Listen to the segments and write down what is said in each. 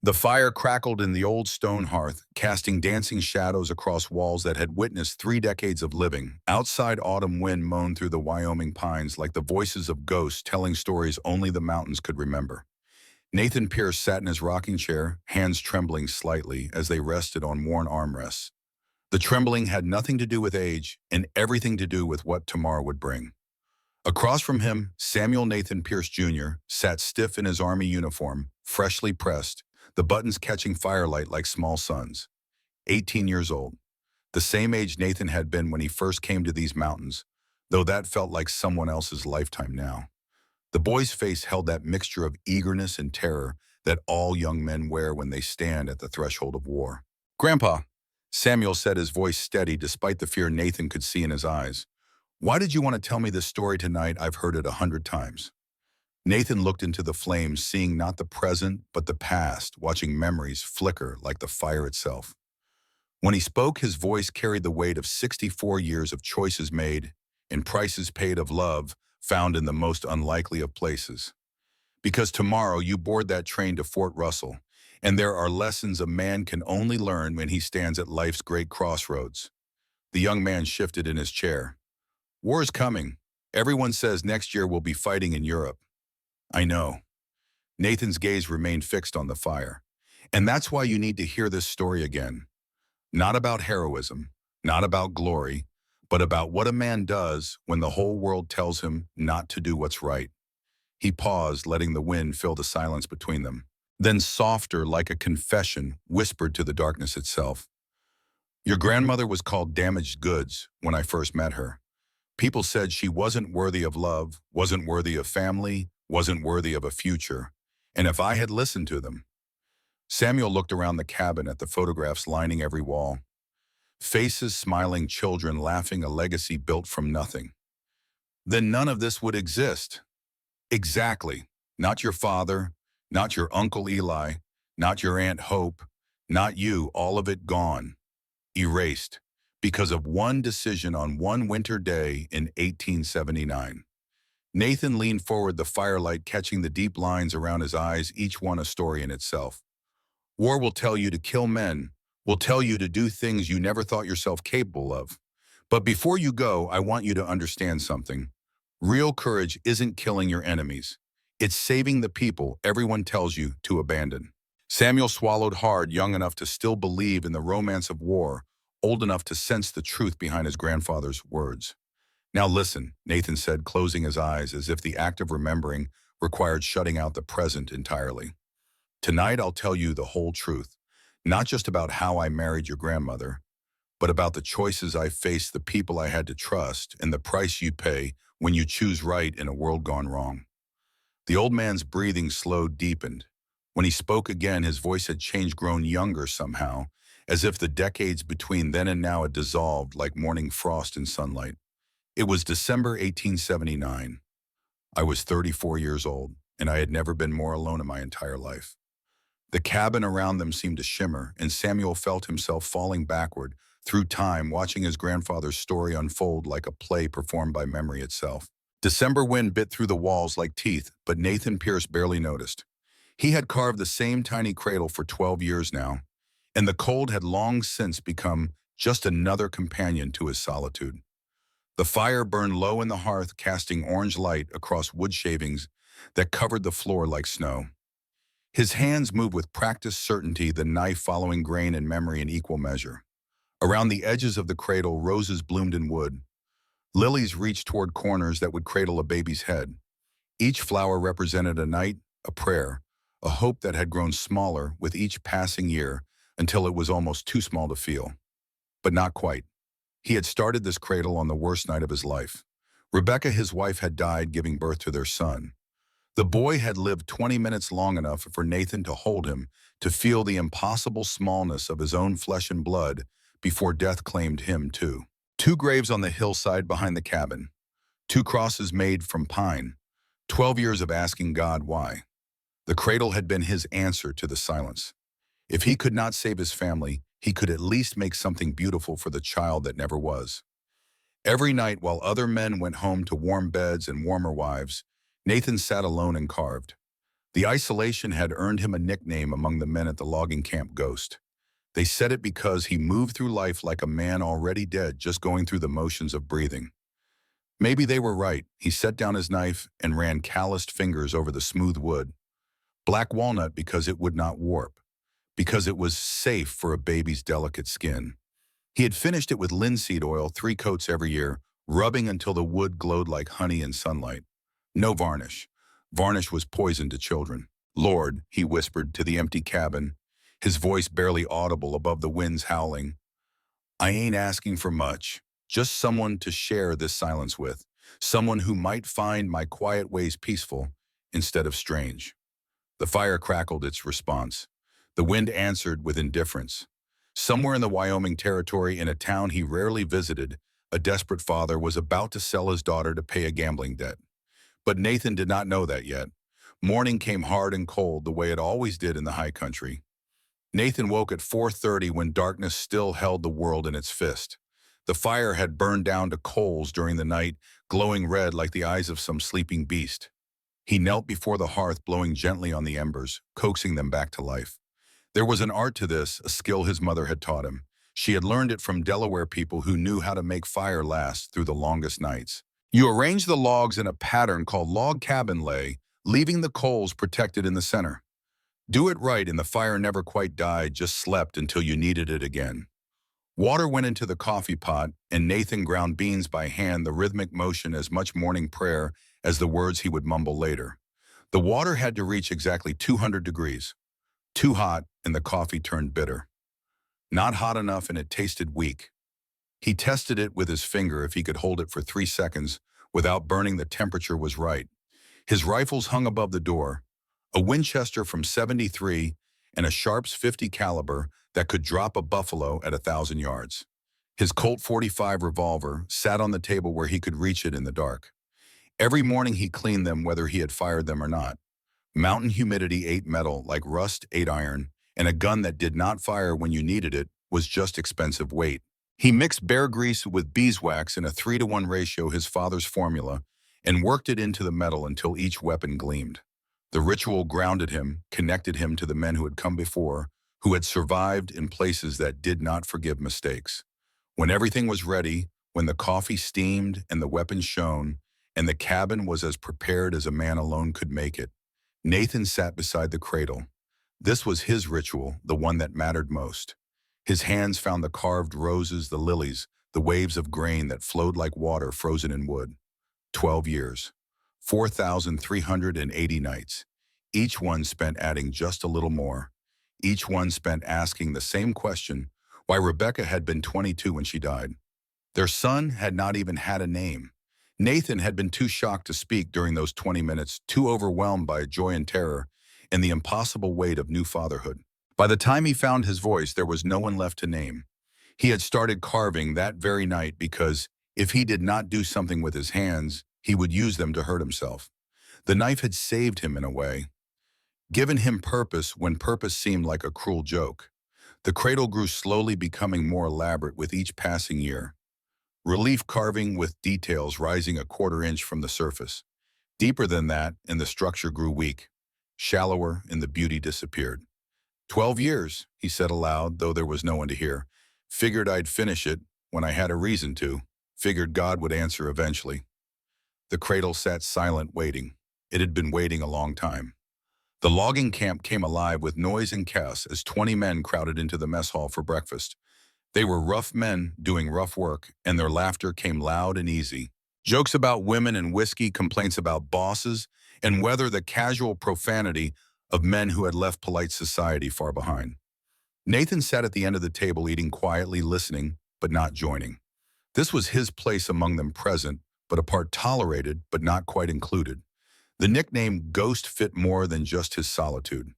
The fire crackled in the old stone hearth, casting dancing shadows across walls that had witnessed 3 decades of living. Outside, autumn wind moaned through the Wyoming pines like the voices of ghosts telling stories only the mountains could remember. Nathan Pierce sat in his rocking chair, hands trembling slightly as they rested on worn armrests. The trembling had nothing to do with age and everything to do with what tomorrow would bring. Across from him, Samuel Nathan Pierce Jr. sat stiff in his Army uniform, freshly pressed, the buttons catching firelight like small suns. 18 years old, the same age Nathan had been when he first came to these mountains, though that felt like someone else's lifetime now. The boy's face held that mixture of eagerness and terror that all young men wear when they stand at the threshold of war. "Grandpa," Samuel said, his voice steady despite the fear Nathan could see in his eyes. "Why did you want to tell me this story tonight? I've heard it 100 times." Nathan looked into the flames, seeing not the present, but the past, watching memories flicker like the fire itself. When he spoke, his voice carried the weight of 64 years of choices made and prices paid of love found in the most unlikely of places. Because tomorrow you board that train to Fort Russell, and there are lessons a man can only learn when he stands at life's great crossroads. The young man shifted in his chair. "War is coming. Everyone says next year we'll be fighting in Europe." "I know." Nathan's gaze remained fixed on the fire. "And that's why you need to hear this story again. Not about heroism, not about glory, but about what a man does when the whole world tells him not to do what's right." He paused, letting the wind fill the silence between them. Then, softer, like a confession, whispered to the darkness itself. "Your grandmother was called damaged goods when I first met her. People said she wasn't worthy of love, wasn't worthy of family, wasn't worthy of a future. And if I had listened to them..." Samuel looked around the cabin at the photographs lining every wall. Faces, smiling children, laughing, a legacy built from nothing. "Then none of this would exist." "Exactly. Not your father, not your Uncle Eli, not your Aunt Hope, not you, all of it gone. Erased. Because of one decision on one winter day in 1879. Nathan leaned forward, the firelight catching the deep lines around his eyes, each one a story in itself. "War will tell you to kill men, will tell you to do things you never thought yourself capable of. But before you go, I want you to understand something. Real courage isn't killing your enemies. It's saving the people everyone tells you to abandon." Samuel swallowed hard, young enough to still believe in the romance of war, old enough to sense the truth behind his grandfather's words. "Now listen," Nathan said, closing his eyes as if the act of remembering required shutting out the present entirely. "Tonight I'll tell you the whole truth, not just about how I married your grandmother, but about the choices I faced, the people I had to trust, and the price you pay when you choose right in a world gone wrong." The old man's breathing slowed, deepened. When he spoke again, his voice had changed, grown younger somehow, as if the decades between then and now had dissolved like morning frost in sunlight. "It was December 1879. I was 34 years old, and I had never been more alone in my entire life." The cabin around them seemed to shimmer, and Samuel felt himself falling backward through time, watching his grandfather's story unfold like a play performed by memory itself. December wind bit through the walls like teeth, but Nathan Pierce barely noticed. He had carved the same tiny cradle for 12 years now, and the cold had long since become just another companion to his solitude. The fire burned low in the hearth, casting orange light across wood shavings that covered the floor like snow. His hands moved with practiced certainty, the knife following grain and memory in equal measure. Around the edges of the cradle, roses bloomed in wood. Lilies reached toward corners that would cradle a baby's head. Each flower represented a night, a prayer, a hope that had grown smaller with each passing year until it was almost too small to feel. But not quite. He had started this cradle on the worst night of his life. Rebecca, his wife, had died giving birth to their son. The boy had lived 20 minutes long enough for Nathan to hold him, to feel the impossible smallness of his own flesh and blood before death claimed him too. 2 graves on the hillside behind the cabin. 2 crosses made from pine. 12 years of asking God why. The cradle had been his answer to the silence. If he could not save his family, he could at least make something beautiful for the child that never was. Every night, while other men went home to warm beds and warmer wives, Nathan sat alone and carved. The isolation had earned him a nickname among the men at the logging camp, Ghost. They said it because he moved through life like a man already dead, just going through the motions of breathing. Maybe they were right. He set down his knife and ran calloused fingers over the smooth wood. Black walnut because it would not warp, because it was safe for a baby's delicate skin. He had finished it with linseed oil 3 coats every year, rubbing until the wood glowed like honey in sunlight. No varnish. Varnish was poison to children. Lord, he whispered to the empty cabin, his voice barely audible above the winds howling. I ain't asking for much, just someone to share this silence with, someone who might find my quiet ways peaceful instead of strange. The fire crackled its response. The wind answered with indifference. Somewhere in the Wyoming Territory, in a town he rarely visited, a desperate father was about to sell his daughter to pay a gambling debt. But Nathan did not know that yet. Morning came hard and cold the way it always did in the high country. Nathan woke at 4:30 when darkness still held the world in its fist. The fire had burned down to coals during the night, glowing red like the eyes of some sleeping beast. He knelt before the hearth, blowing gently on the embers, coaxing them back to life. There was an art to this, a skill his mother had taught him. She had learned it from Delaware people who knew how to make fire last through the longest nights. You arrange the logs in a pattern called log cabin lay, leaving the coals protected in the center. Do it right and the fire never quite died, just slept until you needed it again. Water went into the coffee pot, and Nathan ground beans by hand, the rhythmic motion as much morning prayer as the words he would mumble later. The water had to reach exactly 200 degrees. Too hot, and the coffee turned bitter. Not hot enough, and it tasted weak. He tested it with his finger. If he could hold it for 3 seconds without burning, the temperature was right. His rifles hung above the door, a Winchester from '73 and a Sharps 50 caliber that could drop a buffalo at 1,000 yards. His Colt 45 revolver sat on the table where he could reach it in the dark. Every morning he cleaned them whether he had fired them or not. Mountain humidity ate metal like rust ate iron, and a gun that did not fire when you needed it was just expensive weight. He mixed bear grease with beeswax in a 3-to-1 ratio, his father's formula, and worked it into the metal until each weapon gleamed. The ritual grounded him, connected him to the men who had come before, who had survived in places that did not forgive mistakes. When everything was ready, when the coffee steamed and the weapons shone, and the cabin was as prepared as a man alone could make it, Nathan sat beside the cradle. This was his ritual, the one that mattered most. His hands found the carved roses, the lilies, the waves of grain that flowed like water frozen in wood. 12 years, 4,380 nights, each one spent adding just a little more. Each one spent asking the same question, why Rebecca had been 22 when she died. Their son had not even had a name. Nathan had been too shocked to speak during those 20 minutes, too overwhelmed by joy and terror and the impossible weight of new fatherhood. By the time he found his voice, there was no one left to name. He had started carving that very night because if he did not do something with his hands, he would use them to hurt himself. The knife had saved him in a way, given him purpose when purpose seemed like a cruel joke. The cradle grew slowly, becoming more elaborate with each passing year. Relief carving with details rising a 1/4 inch from the surface. Deeper than that, and the structure grew weak. Shallower, and the beauty disappeared. 12 years, he said aloud, though there was no one to hear. Figured I'd finish it when I had a reason to. Figured God would answer eventually. The cradle sat silent, waiting. It had been waiting a long time. The logging camp came alive with noise and chaos as 20 men crowded into the mess hall for breakfast. They were rough men doing rough work, and their laughter came loud and easy. Jokes about women and whiskey, complaints about bosses, and whether the casual profanity of men who had left polite society far behind. Nathan sat at the end of the table, eating quietly, listening, but not joining. This was his place among them, present, but apart, tolerated, but not quite included. The nickname Ghost fit more than just his solitude.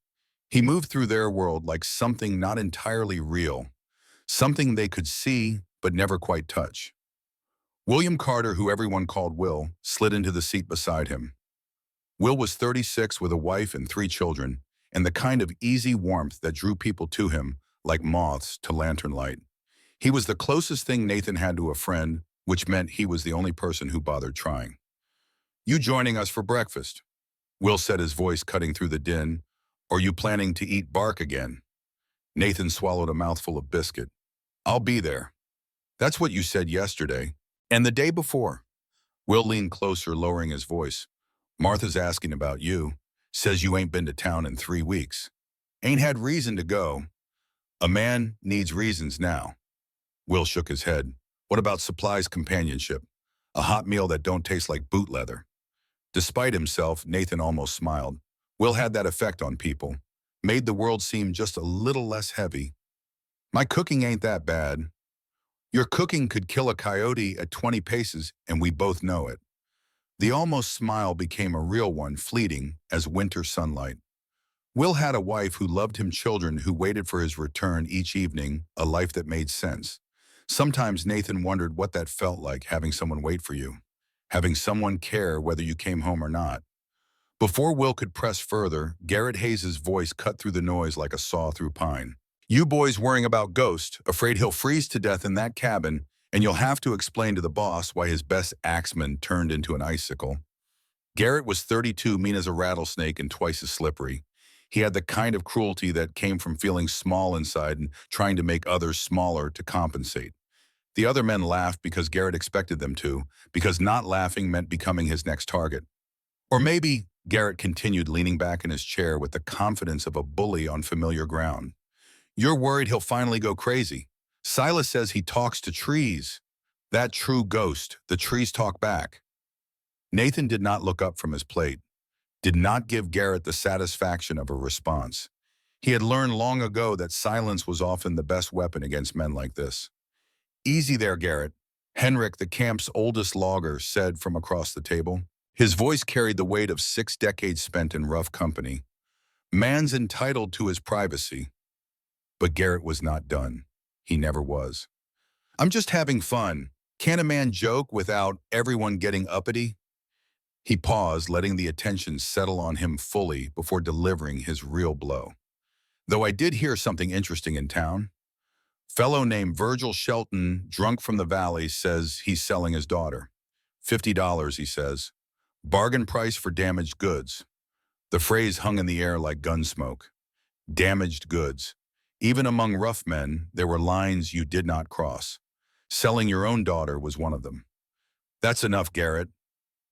He moved through their world like something not entirely real, something they could see but never quite touch. William Carter, who everyone called Will, slid into the seat beside him. Will was 36 with a wife and 3 children, and the kind of easy warmth that drew people to him like moths to lantern light. He was the closest thing Nathan had to a friend, which meant he was the only person who bothered trying. You joining us for breakfast? Will said, his voice cutting through the din. Are you planning to eat bark again? Nathan swallowed a mouthful of biscuit. I'll be there. That's what you said yesterday. And the day before. Will leaned closer, lowering his voice. Martha's asking about you. Says you ain't been to town in 3 weeks. Ain't had reason to go. A man needs reasons now. Will shook his head. What about supplies companionship? A hot meal that don't taste like boot leather. Despite himself, Nathan almost smiled. Will had that effect on people. Made the world seem just a little less heavy. My cooking ain't that bad. Your cooking could kill a coyote at 20 paces, and we both know it. The almost smile became a real one, fleeting as winter sunlight. Will had a wife who loved him, children who waited for his return each evening, a life that made sense. Sometimes Nathan wondered what that felt like, having someone wait for you, having someone care whether you came home or not. Before Will could press further, Garrett Hayes' voice cut through the noise like a saw through pine. You boys worrying about Ghost, afraid he'll freeze to death in that cabin, and you'll have to explain to the boss why his best axeman turned into an icicle. Garrett was 32, mean as a rattlesnake and twice as slippery. He had the kind of cruelty that came from feeling small inside and trying to make others smaller to compensate. The other men laughed because Garrett expected them to, because not laughing meant becoming his next target. Or maybe, Garrett continued, leaning back in his chair with the confidence of a bully on familiar ground. You're worried he'll finally go crazy. Silas says he talks to trees. That true ghost, the trees talk back. Nathan did not look up from his plate, did not give Garrett the satisfaction of a response. He had learned long ago that silence was often the best weapon against men like this. Easy there, Garrett, Henrik, the camp's oldest logger, said from across the table. His voice carried the weight of 6 decades spent in rough company. Man's entitled to his privacy. But Garrett was not done. He never was. I'm just having fun. Can a man joke without everyone getting uppity? He paused, letting the attention settle on him fully before delivering his real blow. Though I did hear something interesting in town. Fellow named Virgil Shelton, drunk from the valley, says he's selling his daughter. $50, he says. Bargain price for damaged goods. The phrase hung in the air like gun smoke. Damaged goods. Even among rough men, there were lines you did not cross. Selling your own daughter was one of them. That's enough, Garrett.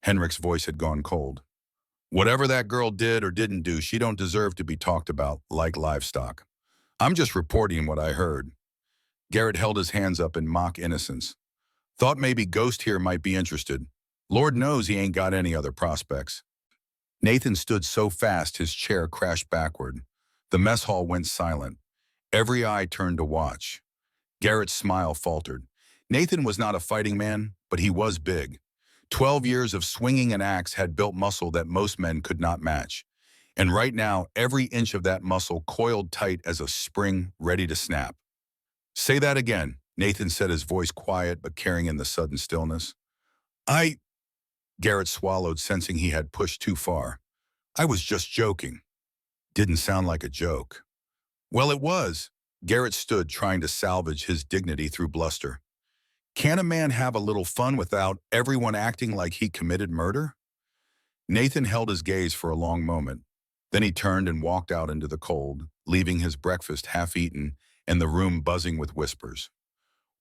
Henrik's voice had gone cold. Whatever that girl did or didn't do, she don't deserve to be talked about like livestock. I'm just reporting what I heard. Garrett held his hands up in mock innocence. Thought maybe Ghost here might be interested. Lord knows he ain't got any other prospects. Nathan stood so fast his chair crashed backward. The mess hall went silent. Every eye turned to watch. Garrett's smile faltered. Nathan was not a fighting man, but he was big. 12 years of swinging an axe had built muscle that most men could not match. And right now, every inch of that muscle coiled tight as a spring ready to snap. Say that again, Nathan said, his voice quiet but carrying in the sudden stillness. Garrett swallowed, sensing he had pushed too far. I was just joking. Didn't sound like a joke. Well, it was. Garrett stood, trying to salvage his dignity through bluster. Can a man have a little fun without everyone acting like he committed murder? Nathan held his gaze for a long moment. Then he turned and walked out into the cold, leaving his breakfast half-eaten and the room buzzing with whispers.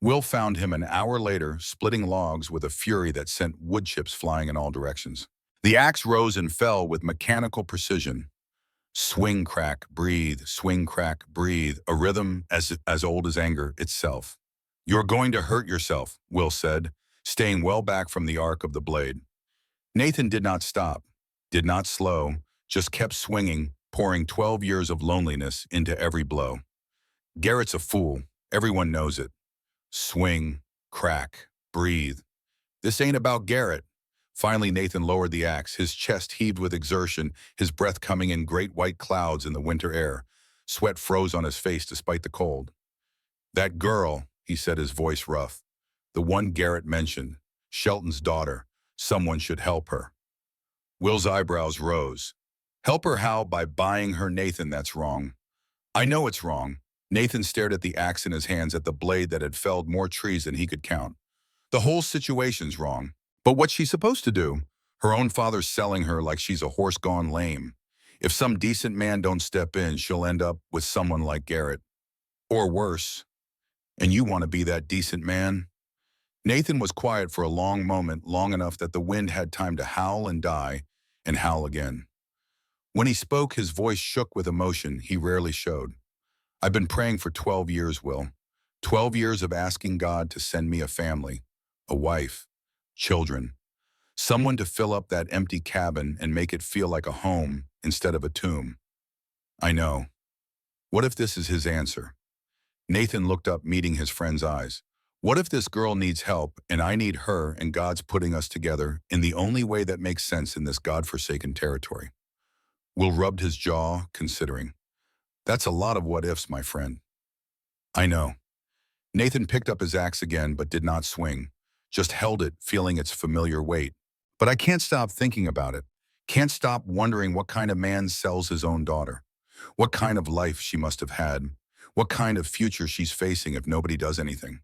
Will found him an hour later, splitting logs with a fury that sent wood chips flying in all directions. The axe rose and fell with mechanical precision. Swing, crack, breathe, swing, crack, breathe, a rhythm as old as anger itself. You're going to hurt yourself, Will said, staying well back from the arc of the blade. Nathan did not stop, did not slow, just kept swinging, pouring 12 years of loneliness into every blow. Garrett's a fool. Everyone knows it. Swing, crack, breathe. This ain't about Garrett. Finally, Nathan lowered the axe, his chest heaved with exertion, his breath coming in great white clouds in the winter air. Sweat froze on his face despite the cold. That girl, he said, his voice rough. The one Garrett mentioned, Shelton's daughter. Someone should help her. Will's eyebrows rose. Help her how? By buying her? Nathan, that's wrong. I know it's wrong. Nathan stared at the axe in his hands, at the blade that had felled more trees than he could count. The whole situation's wrong. But what's she supposed to do? Her own father's selling her like she's a horse gone lame. If some decent man don't step in, she'll end up with someone like Garrett. Or worse. And you want to be that decent man? Nathan was quiet for a long moment, long enough that the wind had time to howl and die, and howl again. When he spoke, his voice shook with emotion he rarely showed. I've been praying for 12 years, Will. 12 years of asking God to send me a family, a wife, children, someone to fill up that empty cabin and make it feel like a home instead of a tomb. I know. What if this is his answer? Nathan looked up, meeting his friend's eyes. What if this girl needs help and I need her and God's putting us together in the only way that makes sense in this God-forsaken territory? Will rubbed his jaw, considering. That's a lot of what ifs, my friend. I know. Nathan picked up his axe again but did not swing, just held it, feeling its familiar weight. But I can't stop thinking about it. Can't stop wondering what kind of man sells his own daughter. What kind of life she must have had. What kind of future she's facing if nobody does anything.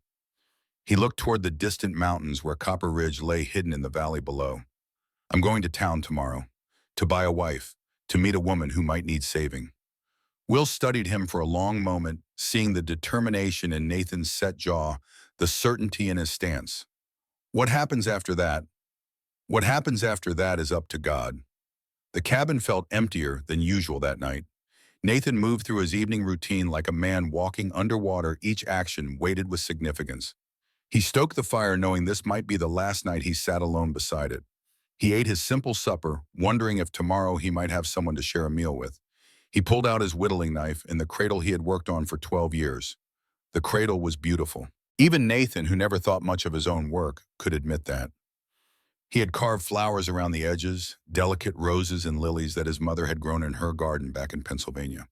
He looked toward the distant mountains where Copper Ridge lay hidden in the valley below. I'm going to town tomorrow, to buy a wife, to meet a woman who might need saving. Will studied him for a long moment, seeing the determination in Nathan's set jaw, the certainty in his stance. What happens after that? What happens after that is up to God. The cabin felt emptier than usual that night. Nathan moved through his evening routine like a man walking underwater, each action weighted with significance. He stoked the fire knowing this might be the last night he sat alone beside it. He ate his simple supper, wondering if tomorrow he might have someone to share a meal with. He pulled out his whittling knife and the cradle he had worked on for 12 years. The cradle was beautiful. Even Nathan, who never thought much of his own work, could admit that. He had carved flowers around the edges, delicate roses and lilies that his mother had grown in her garden back in Pennsylvania.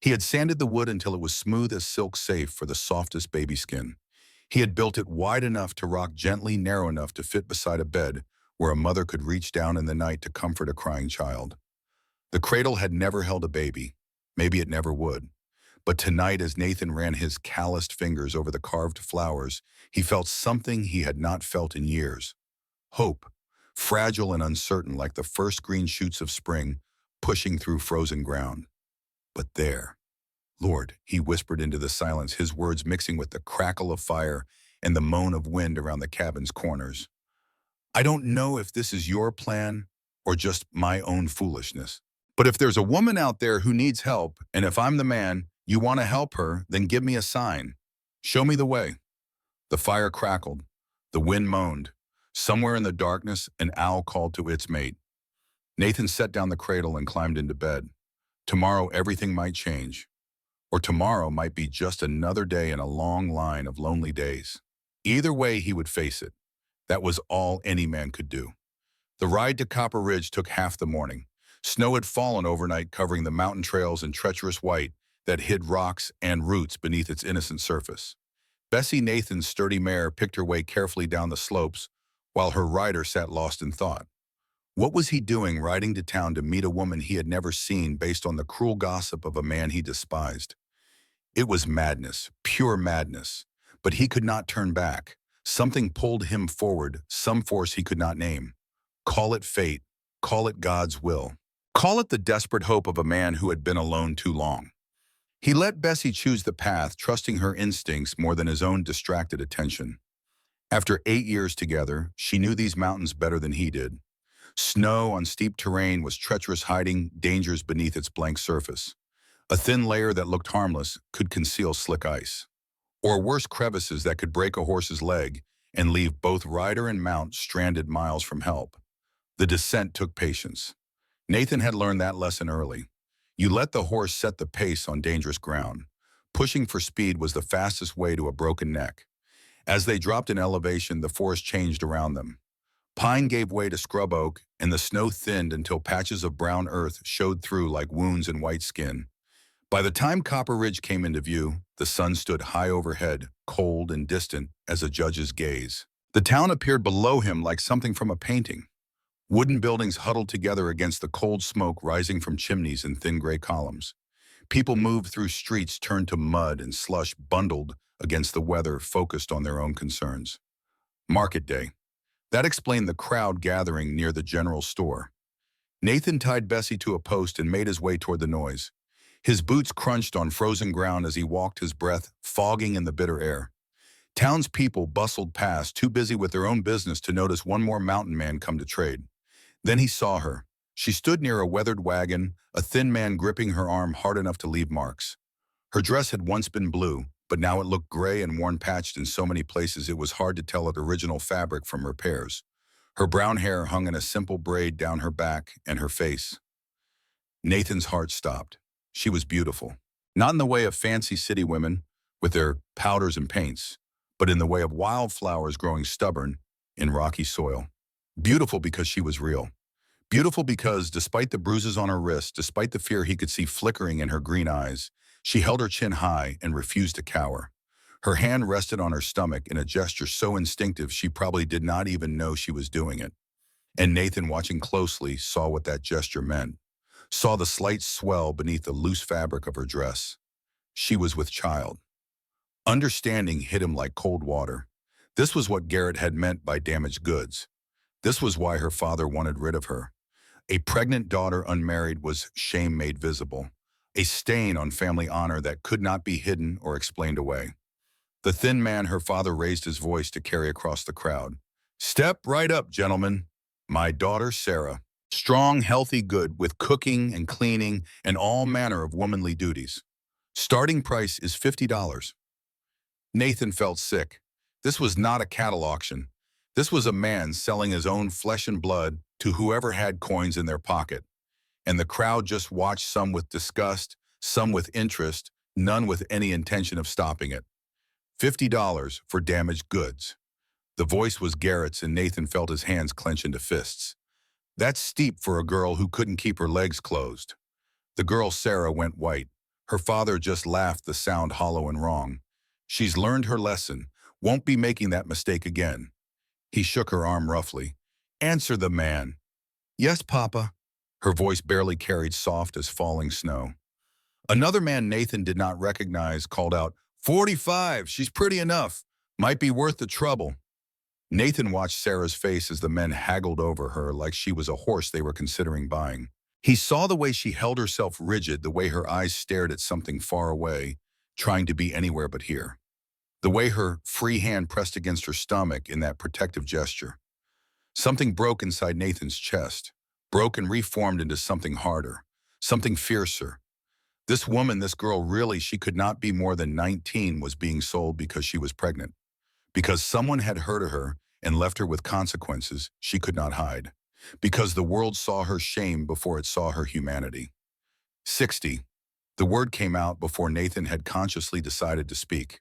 He had sanded the wood until it was smooth as silk, safe for the softest baby skin. He had built it wide enough to rock gently, narrow enough to fit beside a bed where a mother could reach down in the night to comfort a crying child. The cradle had never held a baby. Maybe it never would. But tonight, as Nathan ran his calloused fingers over the carved flowers, he felt something he had not felt in years. Hope, fragile and uncertain like the first green shoots of spring pushing through frozen ground. But there, Lord, he whispered into the silence, his words mixing with the crackle of fire and the moan of wind around the cabin's corners. I don't know if this is your plan or just my own foolishness. But if there's a woman out there who needs help, and if I'm the man, you want to help her, then give me a sign. Show me the way. The fire crackled. The wind moaned. Somewhere in the darkness, an owl called to its mate. Nathan set down the cradle and climbed into bed. Tomorrow, everything might change. Or tomorrow might be just another day in a long line of lonely days. Either way, he would face it. That was all any man could do. The ride to Copper Ridge took half the morning. Snow had fallen overnight, covering the mountain trails in treacherous white that hid rocks and roots beneath its innocent surface. Bessie, Nathan's sturdy mare, picked her way carefully down the slopes, while her rider sat lost in thought. What was he doing riding to town to meet a woman he had never seen based on the cruel gossip of a man he despised? It was madness, pure madness. But he could not turn back. Something pulled him forward, some force he could not name. Call it fate. Call it God's will. Call it the desperate hope of a man who had been alone too long. He let Bessie choose the path, trusting her instincts more than his own distracted attention. After 8 years together, she knew these mountains better than he did. Snow on steep terrain was treacherous, hiding dangers beneath its blank surface. A thin layer that looked harmless could conceal slick ice. Or worse, crevices that could break a horse's leg and leave both rider and mount stranded miles from help. The descent took patience. Nathan had learned that lesson early. You let the horse set the pace on dangerous ground. Pushing for speed was the fastest way to a broken neck. As they dropped in elevation, the forest changed around them. Pine gave way to scrub oak, and the snow thinned until patches of brown earth showed through like wounds in white skin. By the time Copper Ridge came into view, the sun stood high overhead, cold and distant as a judge's gaze. The town appeared below him like something from a painting. Wooden buildings huddled together against the cold smoke rising from chimneys and thin gray columns. People moved through streets turned to mud and slush, bundled against the weather, focused on their own concerns. Market day. That explained the crowd gathering near the general store. Nathan tied Bessie to a post and made his way toward the noise. His boots crunched on frozen ground as he walked, his breath fogging in the bitter air. Townspeople bustled past, too busy with their own business to notice one more mountain man come to trade. Then he saw her. She stood near a weathered wagon, a thin man gripping her arm hard enough to leave marks. Her dress had once been blue, but now it looked gray and worn-patched in so many places it was hard to tell its original fabric from repairs. Her brown hair hung in a simple braid down her back and her face. Nathan's heart stopped. She was beautiful. Not in the way of fancy city women, with their powders and paints, but in the way of wildflowers growing stubborn in rocky soil. Beautiful because she was real. Beautiful because, despite the bruises on her wrist, despite the fear he could see flickering in her green eyes, she held her chin high and refused to cower. Her hand rested on her stomach in a gesture so instinctive she probably did not even know she was doing it. And Nathan, watching closely, saw what that gesture meant. Saw the slight swell beneath the loose fabric of her dress. She was with child. Understanding hit him like cold water. This was what Garrett had meant by damaged goods. This was why her father wanted rid of her. A pregnant daughter unmarried was shame made visible, a stain on family honor that could not be hidden or explained away. The thin man, her father, raised his voice to carry across the crowd. "Step right up, gentlemen. My daughter, Sarah. Strong, healthy, good, with cooking and cleaning and all manner of womanly duties. Starting price is $50. Nathan felt sick. This was not a cattle auction. This was a man selling his own flesh and blood to whoever had coins in their pocket. And the crowd just watched, some with disgust, some with interest, none with any intention of stopping it. $50 for damaged goods. The voice was Garrett's, and Nathan felt his hands clench into fists. That's steep for a girl who couldn't keep her legs closed. The girl, Sarah, went white. Her father just laughed, the sound hollow and wrong. She's learned her lesson, won't be making that mistake again. He shook her arm roughly. Answer the man. Yes, Papa. Her voice barely carried, soft as falling snow. Another man Nathan did not recognize called out, 45, she's pretty enough. Might be worth the trouble. Nathan watched Sarah's face as the men haggled over her like she was a horse they were considering buying. He saw the way she held herself rigid, the way her eyes stared at something far away, trying to be anywhere but here. The way her free hand pressed against her stomach in that protective gesture. Something broke inside Nathan's chest, broke and reformed into something harder, something fiercer. This woman, this girl, really, she could not be more than 19, was being sold because she was pregnant. Because someone had hurt her and left her with consequences she could not hide. Because the world saw her shame before it saw her humanity. 60. The word came out before Nathan had consciously decided to speak,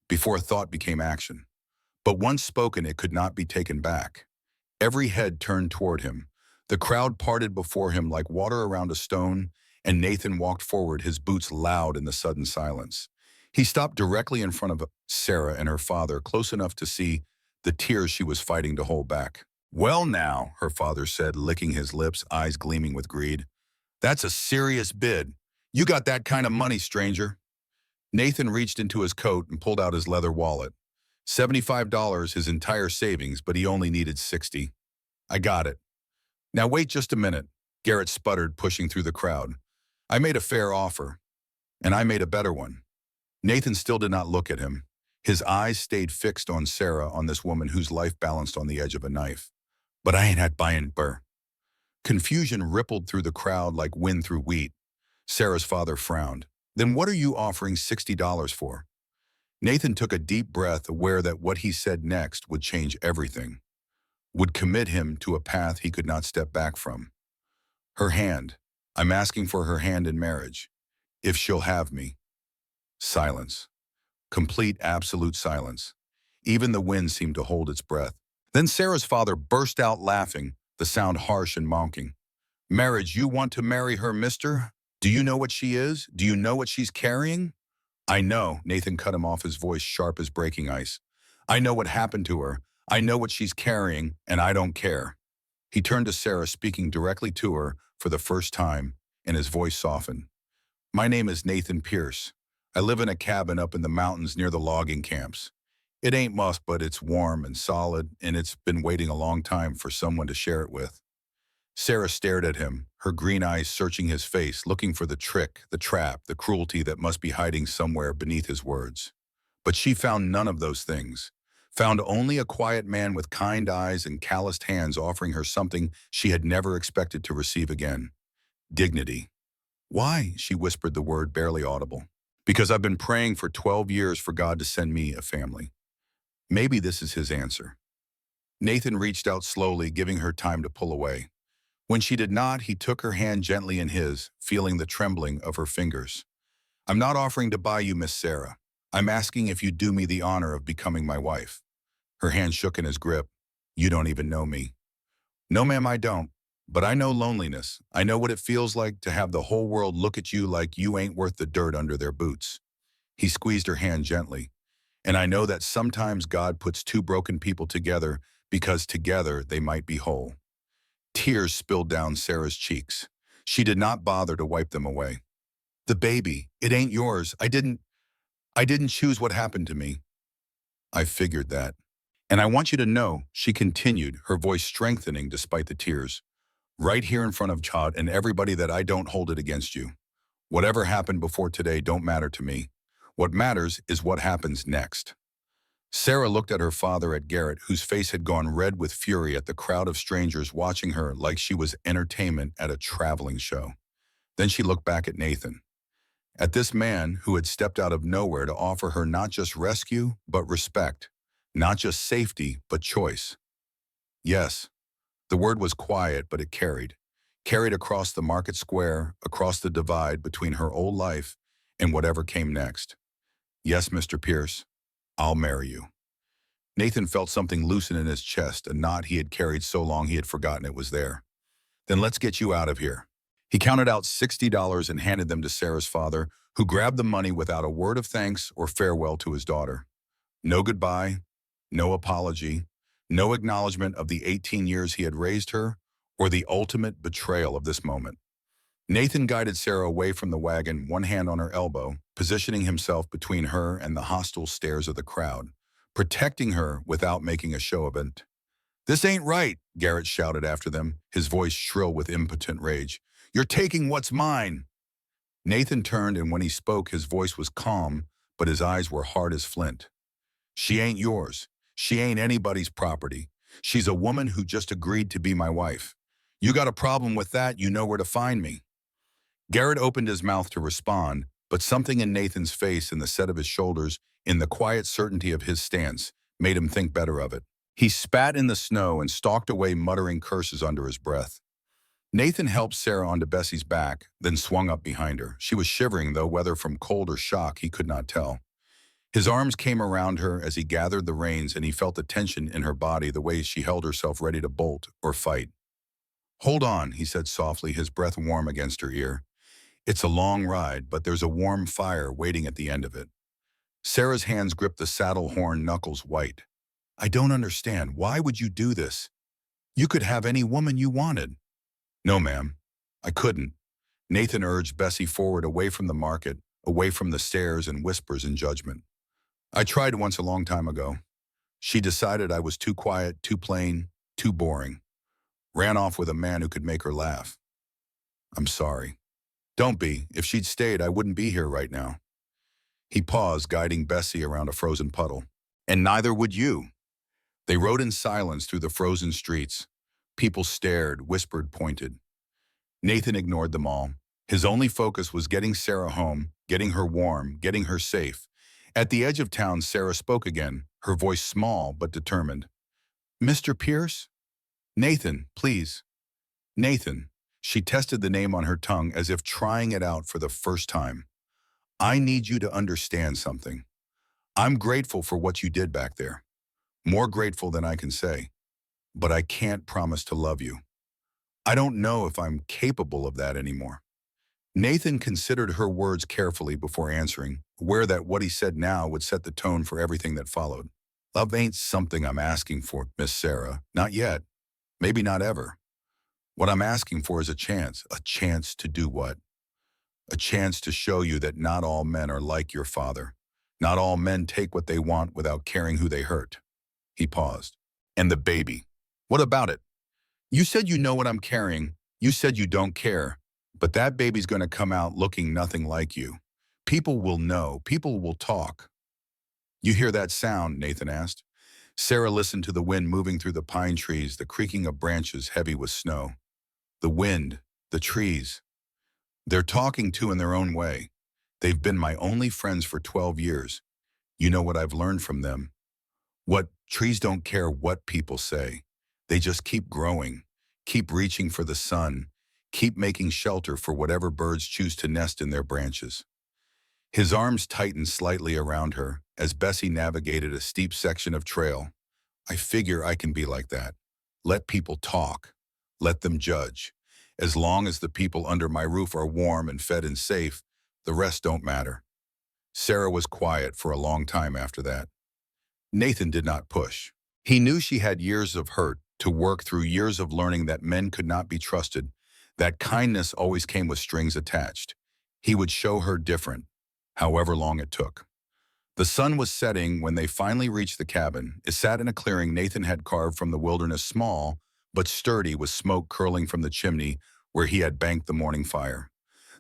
before thought became action. But once spoken, it could not be taken back. Every head turned toward him. The crowd parted before him like water around a stone, and Nathan walked forward, his boots loud in the sudden silence. He stopped directly in front of Sarah and her father, close enough to see the tears she was fighting to hold back. Well now, her father said, licking his lips, eyes gleaming with greed. That's a serious bid. You got that kind of money, stranger. Nathan reached into his coat and pulled out his leather wallet. $75, his entire savings, but he only needed 60. I got it. Now wait just a minute, Garrett sputtered, pushing through the crowd. I made a fair offer, and I made a better one. Nathan still did not look at him. His eyes stayed fixed on Sarah, on this woman whose life balanced on the edge of a knife. But I ain't had buying her. Confusion rippled through the crowd like wind through wheat. Sarah's father frowned. Then what are you offering $60 for? Nathan took a deep breath, aware that what he said next would change everything, would commit him to a path he could not step back from. Her hand. I'm asking for her hand in marriage, if she'll have me. Silence. Complete, absolute silence. Even the wind seemed to hold its breath. Then Sarah's father burst out laughing, the sound harsh and mocking. Marriage, you want to marry her, mister? Do you know what she is? Do you know what she's carrying? I know, Nathan cut him off, his voice sharp as breaking ice. I know what happened to her. I know what she's carrying, and I don't care. He turned to Sarah, speaking directly to her for the first time, and his voice softened. My name is Nathan Pierce. I live in a cabin up in the mountains near the logging camps. It ain't musk, but it's warm and solid, and it's been waiting a long time for someone to share it with. Sarah stared at him, her green eyes searching his face, looking for the trick, the trap, the cruelty that must be hiding somewhere beneath his words. But she found none of those things. Found only a quiet man with kind eyes and calloused hands offering her something she had never expected to receive again. Dignity. Why? She whispered the word barely audible. Because I've been praying for 12 years for God to send me a family. Maybe this is his answer. Nathan reached out slowly, giving her time to pull away. When she did not, he took her hand gently in his, feeling the trembling of her fingers. I'm not offering to buy you, Miss Sarah. I'm asking if you do me the honor of becoming my wife. Her hand shook in his grip. You don't even know me. No, ma'am, I don't. But I know loneliness. I know what it feels like to have the whole world look at you like you ain't worth the dirt under their boots. He squeezed her hand gently. And I know that sometimes God puts two broken people together because together they might be whole. Tears spilled down Sarah's cheeks. She did not bother to wipe them away. The baby, it ain't yours. I didn't choose what happened to me. I figured that. And I want you to know, she continued, her voice strengthening despite the tears, right here in front of God and everybody, that I don't hold it against you. Whatever happened before today don't matter to me. What matters is what happens next. Sarah looked at her father, at Garrett, whose face had gone red with fury at the crowd of strangers watching her like she was entertainment at a traveling show. Then she looked back at Nathan, at this man who had stepped out of nowhere to offer her not just rescue, but respect, not just safety, but choice. Yes, the word was quiet, but it carried across the market square, across the divide between her old life and whatever came next. Yes, Mr. Pierce, I'll marry you. Nathan felt something loosen in his chest, a knot he had carried so long he had forgotten it was there. Then let's get you out of here. He counted out $60 and handed them to Sarah's father, who grabbed the money without a word of thanks or farewell to his daughter. No goodbye, no apology, no acknowledgement of the 18 years he had raised her, or the ultimate betrayal of this moment. Nathan guided Sarah away from the wagon, one hand on her elbow, positioning himself between her and the hostile stares of the crowd, protecting her without making a show of it. This ain't right, Garrett shouted after them, his voice shrill with impotent rage. You're taking what's mine. Nathan turned, and when he spoke, his voice was calm, but his eyes were hard as flint. She ain't yours. She ain't anybody's property. She's a woman who just agreed to be my wife. You got a problem with that, you know where to find me. Garrett opened his mouth to respond, but something in Nathan's face, in the set of his shoulders, in the quiet certainty of his stance, made him think better of it. He spat in the snow and stalked away, muttering curses under his breath. Nathan helped Sarah onto Bessie's back, then swung up behind her. She was shivering, though whether from cold or shock he could not tell. His arms came around her as he gathered the reins, and he felt the tension in her body, the way she held herself ready to bolt or fight. Hold on, he said softly, his breath warm against her ear. It's a long ride, but there's a warm fire waiting at the end of it. Sarah's hands gripped the saddle horn, knuckles white. I don't understand. Why would you do this? You could have any woman you wanted. No, ma'am, I couldn't. Nathan urged Bessie forward, away from the market, away from the stares and whispers and judgment. I tried once a long time ago. She decided I was too quiet, too plain, too boring. Ran off with a man who could make her laugh. I'm sorry. Don't be. If she'd stayed, I wouldn't be here right now. He paused, guiding Bessie around a frozen puddle. And neither would you. They rode in silence through the frozen streets. People stared, whispered, pointed. Nathan ignored them all. His only focus was getting Sarah home, getting her warm, getting her safe. At the edge of town, Sarah spoke again, her voice small but determined. Mr. Pierce? Nathan, please. Nathan. She tested the name on her tongue as if trying it out for the first time. I need you to understand something. I'm grateful for what you did back there. More grateful than I can say. But I can't promise to love you. I don't know if I'm capable of that anymore. Nathan considered her words carefully before answering, aware that what he said now would set the tone for everything that followed. Love ain't something I'm asking for, Miss Sarah. Not yet. Maybe not ever. What I'm asking for is a chance to do what? A chance to show you that not all men are like your father. Not all men take what they want without caring who they hurt. He paused. And the baby. What about it? You said you know what I'm carrying. You said you don't care. But that baby's going to come out looking nothing like you. People will know. People will talk. You hear that sound? Nathan asked. Sarah listened to the wind moving through the pine trees, the creaking of branches heavy with snow. The wind, the trees. They're talking too in their own way. They've been my only friends for 12 years. You know what I've learned from them? What trees don't care what people say. They just keep growing, keep reaching for the sun, keep making shelter for whatever birds choose to nest in their branches. His arms tightened slightly around her as Bessie navigated a steep section of trail. I figure I can be like that. Let people talk. Let them judge. As long as the people under my roof are warm and fed and safe, the rest don't matter. Sarah was quiet for a long time after that. Nathan did not push. He knew she had years of hurt to work through, years of learning that men could not be trusted, that kindness always came with strings attached. He would show her different, however long it took. The sun was setting when they finally reached the cabin. It sat in a clearing Nathan had carved from the wilderness, small but sturdy, with smoke curling from the chimney where he had banked the morning fire.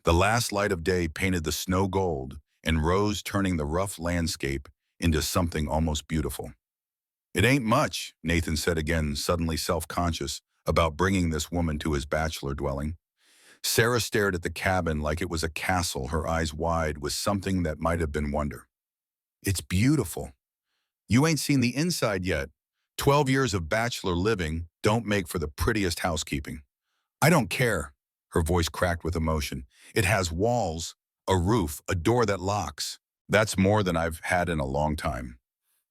The last light of day painted the snow gold and rose, turning the rough landscape into something almost beautiful. It ain't much, Nathan said again, suddenly self-conscious about bringing this woman to his bachelor dwelling. Sarah stared at the cabin like it was a castle, her eyes wide with something that might have been wonder. It's beautiful. You ain't seen the inside yet. 12 years of bachelor living don't make for the prettiest housekeeping. I don't care. Her voice cracked with emotion. It has walls, a roof, a door that locks. That's more than I've had in a long time.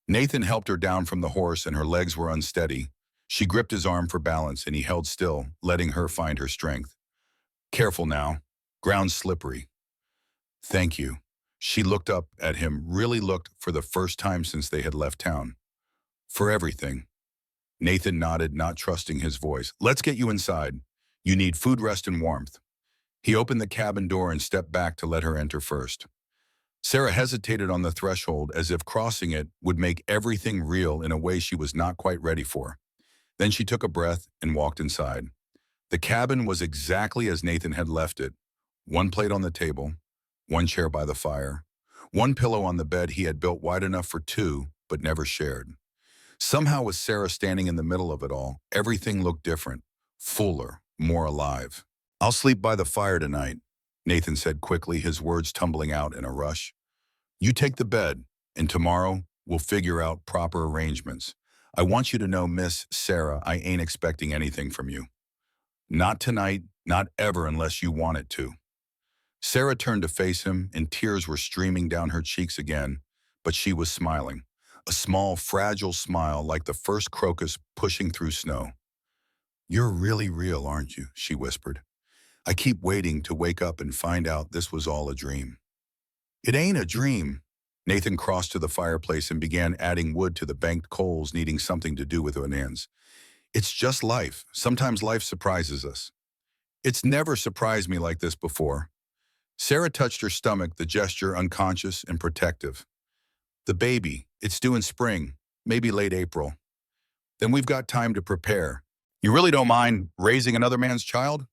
Nathan helped her down from the horse and her legs were unsteady. She gripped his arm for balance and he held still, letting her find her strength. Careful now. Ground's slippery. Thank you. She looked up at him, really looked for the first time since they had left town. For everything. Nathan nodded, not trusting his voice. Let's get you inside. You need food, rest, and warmth. He opened the cabin door and stepped back to let her enter first. Sarah hesitated on the threshold as if crossing it would make everything real in a way she was not quite ready for. Then she took a breath and walked inside. The cabin was exactly as Nathan had left it. One plate on the table, one chair by the fire, one pillow on the bed he had built wide enough for two, but never shared. Somehow, with Sarah standing in the middle of it all, everything looked different, fuller, more alive. I'll sleep by the fire tonight, Nathan said quickly, his words tumbling out in a rush. You take the bed, and tomorrow we'll figure out proper arrangements. I want you to know, Miss Sarah, I ain't expecting anything from you. Not tonight, not ever unless you want it to. Sarah turned to face him, and tears were streaming down her cheeks again, but she was smiling. A small, fragile smile like the first crocus pushing through snow. You're really real, aren't you? She whispered. I keep waiting to wake up and find out this was all a dream. It ain't a dream. Nathan crossed to the fireplace and began adding wood to the banked coals, needing something to do with her hands. It's just life. Sometimes life surprises us. It's never surprised me like this before. Sarah touched her stomach, the gesture unconscious and protective. The baby, it's due in spring, maybe late April. Then we've got time to prepare. You really don't mind raising another man's child?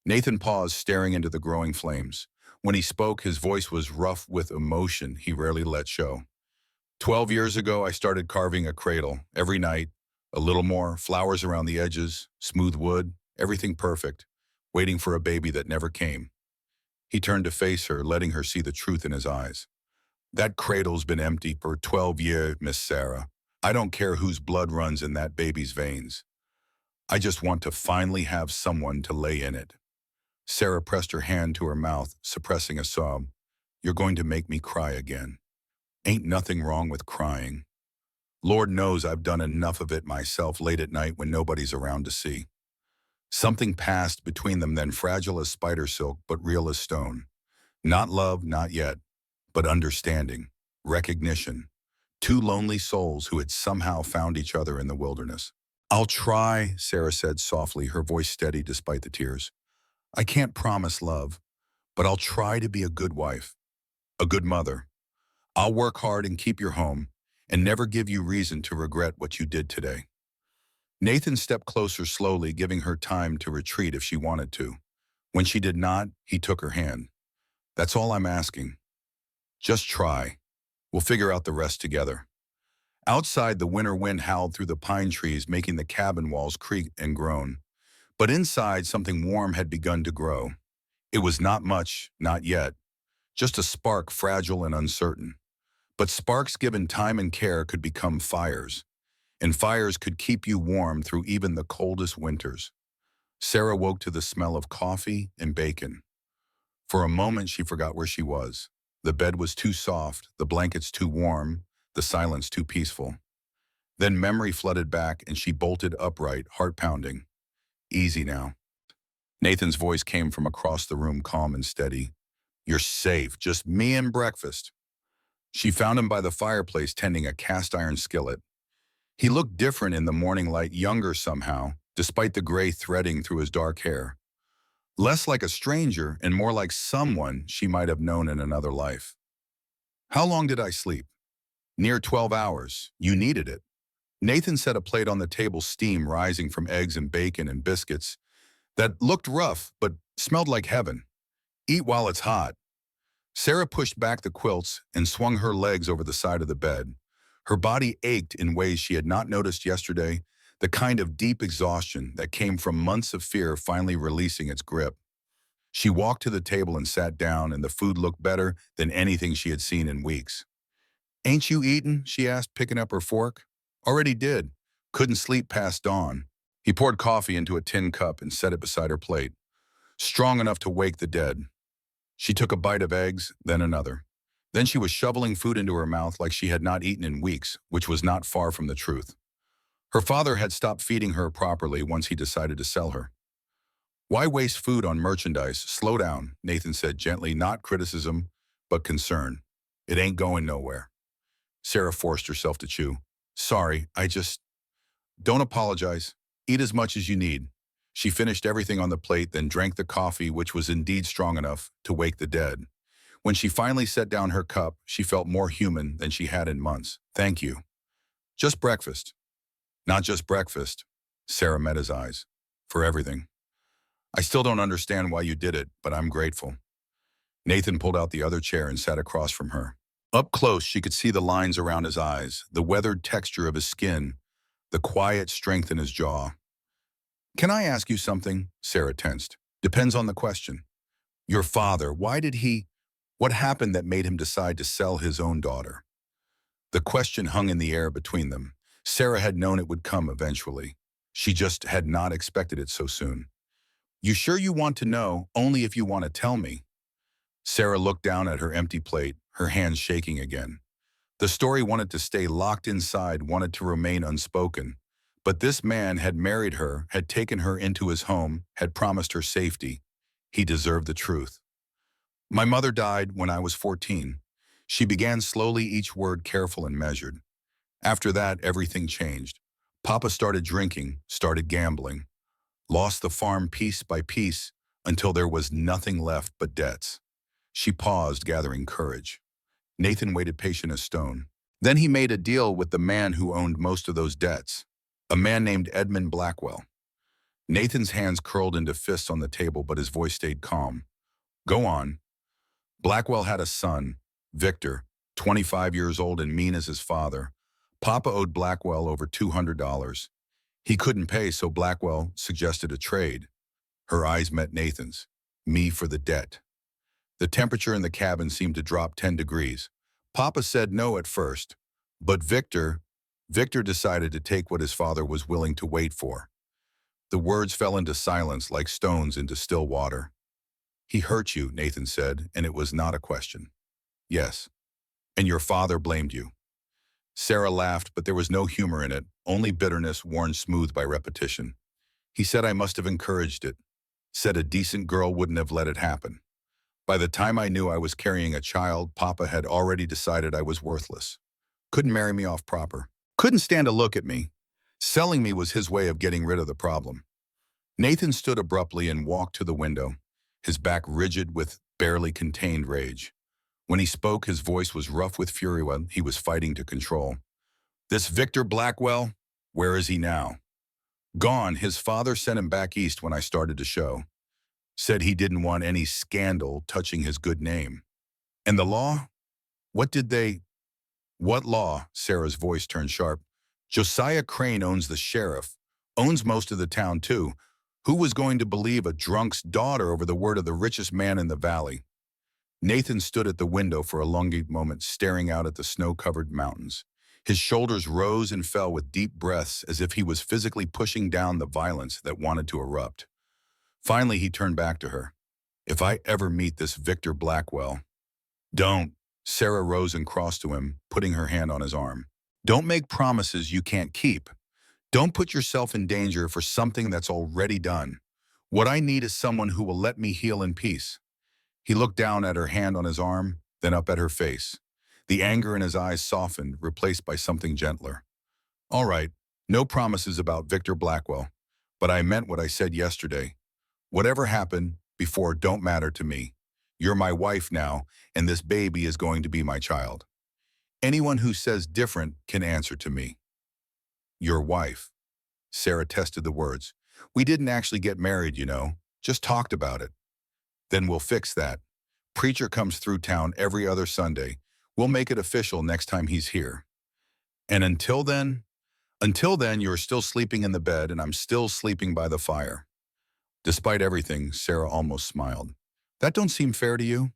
Nathan paused, staring into the growing flames. When he spoke, his voice was rough with emotion he rarely let show. 12 years ago, I started carving a cradle. Every night, a little more, flowers around the edges, smooth wood, everything perfect, waiting for a baby that never came. He turned to face her, letting her see the truth in his eyes. That cradle's been empty for 12 years, Miss Sarah. I don't care whose blood runs in that baby's veins. I just want to finally have someone to lay in it. Sarah pressed her hand to her mouth, suppressing a sob. You're going to make me cry again. Ain't nothing wrong with crying. Lord knows I've done enough of it myself late at night when nobody's around to see. Something passed between them then, fragile as spider silk, but real as stone. Not love, not yet, but understanding, recognition. Two lonely souls who had somehow found each other in the wilderness. I'll try, Sarah said softly, her voice steady despite the tears. I can't promise love, but I'll try to be a good wife, a good mother. I'll work hard and keep your home and never give you reason to regret what you did today. Nathan stepped closer slowly, giving her time to retreat if she wanted to. When she did not, he took her hand. That's all I'm asking. Just try. We'll figure out the rest together. Outside, the winter wind howled through the pine trees, making the cabin walls creak and groan. But inside, something warm had begun to grow. It was not much, not yet, just a spark, fragile and uncertain. But sparks given time and care could become fires, and fires could keep you warm through even the coldest winters. Sarah woke to the smell of coffee and bacon. For a moment, she forgot where she was. The bed was too soft, the blankets too warm, the silence too peaceful. Then memory flooded back and she bolted upright, heart pounding. Easy now. Nathan's voice came from across the room, calm and steady. You're safe, just me and breakfast. She found him by the fireplace tending a cast iron skillet. He looked different in the morning light, younger somehow, despite the gray threading through his dark hair. Less like a stranger and more like someone she might have known in another life. How long did I sleep? Near 12 hours. You needed it. Nathan set a plate on the table, steam rising from eggs and bacon and biscuits that looked rough but smelled like heaven. Eat while it's hot. Sarah pushed back the quilts and swung her legs over the side of the bed. Her body ached in ways she had not noticed yesterday, the kind of deep exhaustion that came from months of fear finally releasing its grip. She walked to the table and sat down, and the food looked better than anything she had seen in weeks. Ain't you eaten? She asked, picking up her fork. Already did. Couldn't sleep past dawn. He poured coffee into a tin cup and set it beside her plate. Strong enough to wake the dead. She took a bite of eggs, then another. Then she was shoveling food into her mouth like she had not eaten in weeks, which was not far from the truth. Her father had stopped feeding her properly once he decided to sell her. Why waste food on merchandise? Slow down, Nathan said gently, not criticism, but concern. It ain't going nowhere. Sarah forced herself to chew. Sorry, Don't apologize. Eat as much as you need. She finished everything on the plate, then drank the coffee, which was indeed strong enough to wake the dead. When she finally set down her cup, she felt more human than she had in months. Thank you. Just breakfast. Not just breakfast. Sarah met his eyes. For everything. I still don't understand why you did it, but I'm grateful. Nathan pulled out the other chair and sat across from her. Up close, she could see the lines around his eyes, the weathered texture of his skin, the quiet strength in his jaw. Can I ask you something? Sarah tensed. Depends on the question. Your father, what happened that made him decide to sell his own daughter? The question hung in the air between them. Sarah had known it would come eventually. She just had not expected it so soon. You sure you want to know? Only if you want to tell me. Sarah looked down at her empty plate, her hands shaking again. The story wanted to stay locked inside, wanted to remain unspoken. But this man had married her, had taken her into his home, had promised her safety. He deserved the truth. My mother died when I was 14. She began slowly, each word careful and measured. After that, everything changed. Papa started drinking, started gambling, lost the farm piece by piece until there was nothing left but debts. She paused, gathering courage. Nathan waited patient as stone. Then he made a deal with the man who owned most of those debts, a man named Edmund Blackwell. Nathan's hands curled into fists on the table, but his voice stayed calm. Go on. Blackwell had a son, Victor, 25 years old and mean as his father. Papa owed Blackwell over $200. He couldn't pay, so Blackwell suggested a trade. Her eyes met Nathan's. Me for the debt. The temperature in the cabin seemed to drop 10 degrees. Papa said no at first, but Victor decided to take what his father was willing to wait for. The words fell into silence like stones into still water. He hurt you, Nathan said, and it was not a question. Yes. And your father blamed you. Sarah laughed, but there was no humor in it, only bitterness worn smooth by repetition. He said I must have encouraged it, said a decent girl wouldn't have let it happen. By the time I knew I was carrying a child, Papa had already decided I was worthless. Couldn't marry me off proper. Couldn't stand to look at me. Selling me was his way of getting rid of the problem. Nathan stood abruptly and walked to the window, his back rigid with barely contained rage. When he spoke, his voice was rough with fury while he was fighting to control. This Victor Blackwell, where is he now? Gone. His father sent him back east when I started to show. Said he didn't want any scandal touching his good name. And the law? What did they... What law? Sarah's voice turned sharp. Josiah Crane owns the sheriff, owns most of the town too. Who was going to believe a drunk's daughter over the word of the richest man in the valley? Nathan stood at the window for a long moment, staring out at the snow-covered mountains. His shoulders rose and fell with deep breaths as if he was physically pushing down the violence that wanted to erupt. Finally, he turned back to her. If I ever meet this Victor Blackwell... Don't. Sarah rose and crossed to him, putting her hand on his arm. Don't make promises you can't keep. Don't put yourself in danger for something that's already done. What I need is someone who will let me heal in peace. He looked down at her hand on his arm, then up at her face. The anger in his eyes softened, replaced by something gentler. All right, no promises about Victor Blackwell, but I meant what I said yesterday. Whatever happened before don't matter to me. You're my wife now, and this baby is going to be my child. Anyone who says different can answer to me. Your wife. Sarah tested the words. We didn't actually get married, you know, just talked about it. Then we'll fix that. Preacher comes through town every other Sunday. We'll make it official next time he's here. And until then, you're still sleeping in the bed and I'm still sleeping by the fire. Despite everything, Sarah almost smiled. That don't seem fair to you?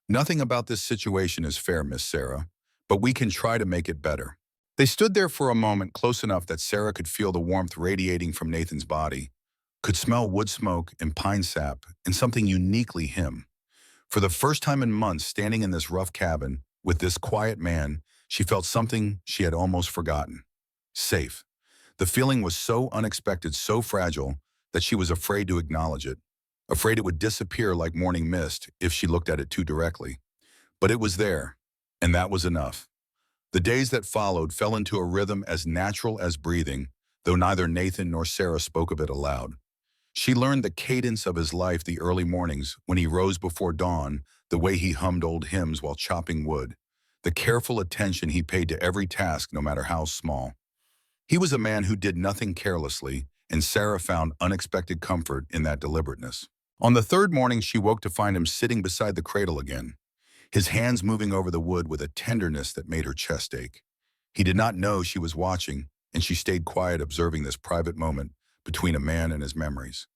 Nothing about this situation is fair, Miss Sarah, but we can try to make it better. They stood there for a moment, close enough that Sarah could feel the warmth radiating from Nathan's body, could smell wood smoke and pine sap and something uniquely him. For the first time in months, standing in this rough cabin with this quiet man, she felt something she had almost forgotten. Safe. The feeling was so unexpected, so fragile, that she was afraid to acknowledge it, afraid it would disappear like morning mist if she looked at it too directly. But it was there, and that was enough. The days that followed fell into a rhythm as natural as breathing, though neither Nathan nor Sarah spoke of it aloud. She learned the cadence of his life, the early mornings, when he rose before dawn, the way he hummed old hymns while chopping wood, the careful attention he paid to every task, no matter how small. He was a man who did nothing carelessly, and Sarah found unexpected comfort in that deliberateness. On the third morning, she woke to find him sitting beside the cradle again, his hands moving over the wood with a tenderness that made her chest ache. He did not know she was watching, and she stayed quiet, observing this private moment between a man and his memories.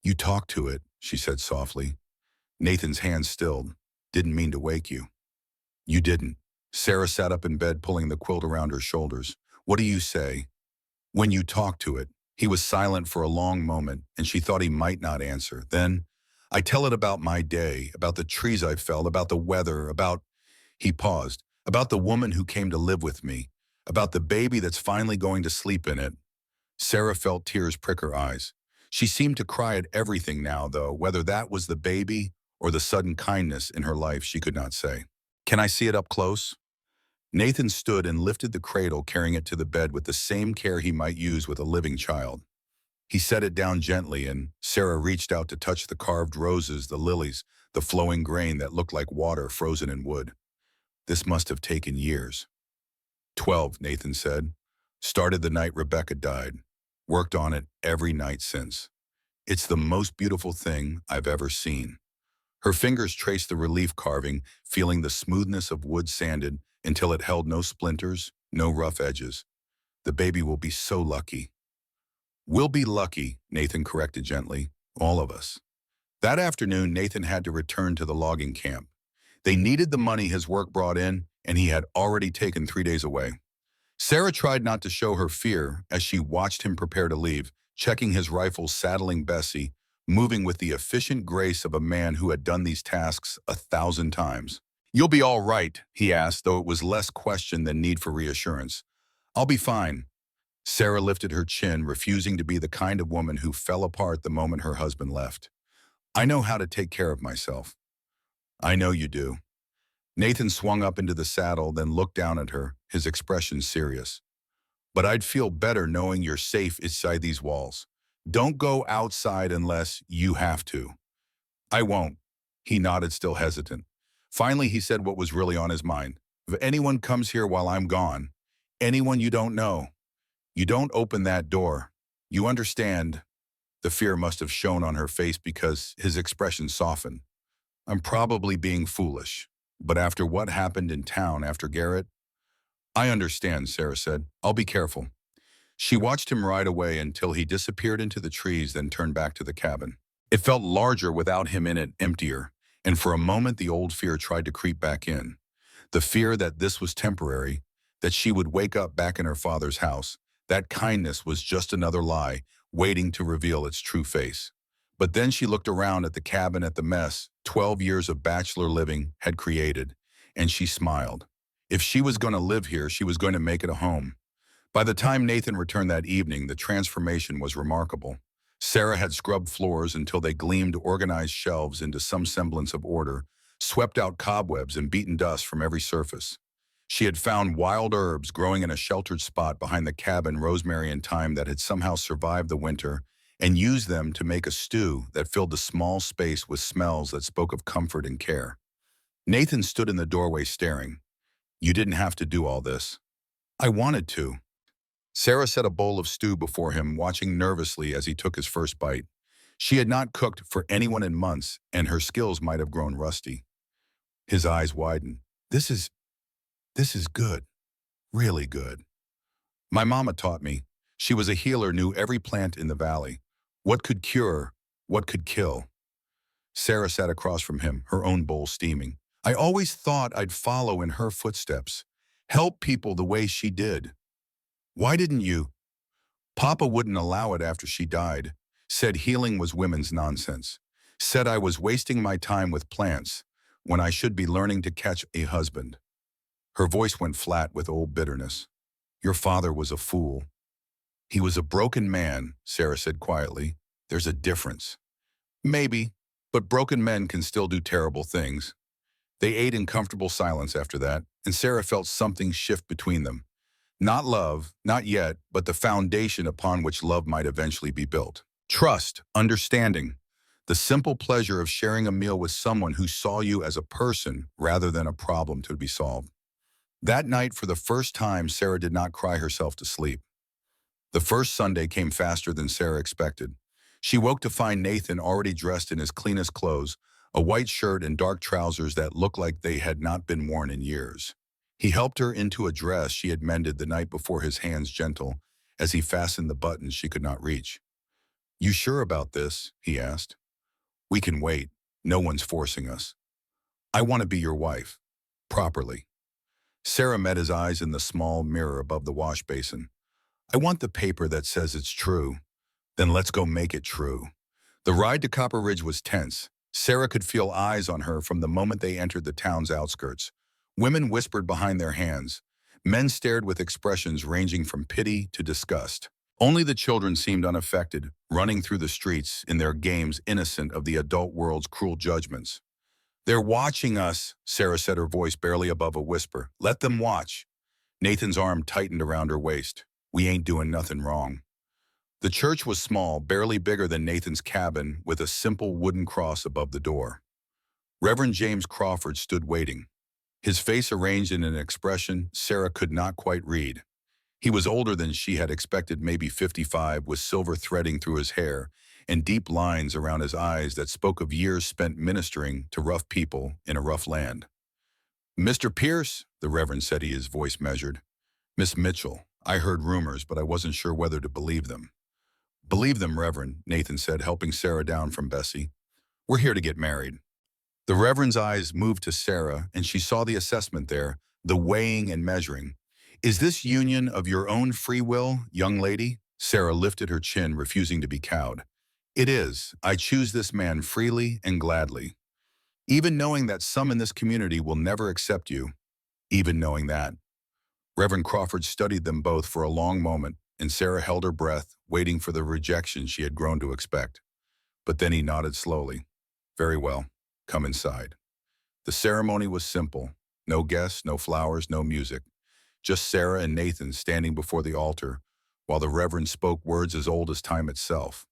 You talked to it, she said softly. Nathan's hands stilled. Didn't mean to wake you. You didn't. Sarah sat up in bed, pulling the quilt around her shoulders. What do you say? When you talked to it. He was silent for a long moment, and she thought he might not answer. Then, I tell it about my day, about the trees I felled, about the weather, about... He paused. About the woman who came to live with me, about the baby that's finally going to sleep in it. Sarah felt tears prick her eyes. She seemed to cry at everything now, though, whether that was the baby or the sudden kindness in her life, she could not say. Can I see it up close? Nathan stood and lifted the cradle, carrying it to the bed with the same care he might use with a living child. He set it down gently, and Sarah reached out to touch the carved roses, the lilies, the flowing grain that looked like water frozen in wood. This must have taken years. 12, Nathan said. Started the night Rebecca died. Worked on it every night since. It's the most beautiful thing I've ever seen. Her fingers traced the relief carving, feeling the smoothness of wood sanded until it held no splinters, no rough edges. The baby will be so lucky. We'll be lucky, Nathan corrected gently. All of us. That afternoon, Nathan had to return to the logging camp. They needed the money his work brought in, and he had already taken 3 days away. Sarah tried not to show her fear as she watched him prepare to leave, checking his rifle, saddling Bessie, moving with the efficient grace of a man who had done these tasks 1,000 times. You'll be all right, he asked, though it was less question than need for reassurance. I'll be fine. Sarah lifted her chin, refusing to be the kind of woman who fell apart the moment her husband left. I know how to take care of myself. I know you do. Nathan swung up into the saddle, then looked down at her, his expression serious. But I'd feel better knowing you're safe inside these walls. Don't go outside unless you have to. I won't. He nodded, still hesitant. Finally, he said what was really on his mind. If anyone comes here while I'm gone, anyone you don't know, you don't open that door. You understand? The fear must have shown on her face because his expression softened. I'm probably being foolish, but after what happened in town after Garrett, I understand, Sarah said. I'll be careful. She watched him ride away until he disappeared into the trees, then turned back to the cabin. It felt larger without him in it, emptier, and for a moment the old fear tried to creep back in. The fear that this was temporary, that she would wake up back in her father's house, that kindness was just another lie, waiting to reveal its true face. But then she looked around at the cabin, at the mess 12 years of bachelor living had created, and she smiled. If she was going to live here, she was going to make it a home. By the time Nathan returned that evening, the transformation was remarkable. Sarah had scrubbed floors until they gleamed, organized shelves into some semblance of order, swept out cobwebs and beaten dust from every surface. She had found wild herbs growing in a sheltered spot behind the cabin, rosemary and thyme that had somehow survived the winter, and used them to make a stew that filled the small space with smells that spoke of comfort and care. Nathan stood in the doorway staring. You didn't have to do all this. I wanted to. Sarah set a bowl of stew before him, watching nervously as he took his first bite. She had not cooked for anyone in months, and her skills might have grown rusty. His eyes widened. This is good. Really good. My mama taught me. She was a healer, knew every plant in the valley. What could cure, what could kill. Sarah sat across from him, her own bowl steaming. I always thought I'd follow in her footsteps, help people the way she did. Why didn't you? Papa wouldn't allow it after she died. Said healing was women's nonsense. Said I was wasting my time with plants when I should be learning to catch a husband. Her voice went flat with old bitterness. Your father was a fool. He was a broken man, Sarah said quietly. There's a difference. Maybe, but broken men can still do terrible things. They ate in comfortable silence after that, and Sarah felt something shift between them. Not love, not yet, but the foundation upon which love might eventually be built. Trust, understanding, the simple pleasure of sharing a meal with someone who saw you as a person rather than a problem to be solved. That night, for the first time, Sarah did not cry herself to sleep. The first Sunday came faster than Sarah expected. She woke to find Nathan already dressed in his cleanest clothes, a white shirt and dark trousers that looked like they had not been worn in years. He helped her into a dress she had mended the night before, his hands gentle, as he fastened the buttons she could not reach. You sure about this? He asked. We can wait. No one's forcing us. I want to be your wife. Properly. Sarah met his eyes in the small mirror above the wash basin. I want the paper that says it's true. Then let's go make it true. The ride to Copper Ridge was tense. Sarah could feel eyes on her from the moment they entered the town's outskirts. Women whispered behind their hands. Men stared with expressions ranging from pity to disgust. Only the children seemed unaffected, running through the streets in their games, innocent of the adult world's cruel judgments. They're watching us, Sarah said, her voice barely above a whisper. Let them watch. Nathan's arm tightened around her waist. We ain't doing nothing wrong. The church was small, barely bigger than Nathan's cabin, with a simple wooden cross above the door. Reverend James Crawford stood waiting, his face arranged in an expression Sarah could not quite read. He was older than she had expected, maybe 55, with silver threading through his hair and deep lines around his eyes that spoke of years spent ministering to rough people in a rough land. Mr. Pierce, the Reverend said, his voice measured. Miss Mitchell, I heard rumors, but I wasn't sure whether to believe them. Believe them, Reverend, Nathan said, helping Sarah down from Bessie. We're here to get married. The Reverend's eyes moved to Sarah, and she saw the assessment there, the weighing and measuring. Is this union of your own free will, young lady? Sarah lifted her chin, refusing to be cowed. It is. I choose this man freely and gladly. Even knowing that some in this community will never accept you. Even knowing that. Reverend Crawford studied them both for a long moment, and Sarah held her breath, waiting for the rejection she had grown to expect. But then he nodded slowly. Very well. Come inside. The ceremony was simple. No guests, no flowers, no music. Just Sarah and Nathan standing before the altar, while the Reverend spoke words as old as time itself.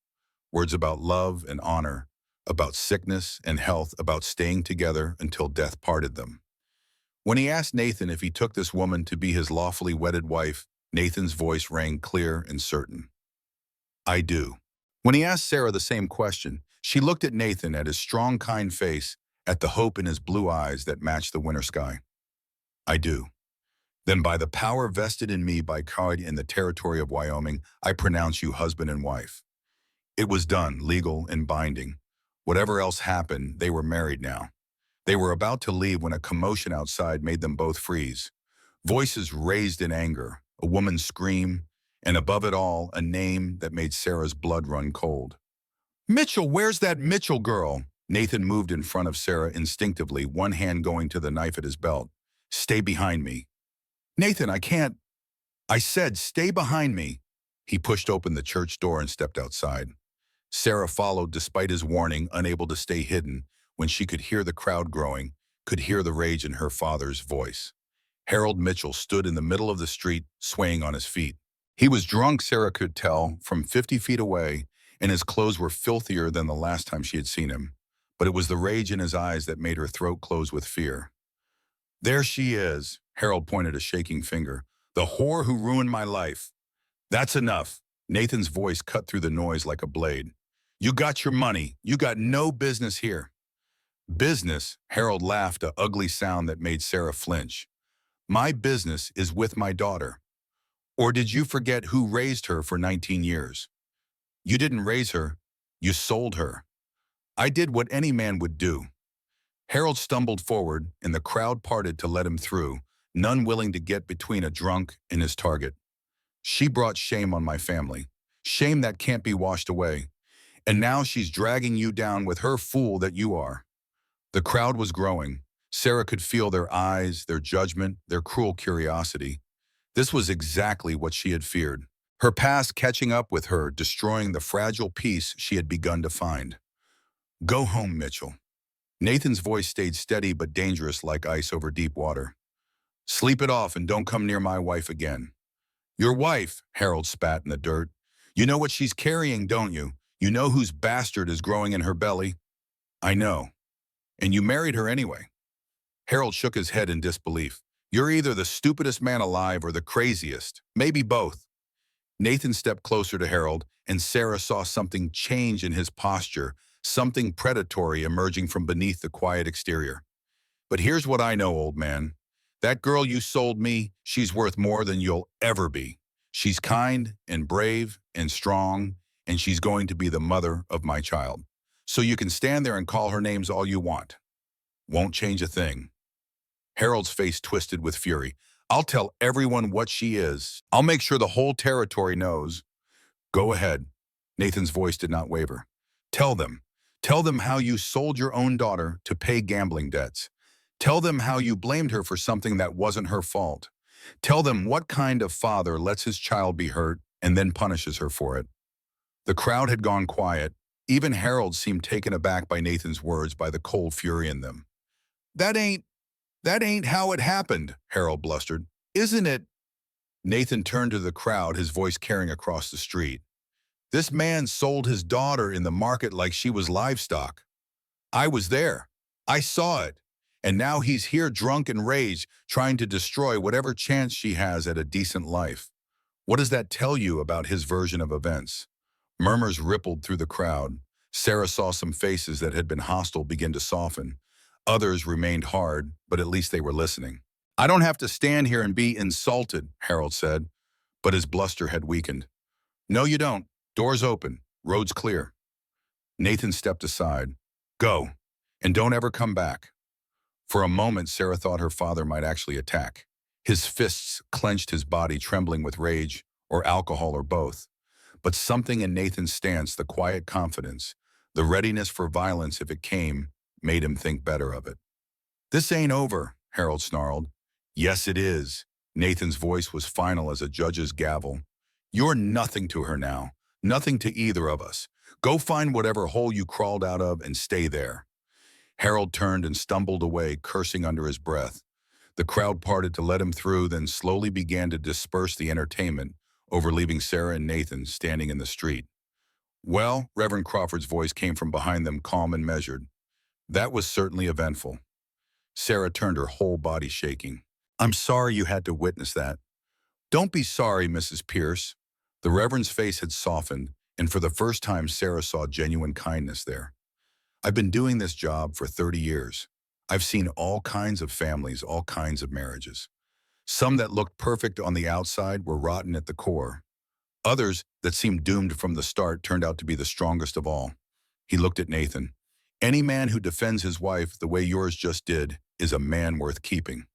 Words about love and honor, about sickness and health, about staying together until death parted them. When he asked Nathan if he took this woman to be his lawfully wedded wife, Nathan's voice rang clear and certain. I do. When he asked Sarah the same question, she looked at Nathan, at his strong, kind face, at the hope in his blue eyes that matched the winter sky. I do. Then by the power vested in me by God in the territory of Wyoming, I pronounce you husband and wife. It was done, legal and binding. Whatever else happened, they were married now. They were about to leave when a commotion outside made them both freeze. Voices raised in anger, a woman's scream, and above it all, a name that made Sarah's blood run cold. Mitchell, where's that Mitchell girl? Nathan moved in front of Sarah instinctively, one hand going to the knife at his belt. Stay behind me. Nathan, I can't. I said, stay behind me. He pushed open the church door and stepped outside. Sarah followed despite his warning, unable to stay hidden, when she could hear the crowd growing, could hear the rage in her father's voice. Harold Mitchell stood in the middle of the street, swaying on his feet. He was drunk, Sarah could tell, from 50 feet away, and his clothes were filthier than the last time she had seen him. But it was the rage in his eyes that made her throat close with fear. There she is, Harold pointed a shaking finger. The whore who ruined my life. That's enough. Nathan's voice cut through the noise like a blade. You got your money. You got no business here. Business? Harold laughed, an ugly sound that made Sarah flinch. My business is with my daughter. Or did you forget who raised her for 19 years? You didn't raise her. You sold her. I did what any man would do. Harold stumbled forward, and the crowd parted to let him through, none willing to get between a drunk and his target. She brought shame on my family, shame that can't be washed away. And now she's dragging you down with her fool that you are. The crowd was growing. Sarah could feel their eyes, their judgment, their cruel curiosity. This was exactly what she had feared. Her past catching up with her, destroying the fragile peace she had begun to find. Go home, Mitchell. Nathan's voice stayed steady but dangerous like ice over deep water. Sleep it off and don't come near my wife again. Your wife, Harold spat in the dirt. You know what she's carrying, don't you? You know whose bastard is growing in her belly? I know. And you married her anyway. Harold shook his head in disbelief. You're either the stupidest man alive or the craziest, maybe both. Nathan stepped closer to Harold, and Sarah saw something change in his posture, something predatory emerging from beneath the quiet exterior. But here's what I know, old man. That girl you sold me, she's worth more than you'll ever be. She's kind and brave and strong, and she's going to be the mother of my child. So you can stand there and call her names all you want. Won't change a thing. Harold's face twisted with fury. I'll tell everyone what she is. I'll make sure the whole territory knows. Go ahead. Nathan's voice did not waver. Tell them. Tell them how you sold your own daughter to pay gambling debts. Tell them how you blamed her for something that wasn't her fault. Tell them what kind of father lets his child be hurt and then punishes her for it. The crowd had gone quiet. Even Harold seemed taken aback by Nathan's words, by the cold fury in them. That ain't how it happened, Harold blustered. Isn't it? Nathan turned to the crowd, his voice carrying across the street. This man sold his daughter in the market like she was livestock. I was there. I saw it. And now he's here drunk and raged, trying to destroy whatever chance she has at a decent life. What does that tell you about his version of events? Murmurs rippled through the crowd. Sarah saw some faces that had been hostile begin to soften. Others remained hard, but at least they were listening. I don't have to stand here and be insulted, Harold said, but his bluster had weakened. No, you don't. Doors open. Road's clear. Nathan stepped aside. Go, and don't ever come back. For a moment, Sarah thought her father might actually attack. His fists clenched, his body trembling with rage, or alcohol, or both. But something in Nathan's stance, the quiet confidence, the readiness for violence if it came, made him think better of it. This ain't over, Harold snarled. Yes, it is. Nathan's voice was final as a judge's gavel. You're nothing to her now, nothing to either of us. Go find whatever hole you crawled out of and stay there. Harold turned and stumbled away, cursing under his breath. The crowd parted to let him through, then slowly began to disperse the entertainment, over leaving Sarah and Nathan standing in the street. Well, Reverend Crawford's voice came from behind them, calm and measured. That was certainly eventful. Sarah turned, her whole body shaking. I'm sorry you had to witness that. Don't be sorry, Mrs. Pierce. The Reverend's face had softened, and for the first time Sarah saw genuine kindness there. I've been doing this job for 30 years. I've seen all kinds of families, all kinds of marriages. Some that looked perfect on the outside were rotten at the core. Others that seemed doomed from the start turned out to be the strongest of all. He looked at Nathan. Any man who defends his wife the way yours just did is a man worth keeping.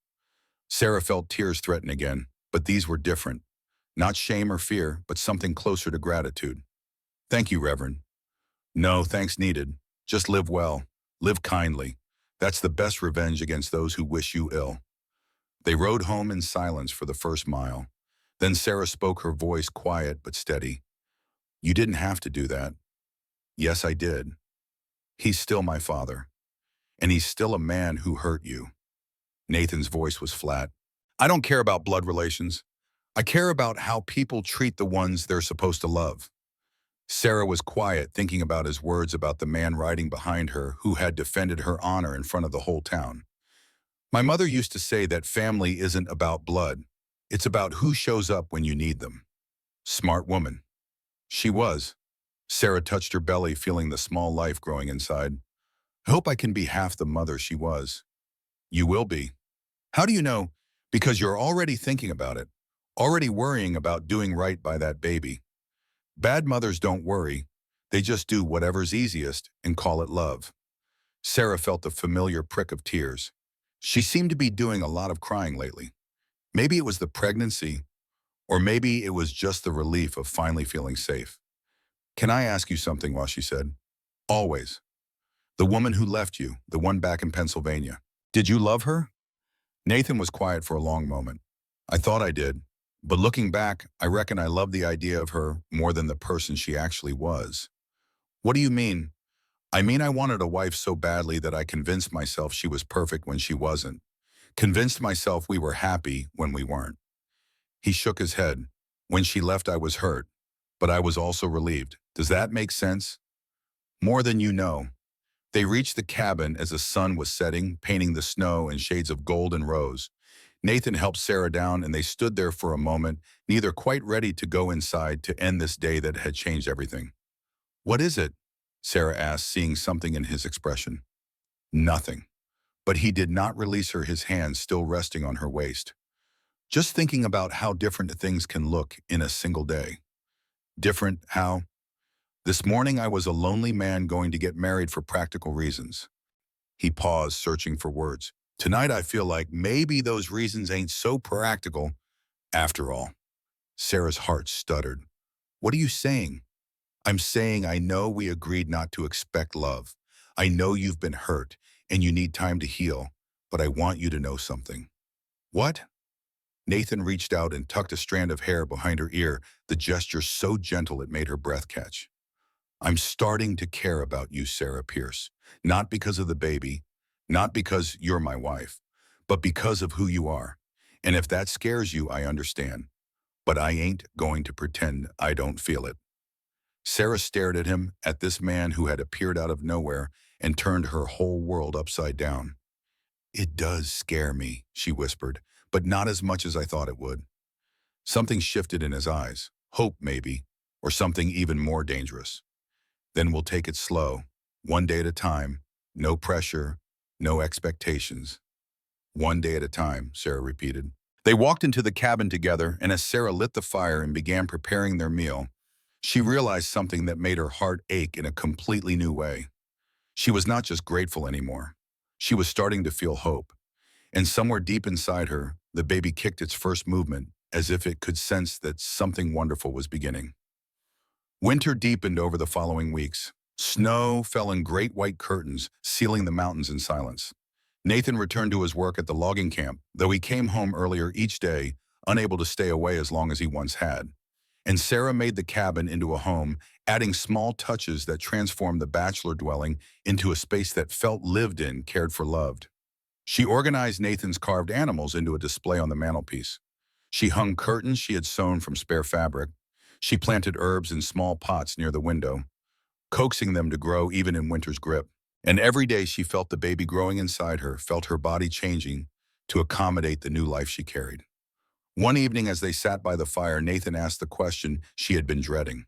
Sarah felt tears threaten again, but these were different. Not shame or fear, but something closer to gratitude. Thank you, Reverend. No, thanks needed. Just live well. Live kindly. That's the best revenge against those who wish you ill. They rode home in silence for the first mile. Then Sarah spoke, her voice quiet but steady. You didn't have to do that. Yes, I did. He's still my father. And he's still a man who hurt you. Nathan's voice was flat. I don't care about blood relations. I care about how people treat the ones they're supposed to love. Sarah was quiet, thinking about his words about the man riding behind her who had defended her honor in front of the whole town. My mother used to say that family isn't about blood. It's about who shows up when you need them. Smart woman. She was. Sarah touched her belly, feeling the small life growing inside. I hope I can be half the mother she was. You will be. How do you know? Because you're already thinking about it, already worrying about doing right by that baby. Bad mothers don't worry. They just do whatever's easiest and call it love. Sarah felt the familiar prick of tears. She seemed to be doing a lot of crying lately. Maybe it was the pregnancy, or maybe it was just the relief of finally feeling safe. Can I ask you something, Washi said. Always. The woman who left you, the one back in Pennsylvania. Did you love her? Nathan was quiet for a long moment. I thought I did, but looking back, I reckon I loved the idea of her more than the person she actually was. What do you mean? I mean, I wanted a wife so badly that I convinced myself she was perfect when she wasn't. Convinced myself we were happy when we weren't. He shook his head. When she left, I was hurt, but I was also relieved. Does that make sense? More than you know. They reached the cabin as the sun was setting, painting the snow in shades of gold and rose. Nathan helped Sarah down, and they stood there for a moment, neither quite ready to go inside to end this day that had changed everything. What is it? Sarah asked, seeing something in his expression. Nothing. But he did not release her, his hands still resting on her waist. Just thinking about how different things can look in a single day. Different how? This morning I was a lonely man going to get married for practical reasons. He paused, searching for words. Tonight I feel like maybe those reasons ain't so practical after all. Sarah's heart stuttered. What are you saying? I'm saying I know we agreed not to expect love. I know you've been hurt and you need time to heal, but I want you to know something. What? Nathan reached out and tucked a strand of hair behind her ear, the gesture so gentle it made her breath catch. I'm starting to care about you, Sarah Pierce, not because of the baby, not because you're my wife, but because of who you are. And if that scares you, I understand. But I ain't going to pretend I don't feel it. Sarah stared at him, at this man who had appeared out of nowhere and turned her whole world upside down. It does scare me, she whispered, but not as much as I thought it would. Something shifted in his eyes, hope maybe, or something even more dangerous. Then we'll take it slow, one day at a time, no pressure, no expectations. One day at a time, Sarah repeated. They walked into the cabin together, and as Sarah lit the fire and began preparing their meal, she realized something that made her heart ache in a completely new way. She was not just grateful anymore. She was starting to feel hope. And somewhere deep inside her, the baby kicked its first movement, as if it could sense that something wonderful was beginning. Winter deepened over the following weeks. Snow fell in great white curtains, sealing the mountains in silence. Nathan returned to his work at the logging camp, though he came home earlier each day, unable to stay away as long as he once had. And Sarah made the cabin into a home, adding small touches that transformed the bachelor dwelling into a space that felt lived in, cared for, loved. She organized Nathan's carved animals into a display on the mantelpiece. She hung curtains she had sewn from spare fabric. She planted herbs in small pots near the window. coaxing them to grow even in winter's grip. And every day she felt the baby growing inside her, felt her body changing to accommodate the new life she carried. One evening as they sat by the fire, Nathan asked the question she had been dreading.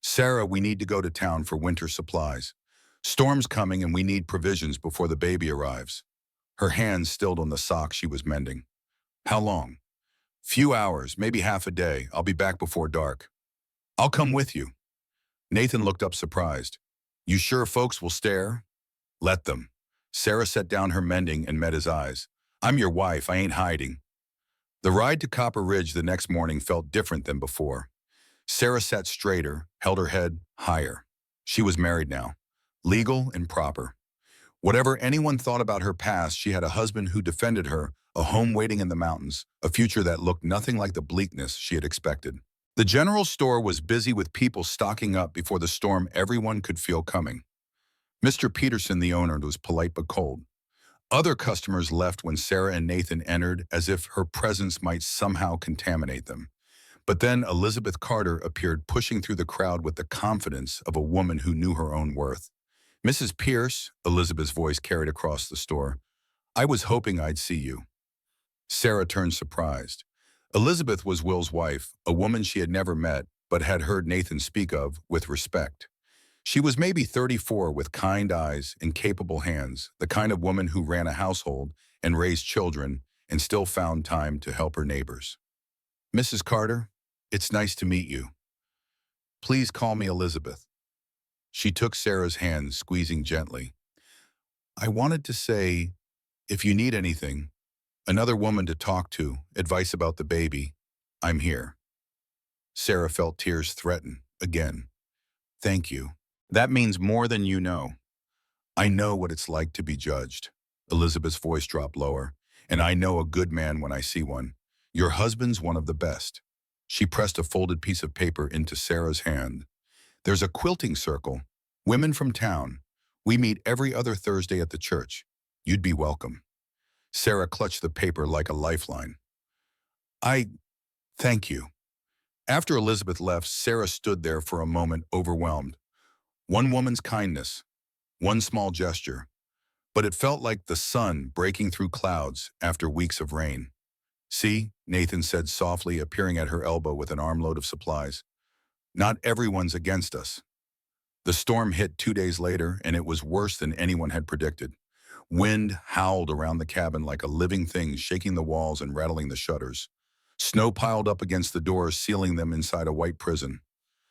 "Sarah, we need to go to town for winter supplies. Storm's coming and we need provisions before the baby arrives." Her hands stilled on the sock she was mending. "How long?" "Few hours, maybe half a day. I'll be back before dark." "I'll come with you." Nathan looked up surprised. "You sure folks will stare?" "Let them." Sarah set down her mending and met his eyes. "I'm your wife, I ain't hiding." The ride to Copper Ridge the next morning felt different than before. Sarah sat straighter, held her head higher. She was married now, legal and proper. Whatever anyone thought about her past, she had a husband who defended her, a home waiting in the mountains, a future that looked nothing like the bleakness she had expected. The general store was busy with people stocking up before the storm everyone could feel coming. Mr. Peterson, the owner, was polite but cold. Other customers left when Sarah and Nathan entered, as if her presence might somehow contaminate them. But then Elizabeth Carter appeared, pushing through the crowd with the confidence of a woman who knew her own worth. "Mrs. Pierce," Elizabeth's voice carried across the store, "I was hoping I'd see you." Sarah turned surprised. Elizabeth was Will's wife, a woman she had never met, but had heard Nathan speak of with respect. She was maybe 34 with kind eyes and capable hands, the kind of woman who ran a household and raised children and still found time to help her neighbors. "Mrs. Carter, it's nice to meet you. Please call me Elizabeth." She took Sarah's hand, squeezing gently. "I wanted to say, if you need anything, another woman to talk to, advice about the baby, I'm here." Sarah felt tears threaten again. "Thank you. That means more than you know." "I know what it's like to be judged." Elizabeth's voice dropped lower. "And I know a good man when I see one. Your husband's one of the best." She pressed a folded piece of paper into Sarah's hand. "There's a quilting circle. Women from town. We meet every other Thursday at the church. You'd be welcome." Sarah clutched the paper like a lifeline. Thank you." After Elizabeth left, Sarah stood there for a moment, overwhelmed. One woman's kindness, one small gesture, but it felt like the sun breaking through clouds after weeks of rain. "See," Nathan said softly, appearing at her elbow with an armload of supplies. "Not everyone's against us." The storm hit 2 days later, and it was worse than anyone had predicted. Wind howled around the cabin like a living thing, shaking the walls and rattling the shutters. Snow piled up against the doors, sealing them inside a white prison.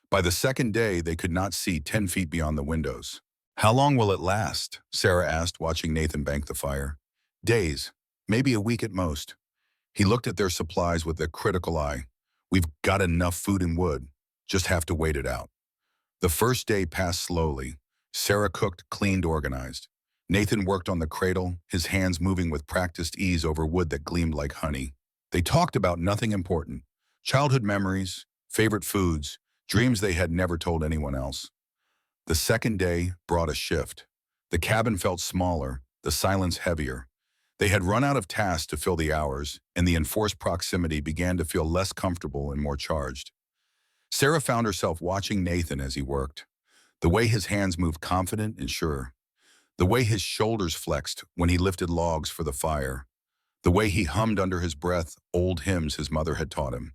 By the second day, they could not see 10 feet beyond the windows. "How long will it last?" Sarah asked, watching Nathan bank the fire. "Days, maybe a week at most." He looked at their supplies with a critical eye. "We've got enough food and wood, just have to wait it out." The first day passed slowly. Sarah cooked, cleaned, organized. Nathan worked on the cradle, his hands moving with practiced ease over wood that gleamed like honey. They talked about nothing important: childhood memories, favorite foods, dreams they had never told anyone else. The second day brought a shift. The cabin felt smaller, the silence heavier. They had run out of tasks to fill the hours, and the enforced proximity began to feel less comfortable and more charged. Sarah found herself watching Nathan as he worked. The way his hands moved, confident and sure. The way his shoulders flexed when he lifted logs for the fire. The way he hummed under his breath old hymns his mother had taught him.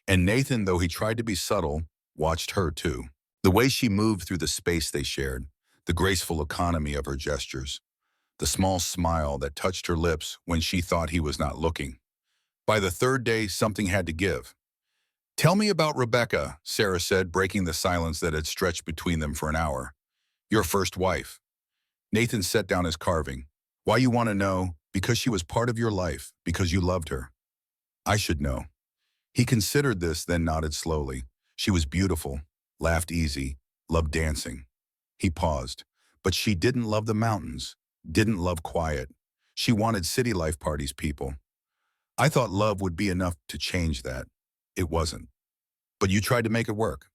And Nathan, though he tried to be subtle, watched her too. The way she moved through the space they shared, the graceful economy of her gestures, the small smile that touched her lips when she thought he was not looking. By the third day, something had to give. "Tell me about Rebecca," Sarah said, breaking the silence that had stretched between them for an hour. "Your first wife." Nathan set down his carving. "Why you want to know? Because she was part of your life, because you loved her." "I should know." He considered this, then nodded slowly. "She was beautiful, laughed easy, loved dancing." He paused. "But she didn't love the mountains, didn't love quiet. She wanted city life parties, people. I thought love would be enough to change that. It wasn't. But you tried to make it work."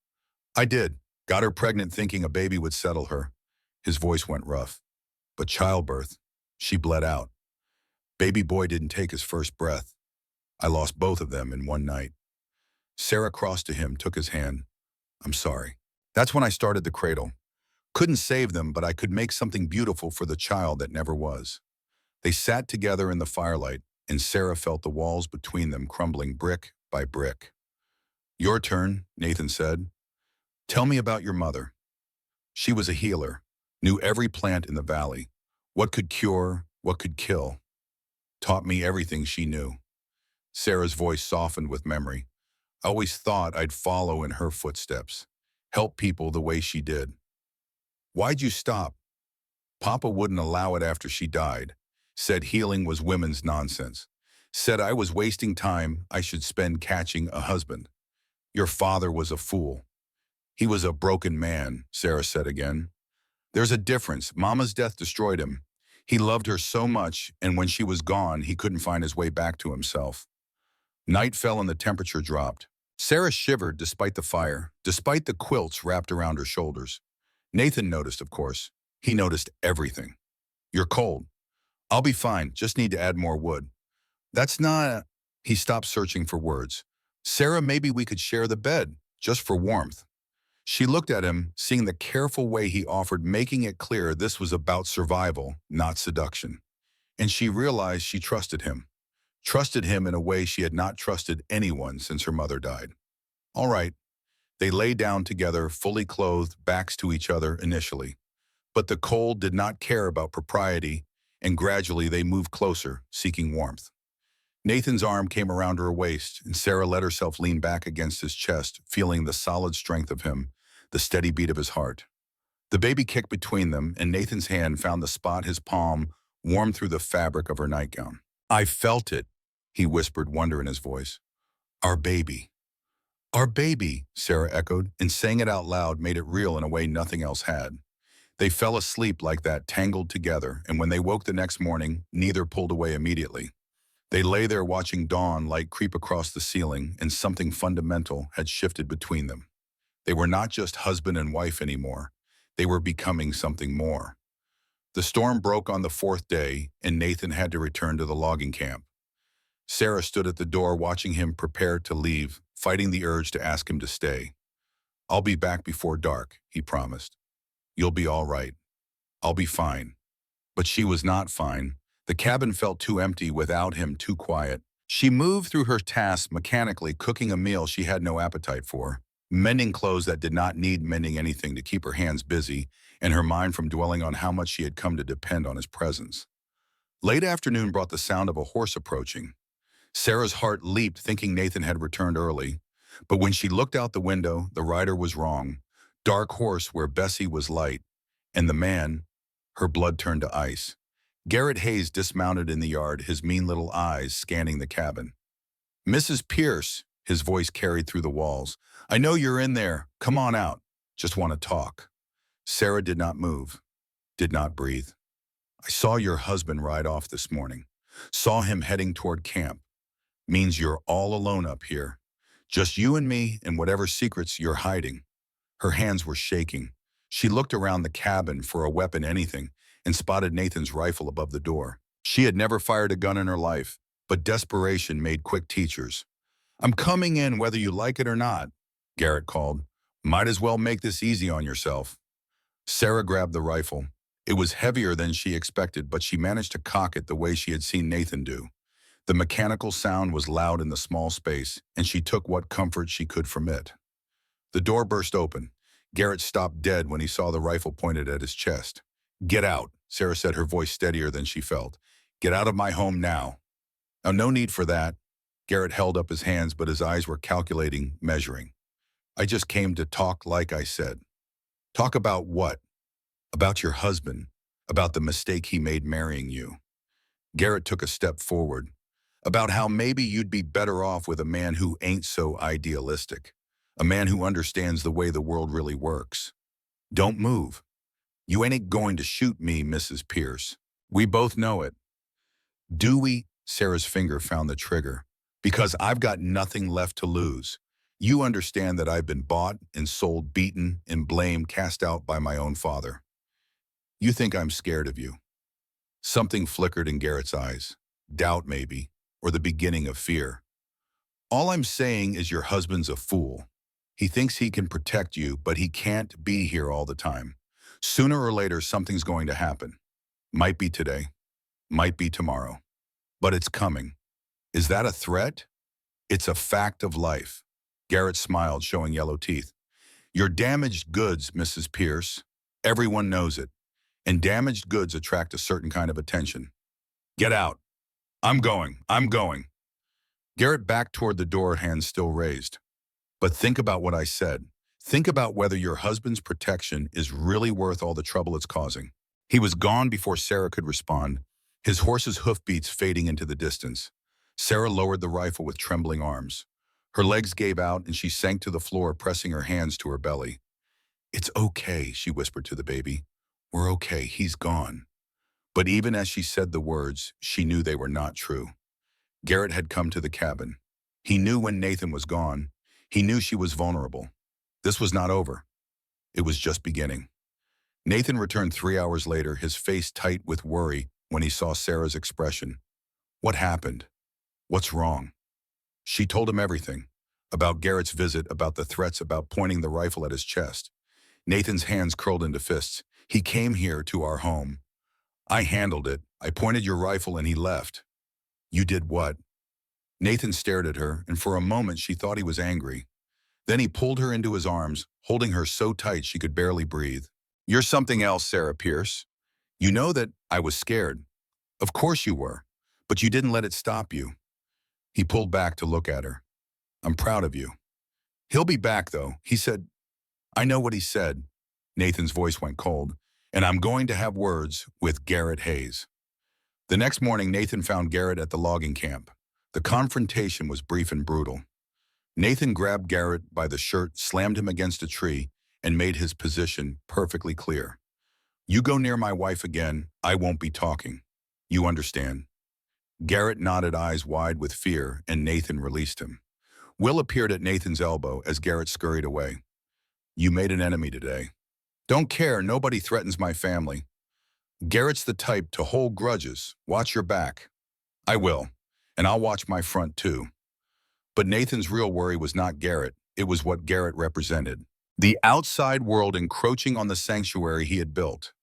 "I did. Got her pregnant thinking a baby would settle her." His voice went rough. "But childbirth, she bled out. Baby boy didn't take his first breath. I lost both of them in one night." Sarah crossed to him, took his hand. "I'm sorry." "That's when I started the cradle. Couldn't save them, but I could make something beautiful for the child that never was. They sat together in the firelight, and Sarah felt the walls between them crumbling brick by brick. Your turn, Nathan said. Tell me about your mother. She was a healer, knew every plant in the valley, what could cure, what could kill. Taught me everything she knew. Sarah's voice softened with memory. I always thought I'd follow in her footsteps, help people the way she did. Why'd you stop? Papa wouldn't allow it after she died. Said healing was women's nonsense. Said I was wasting time I should spend catching a husband. Your father was a fool. He was a broken man, Sarah said again. There's a difference. Mama's death destroyed him. He loved her so much, and when she was gone, he couldn't find his way back to himself. Night fell and the temperature dropped. Sarah shivered despite the fire, despite the quilts wrapped around her shoulders. Nathan noticed, of course. He noticed everything. You're cold. I'll be fine, just need to add more wood. That's not... He stopped searching for words. Sarah, maybe we could share the bed, just for warmth. She looked at him, seeing the careful way he offered, making it clear this was about survival, not seduction. And she realized she trusted him. Trusted him in a way she had not trusted anyone since her mother died. All right. They lay down together, fully clothed, backs to each other initially. But the cold did not care about propriety, and gradually they moved closer, seeking warmth. Nathan's arm came around her waist, and Sarah let herself lean back against his chest, feeling the solid strength of him, the steady beat of his heart. The baby kicked between them, and Nathan's hand found the spot his palm warmed through the fabric of her nightgown. I felt it, he whispered, wonder in his voice. Our baby. Our baby, Sarah echoed, and saying it out loud made it real in a way nothing else had. They fell asleep like that, tangled together, and when they woke the next morning, neither pulled away immediately. They lay there watching dawn light creep across the ceiling, and something fundamental had shifted between them. They were not just husband and wife anymore. They were becoming something more. The storm broke on the fourth day, and Nathan had to return to the logging camp. Sarah stood at the door watching him prepare to leave, fighting the urge to ask him to stay. I'll be back before dark, he promised. You'll be all right. I'll be fine. But she was not fine. The cabin felt too empty without him, too quiet. She moved through her tasks mechanically, cooking a meal she had no appetite for, mending clothes that did not need mending anything to keep her hands busy, and her mind from dwelling on how much she had come to depend on his presence. Late afternoon brought the sound of a horse approaching. Sarah's heart leaped, thinking Nathan had returned early. But when she looked out the window, the rider was wrong. Dark horse where Bessie was light. And the man, her blood turned to ice. Garrett Hayes dismounted in the yard, his mean little eyes scanning the cabin. Mrs. Pierce, his voice carried through the walls. I know you're in there. Come on out. Just want to talk. Sarah did not move, did not breathe. I saw your husband ride off this morning. Saw him heading toward camp. Means you're all alone up here. Just you and me and whatever secrets you're hiding. Her hands were shaking. She looked around the cabin for a weapon, anything, and spotted Nathan's rifle above the door. She had never fired a gun in her life, but desperation made quick teachers. I'm coming in whether you like it or not, Garrett called. Might as well make this easy on yourself. Sarah grabbed the rifle. It was heavier than she expected, but she managed to cock it the way she had seen Nathan do. The mechanical sound was loud in the small space, and she took what comfort she could from it. The door burst open. Garrett stopped dead when he saw the rifle pointed at his chest. Get out, Sarah said, her voice steadier than she felt. Get out of my home now. Now, no need for that. Garrett held up his hands, but his eyes were calculating, measuring. I just came to talk like I said. Talk about what? About your husband. About the mistake he made marrying you. Garrett took a step forward. About how maybe you'd be better off with a man who ain't so idealistic. A man who understands the way the world really works. Don't move. You ain't going to shoot me, Mrs. Pierce. We both know it. Do we? Sarah's finger found the trigger. Because I've got nothing left to lose. You understand that I've been bought and sold, beaten and blamed, cast out by my own father. You think I'm scared of you. Something flickered in Garrett's eyes. Doubt, maybe, or the beginning of fear. All I'm saying is your husband's a fool. He thinks he can protect you, but he can't be here all the time. Sooner or later, something's going to happen. Might be today, might be tomorrow, but it's coming. Is that a threat? It's a fact of life. Garrett smiled, showing yellow teeth. You're damaged goods, Mrs. Pierce. Everyone knows it. And damaged goods attract a certain kind of attention. Get out. I'm going. Garrett backed toward the door, hands still raised. But think about what I said. Think about whether your husband's protection is really worth all the trouble it's causing. He was gone before Sarah could respond, his horse's hoofbeats fading into the distance. Sarah lowered the rifle with trembling arms. Her legs gave out and she sank to the floor, pressing her hands to her belly. It's okay, she whispered to the baby. We're okay, he's gone. But even as she said the words, she knew they were not true. Garrett had come to the cabin. He knew when Nathan was gone. He knew she was vulnerable. This was not over. It was just beginning. Nathan returned 3 hours later, his face tight with worry when he saw Sarah's expression. What happened? What's wrong? She told him everything. About Garrett's visit, about the threats, about pointing the rifle at his chest. Nathan's hands curled into fists. He came here to our home. I handled it. I pointed your rifle and he left. You did what? Nathan stared at her, and for a moment she thought he was angry. Then he pulled her into his arms, holding her so tight she could barely breathe. You're something else, Sarah Pierce. You know that I was scared. Of course you were, but you didn't let it stop you. He pulled back to look at her. I'm proud of you. He'll be back, though, he said. I know what he said. Nathan's voice went cold. And I'm going to have words with Garrett Hayes. The next morning, Nathan found Garrett at the logging camp. The confrontation was brief and brutal. Nathan grabbed Garrett by the shirt, slammed him against a tree, and made his position perfectly clear. You go near my wife again, I won't be talking. You understand? Garrett nodded, eyes wide with fear, and Nathan released him. Will appeared at Nathan's elbow as Garrett scurried away. You made an enemy today. Don't care, nobody threatens my family. Garrett's the type to hold grudges. Watch your back. I will, and I'll watch my front too. But Nathan's real worry was not Garrett, it was what Garrett represented. The outside world encroaching on the sanctuary he had built.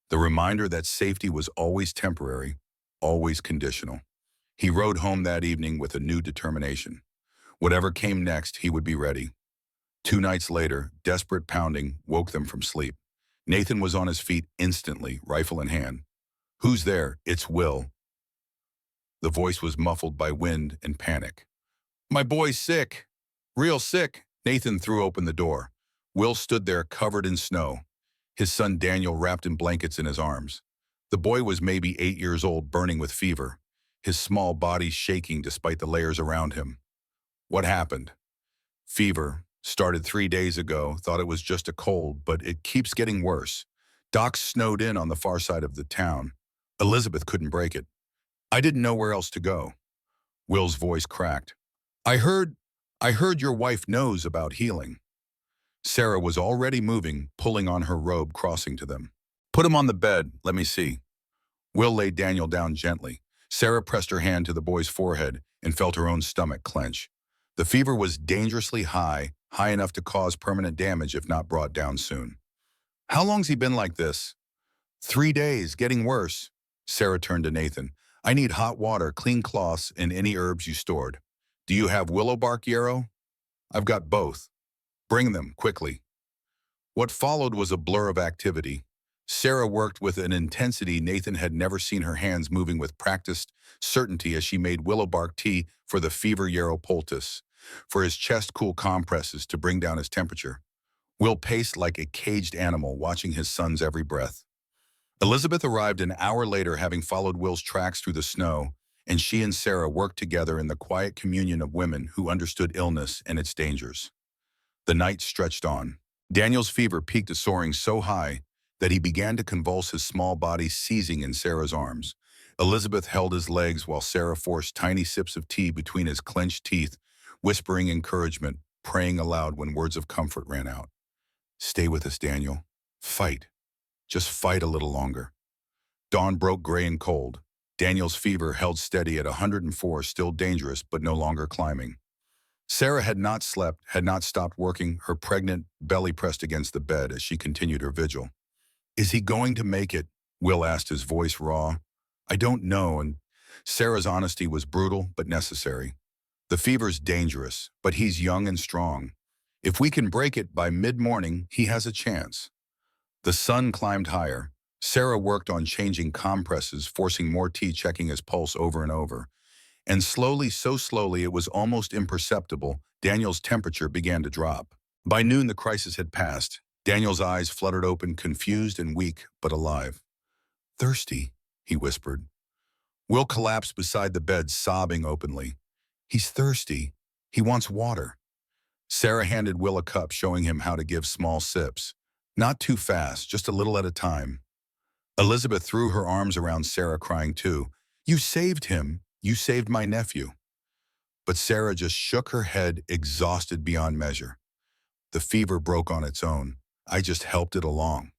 The reminder that safety was always temporary, always conditional. He rode home that evening with a new determination. Whatever came next, he would be ready. 2 nights later, desperate pounding woke them from sleep. Nathan was on his feet instantly, rifle in hand. Who's there? It's Will. The voice was muffled by wind and panic. My boy's sick. Real sick. Nathan threw open the door. Will stood there covered in snow, his son Daniel wrapped in blankets in his arms. The boy was maybe 8 years old, burning with fever, his small body shaking despite the layers around him. What happened? Fever. Started 3 days ago, thought it was just a cold, but it keeps getting worse. Doc's snowed in on the far side of the town. Elizabeth couldn't break it. I didn't know where else to go. Will's voice cracked. I heard your wife knows about healing. Sarah was already moving, pulling on her robe, crossing to them. Put him on the bed, let me see. Will laid Daniel down gently. Sarah pressed her hand to the boy's forehead and felt her own stomach clench. The fever was dangerously high enough to cause permanent damage if not brought down soon. How long's he been like this? 3 days, getting worse. Sarah turned to Nathan. I need hot water, clean cloths, and any herbs you stored. Do you have willow bark yarrow? I've got both. Bring them, quickly. What followed was a blur of activity. Sarah worked with an intensity Nathan had never seen, her hands moving with practiced certainty as she made willow bark tea for the fever yarrow poultice, for his chest-cool compresses to bring down his temperature. Will paced like a caged animal, watching his son's every breath. Elizabeth arrived an hour later, having followed Will's tracks through the snow, and she and Sarah worked together in the quiet communion of women who understood illness and its dangers. The night stretched on. Daniel's fever peaked to soaring so high that he began to convulse, his small body seizing in Sarah's arms. Elizabeth held his legs while Sarah forced tiny sips of tea between his clenched teeth, whispering encouragement, praying aloud when words of comfort ran out. Stay with us, Daniel. Fight. Just fight a little longer. Dawn broke gray and cold. Daniel's fever held steady at 104, still dangerous but no longer climbing. Sarah had not slept, had not stopped working, her pregnant belly pressed against the bed as she continued her vigil. Is he going to make it? Will asked, his voice raw. I don't know, and Sarah's honesty was brutal but necessary. The fever's dangerous, but he's young and strong. If we can break it by mid-morning, he has a chance. The sun climbed higher. Sarah worked on changing compresses, forcing more tea, checking his pulse over and over. And slowly, so slowly it was almost imperceptible, Daniel's temperature began to drop. By noon, the crisis had passed. Daniel's eyes fluttered open, confused and weak, but alive. Thirsty, he whispered. Will collapsed beside the bed, sobbing openly. He's thirsty. He wants water. Sarah handed Will a cup, showing him how to give small sips. Not too fast, just a little at a time. Elizabeth threw her arms around Sarah, crying too. You saved him. You saved my nephew. But Sarah just shook her head, exhausted beyond measure. The fever broke on its own. I just helped it along.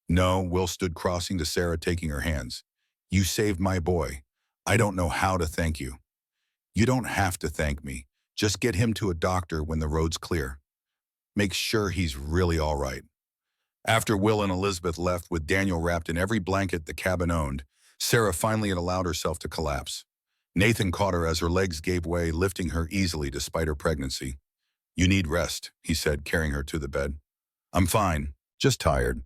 No, Will stood crossing to Sarah, taking her hands. You saved my boy. I don't know how to thank you. You don't have to thank me. Just get him to a doctor when the road's clear. Make sure he's really all right. After Will and Elizabeth left with Daniel wrapped in every blanket the cabin owned, Sarah finally had allowed herself to collapse. Nathan caught her as her legs gave way, lifting her easily despite her pregnancy. You need rest, he said, carrying her to the bed. I'm fine, just tired.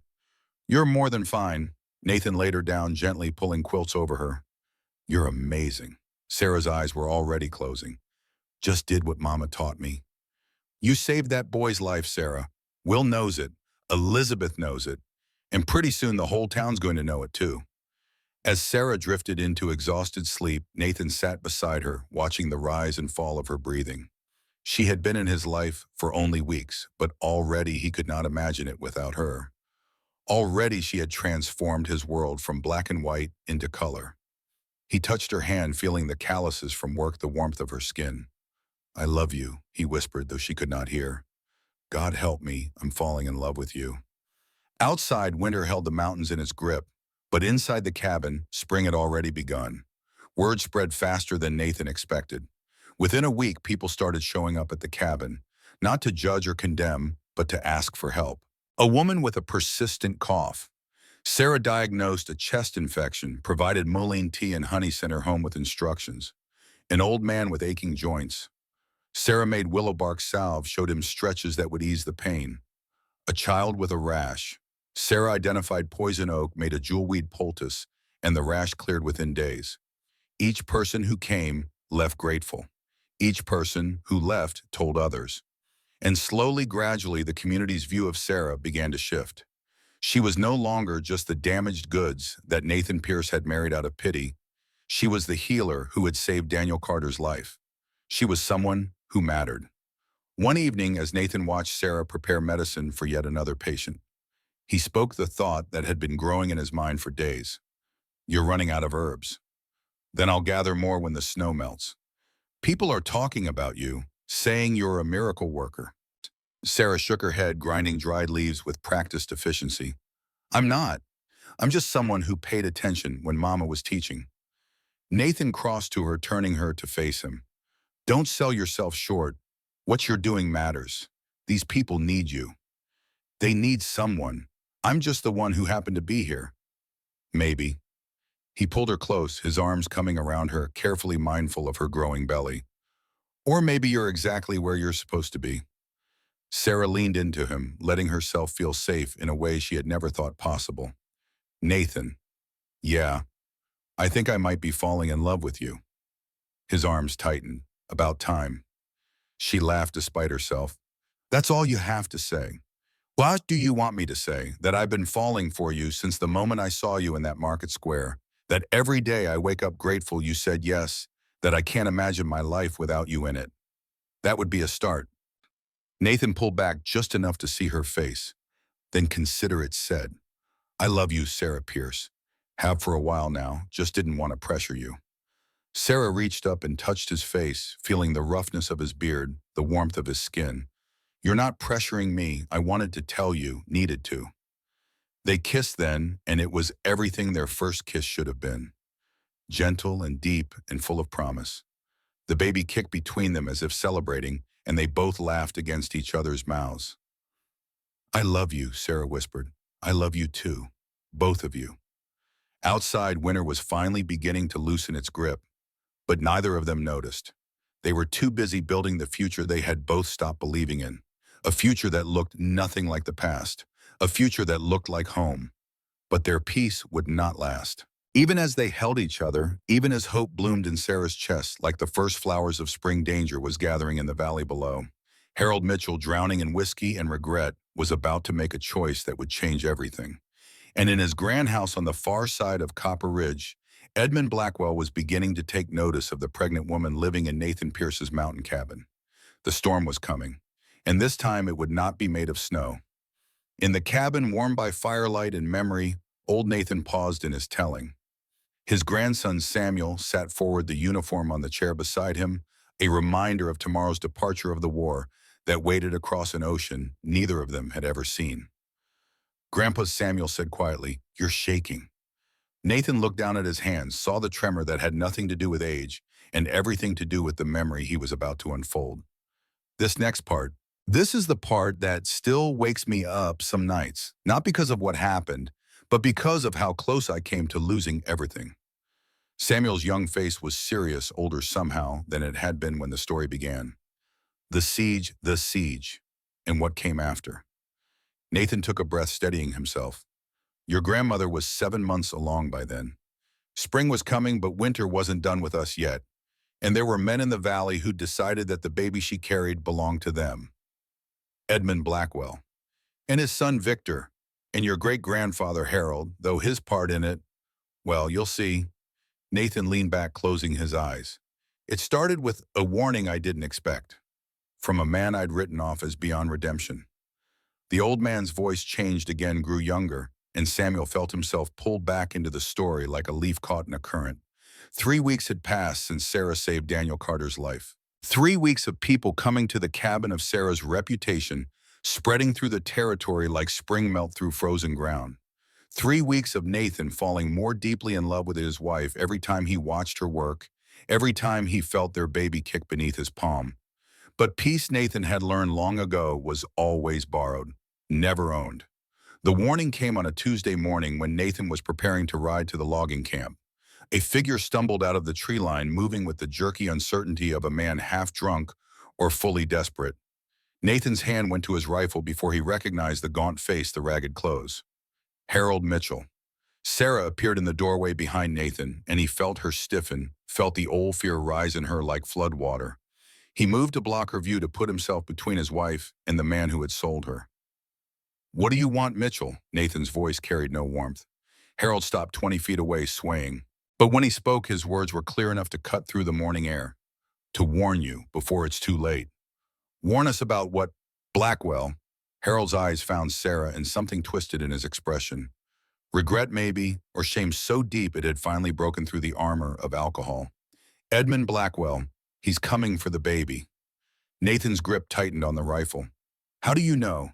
You're more than fine. Nathan laid her down, gently pulling quilts over her. You're amazing. Sarah's eyes were already closing. Just did what Mama taught me. You saved that boy's life, Sarah. Will knows it. Elizabeth knows it. And pretty soon the whole town's going to know it too. As Sarah drifted into exhausted sleep, Nathan sat beside her, watching the rise and fall of her breathing. She had been in his life for only weeks, but already he could not imagine it without her. Already she had transformed his world from black and white into color. He touched her hand, feeling the calluses from work, the warmth of her skin. I love you, he whispered, though she could not hear. God help me, I'm falling in love with you. Outside, winter held the mountains in its grip, but inside the cabin, spring had already begun. Word spread faster than Nathan expected. Within a week, people started showing up at the cabin, not to judge or condemn, but to ask for help. A woman with a persistent cough. Sarah diagnosed a chest infection, provided mullein tea and honey, sent her home with instructions. An old man with aching joints. Sarah made willow bark salve, showed him stretches that would ease the pain. A child with a rash. Sarah identified poison oak, made a jewelweed poultice, and the rash cleared within days. Each person who came left grateful. Each person who left told others. And slowly, gradually, the community's view of Sarah began to shift. She was no longer just the damaged goods that Nathan Pierce had married out of pity. She was the healer who had saved Daniel Carter's life. She was someone who mattered. One evening, as Nathan watched Sarah prepare medicine for yet another patient, he spoke the thought that had been growing in his mind for days. You're running out of herbs. Then I'll gather more when the snow melts. People are talking about you, saying you're a miracle worker. Sarah shook her head, grinding dried leaves with practiced efficiency. I'm not. I'm just someone who paid attention when Mama was teaching. Nathan crossed to her, turning her to face him. Don't sell yourself short. What you're doing matters. These people need you. They need someone. I'm just the one who happened to be here. Maybe. He pulled her close, his arms coming around her, carefully mindful of her growing belly. Or maybe you're exactly where you're supposed to be. Sarah leaned into him, letting herself feel safe in a way she had never thought possible. Nathan. Yeah, I think I might be falling in love with you. His arms tightened. About time. She laughed despite herself. That's all you have to say. What do you want me to say? That I've been falling for you since the moment I saw you in that market square. That every day I wake up grateful you said yes. That I can't imagine my life without you in it. That would be a start. Nathan pulled back just enough to see her face. Then considerate said, I love you, Sarah Pierce. Have for a while now, just didn't want to pressure you. Sarah reached up and touched his face, feeling the roughness of his beard, the warmth of his skin. You're not pressuring me, I wanted to tell you, needed to. They kissed then, and it was everything their first kiss should have been. Gentle and deep and full of promise. The baby kicked between them as if celebrating, and they both laughed against each other's mouths. I love you, Sarah whispered. I love you too. both of you. Outside, winter was finally beginning to loosen its grip, but neither of them noticed. They were too busy building the future they had both stopped believing in. A future that looked nothing like the past. A future that looked like home. But their peace would not last. Even as they held each other, even as hope bloomed in Sarah's chest like the first flowers of spring danger was gathering in the valley below, Harold Mitchell, drowning in whiskey and regret, was about to make a choice that would change everything. And in his grand house on the far side of Copper Ridge, Edmund Blackwell was beginning to take notice of the pregnant woman living in Nathan Pierce's mountain cabin. The storm was coming, and this time it would not be made of snow. In the cabin, warmed by firelight and memory, old Nathan paused in his telling. His grandson Samuel sat forward, the uniform on the chair beside him, a reminder of tomorrow's departure of the war that waited across an ocean neither of them had ever seen. Grandpa, Samuel said quietly, "You're shaking." Nathan looked down at his hands, saw the tremor that had nothing to do with age and everything to do with the memory he was about to unfold. This next part, this is the part that still wakes me up some nights, not because of what happened, but because of how close I came to losing everything. Samuel's young face was serious, older somehow than it had been when the story began. The siege, and what came after. Nathan took a breath, steadying himself. Your grandmother was 7 months along by then. Spring was coming, but winter wasn't done with us yet. And there were men in the valley who decided that the baby she carried belonged to them. Edmund Blackwell. And his son Victor. And your great-grandfather Harold, though his part in it, well, you'll see. Nathan leaned back, closing his eyes. It started with a warning I didn't expect. From a man I'd written off as beyond redemption. The old man's voice changed again, grew younger, and Samuel felt himself pulled back into the story like a leaf caught in a current. 3 weeks had passed since Sarah saved Daniel Carter's life. 3 weeks of people coming to the cabin of Sarah's reputation, spreading through the territory like spring melt through frozen ground. 3 weeks of Nathan falling more deeply in love with his wife every time he watched her work, every time he felt their baby kick beneath his palm. But peace, Nathan had learned long ago, was always borrowed, never owned. The warning came on a Tuesday morning when Nathan was preparing to ride to the logging camp. A figure stumbled out of the tree line, moving with the jerky uncertainty of a man half drunk or fully desperate. Nathan's hand went to his rifle before he recognized the gaunt face, the ragged clothes. Harold Mitchell. Sarah appeared in the doorway behind Nathan, and he felt her stiffen, felt the old fear rise in her like floodwater. He moved to block her view, to put himself between his wife and the man who had sold her. What do you want, Mitchell? Nathan's voice carried no warmth. Harold stopped 20 feet away, swaying. But when he spoke, his words were clear enough to cut through the morning air. To warn you before it's too late. Warn us about what? Blackwell. Harold's eyes found Sarah, and something twisted in his expression. Regret maybe, or shame so deep it had finally broken through the armor of alcohol. Edmund Blackwell. He's coming for the baby. Nathan's grip tightened on the rifle. How do you know?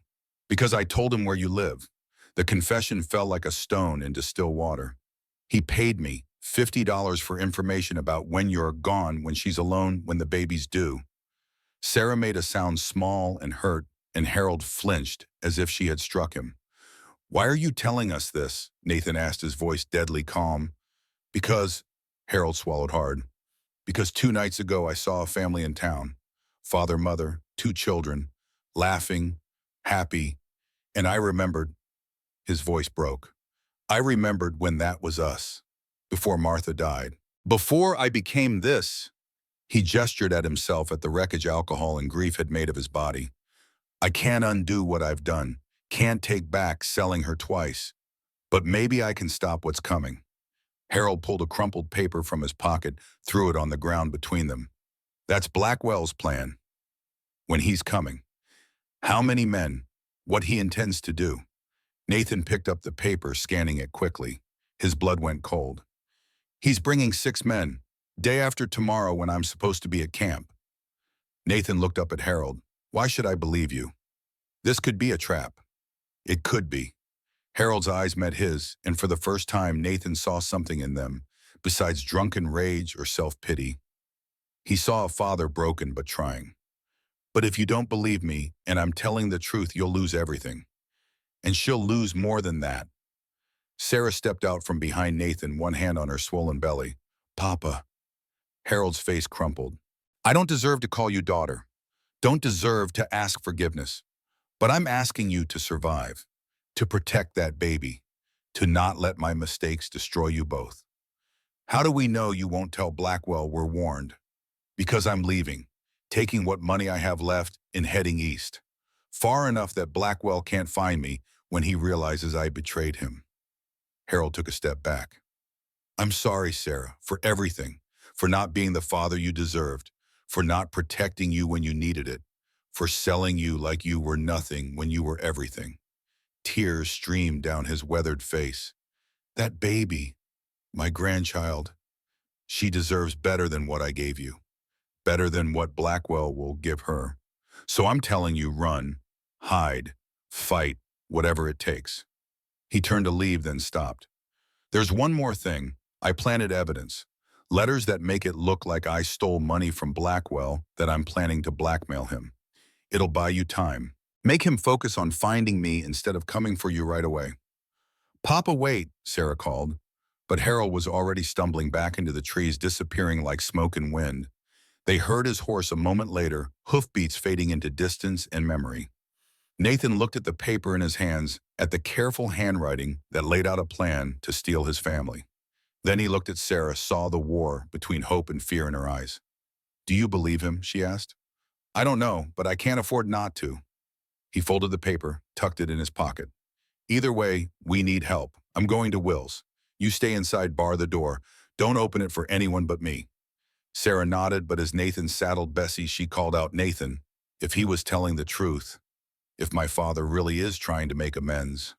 Because I told him where you live. The confession fell like a stone into still water. He paid me $50 for information about when you're gone, when she's alone, when the baby's due. Sarah made a sound small and hurt, and Harold flinched as if she had struck him. Why are you telling us this? Nathan asked, his voice deadly calm. Because, Harold swallowed hard, because 2 nights ago I saw a family in town. Father, mother, 2 children, laughing, happy, and I remembered. His voice broke. I remembered when that was us, before Martha died. Before I became this. He gestured at himself, at the wreckage alcohol and grief had made of his body. I can't undo what I've done, can't take back selling her twice, but maybe I can stop what's coming. Harold pulled a crumpled paper from his pocket, threw it on the ground between them. That's Blackwell's plan. When he's coming. How many men? What he intends to do. Nathan picked up the paper, scanning it quickly. His blood went cold. He's bringing 6 men, day after tomorrow when I'm supposed to be at camp. Nathan looked up at Harold. Why should I believe you? This could be a trap. It could be. Harold's eyes met his, and for the first time Nathan saw something in them, besides drunken rage or self-pity. He saw a father broken but trying. But if you don't believe me, and I'm telling the truth, you'll lose everything. And she'll lose more than that. Sarah stepped out from behind Nathan, one hand on her swollen belly. Papa. Harold's face crumpled. I don't deserve to call you daughter. Don't deserve to ask forgiveness. But I'm asking you to survive, to protect that baby, to not let my mistakes destroy you both. How do we know you won't tell Blackwell we're warned? Because I'm leaving, taking what money I have left and heading east. Far enough that Blackwell can't find me when he realizes I betrayed him. Harold took a step back. I'm sorry, Sarah, for everything, for not being the father you deserved, for not protecting you when you needed it, for selling you like you were nothing when you were everything. Tears streamed down his weathered face. That baby, my grandchild, she deserves better than what I gave you, better than what Blackwell will give her. So I'm telling you, run, hide, fight, whatever it takes. He turned to leave, then stopped. There's one more thing. I planted evidence. Letters that make it look like I stole money from Blackwell, that I'm planning to blackmail him. It'll buy you time. Make him focus on finding me instead of coming for you right away. Papa, wait, Sarah called. But Harold was already stumbling back into the trees, disappearing like smoke and wind. They heard his horse a moment later, hoofbeats fading into distance and memory. Nathan looked at the paper in his hands, at the careful handwriting that laid out a plan to steal his family. Then he looked at Sarah, saw the war between hope and fear in her eyes. Do you believe him? She asked. I don't know, but I can't afford not to. He folded the paper, tucked it in his pocket. Either way, we need help. I'm going to Will's. You stay inside, bar the door. Don't open it for anyone but me. Sarah nodded, but as Nathan saddled Bessie, she called out, Nathan, if he was telling the truth, if my father really is trying to make amends,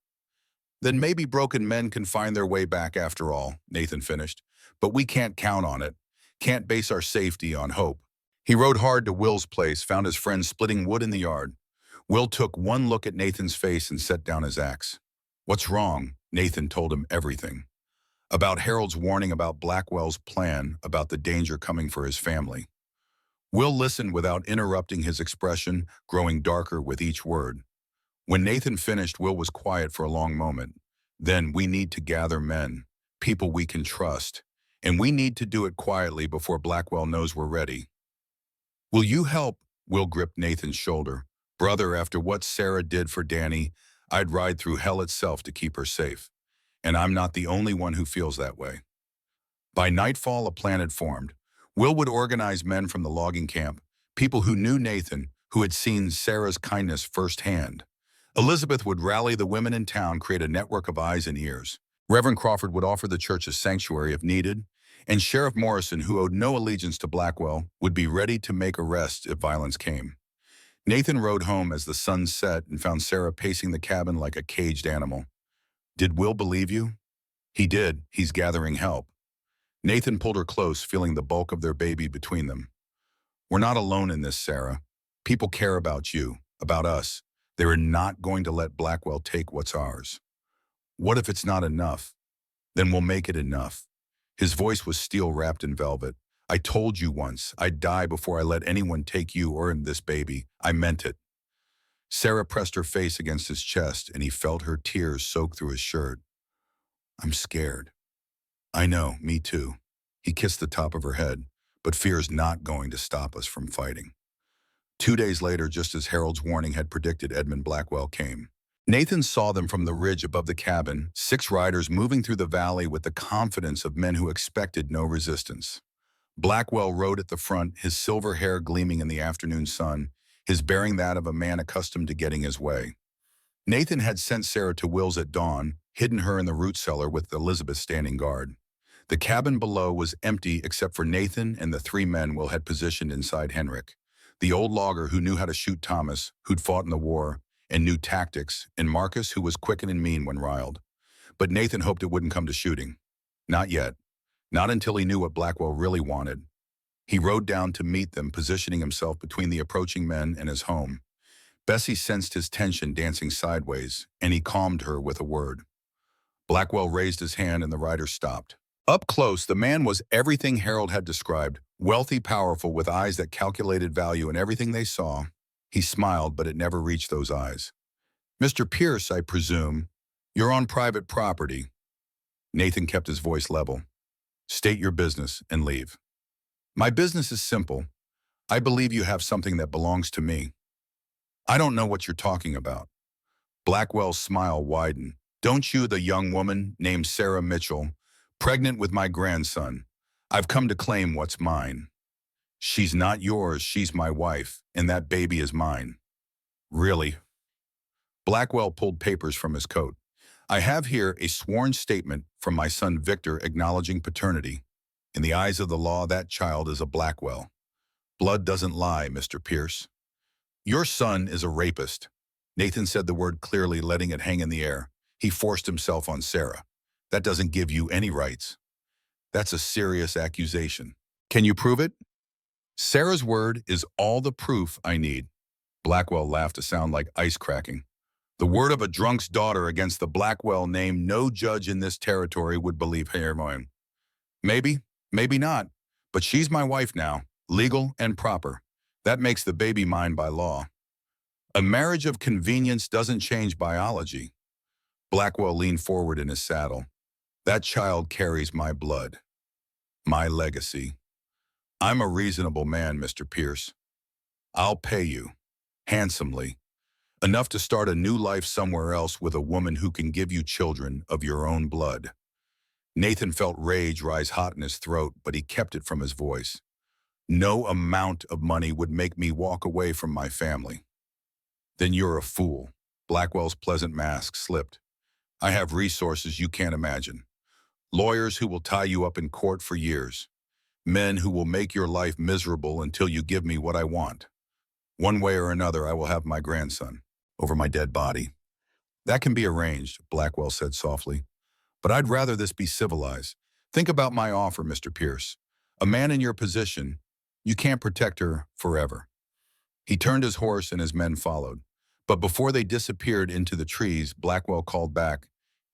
then maybe broken men can find their way back after all, Nathan finished. But we can't count on it, can't base our safety on hope. He rode hard to Will's place, found his friend splitting wood in the yard. Will took one look at Nathan's face and set down his axe. What's wrong? Nathan told him everything. About Harold's warning, about Blackwell's plan, about the danger coming for his family. Will listened without interrupting, his expression growing darker with each word. When Nathan finished, Will was quiet for a long moment. Then we need to gather men, people we can trust, and we need to do it quietly before Blackwell knows we're ready. Will you help? Will gripped Nathan's shoulder. Brother, after what Sarah did for Danny, I'd ride through hell itself to keep her safe. And I'm not the only one who feels that way. By nightfall, a plan had formed. Will would organize men from the logging camp, people who knew Nathan, who had seen Sarah's kindness firsthand. Elizabeth would rally the women in town, create a network of eyes and ears. Reverend Crawford would offer the church a sanctuary if needed, and Sheriff Morrison, who owed no allegiance to Blackwell, would be ready to make arrests if violence came. Nathan rode home as the sun set and found Sarah pacing the cabin like a caged animal. Did Will believe you? He did. He's gathering help. Nathan pulled her close, feeling the bulk of their baby between them. We're not alone in this, Sarah. People care about you, about us. They are not going to let Blackwell take what's ours. What if it's not enough? Then we'll make it enough. His voice was steel wrapped in velvet. I told you once, I'd die before I let anyone take you or this baby. I meant it. Sarah pressed her face against his chest, and he felt her tears soak through his shirt. I'm scared. I know, me too. He kissed the top of her head, but fear's not going to stop us from fighting. 2 days later, just as Harold's warning had predicted, Edmund Blackwell came. Nathan saw them from the ridge above the cabin, 6 riders moving through the valley with the confidence of men who expected no resistance. Blackwell rode at the front, his silver hair gleaming in the afternoon sun, his bearing that of a man accustomed to getting his way. Nathan had sent Sarah to Will's at dawn, hidden her in the root cellar with Elizabeth standing guard. The cabin below was empty except for Nathan and the 3 men Will had positioned inside Henrik, the old logger who knew how to shoot Thomas, who'd fought in the war, and knew tactics, and Marcus, who was quick and mean when riled. But Nathan hoped it wouldn't come to shooting. Not yet. Not until he knew what Blackwell really wanted. He rode down to meet them, positioning himself between the approaching men and his home. Bessie sensed his tension dancing sideways, and he calmed her with a word. Blackwell raised his hand and the rider stopped. Up close, the man was everything Harold had described, wealthy, powerful, with eyes that calculated value in everything they saw. He smiled, but it never reached those eyes. Mr. Pierce, I presume. You're on private property. Nathan kept his voice level. State your business and leave. My business is simple. I believe you have something that belongs to me. I don't know what you're talking about. Blackwell's smile widened. Don't you, the young woman named Sarah Mitchell, pregnant with my grandson? I've come to claim what's mine. She's not yours, she's my wife, and that baby is mine. Really? Blackwell pulled papers from his coat. I have here a sworn statement from my son Victor acknowledging paternity. In the eyes of the law, that child is a Blackwell. Blood doesn't lie, Mr. Pierce. Your son is a rapist. Nathan said the word clearly, letting it hang in the air. He forced himself on Sarah. That doesn't give you any rights. That's a serious accusation. Can you prove it? Sarah's word is all the proof I need. Blackwell laughed to sound like ice cracking. The word of a drunk's daughter against the Blackwell name no judge in this territory would believe Heartwarming. Maybe, maybe not, but she's my wife now, legal and proper. That makes the baby mine by law. A marriage of convenience doesn't change biology. Blackwell leaned forward in his saddle. That child carries my blood, my legacy. I'm a reasonable man, Mr. Pierce. I'll pay you, handsomely, enough to start a new life somewhere else with a woman who can give you children of your own blood. Nathan felt rage rise hot in his throat, but he kept it from his voice. No amount of money would make me walk away from my family. Then you're a fool. Blackwell's pleasant mask slipped. I have resources you can't imagine. Lawyers who will tie you up in court for years. Men who will make your life miserable until you give me what I want. One way or another, I will have my grandson over my dead body. That can be arranged, Blackwell said softly. But I'd rather this be civilized. Think about my offer, Mr. Pierce. A man in your position, you can't protect her forever. He turned his horse and his men followed. But before they disappeared into the trees, Blackwell called back,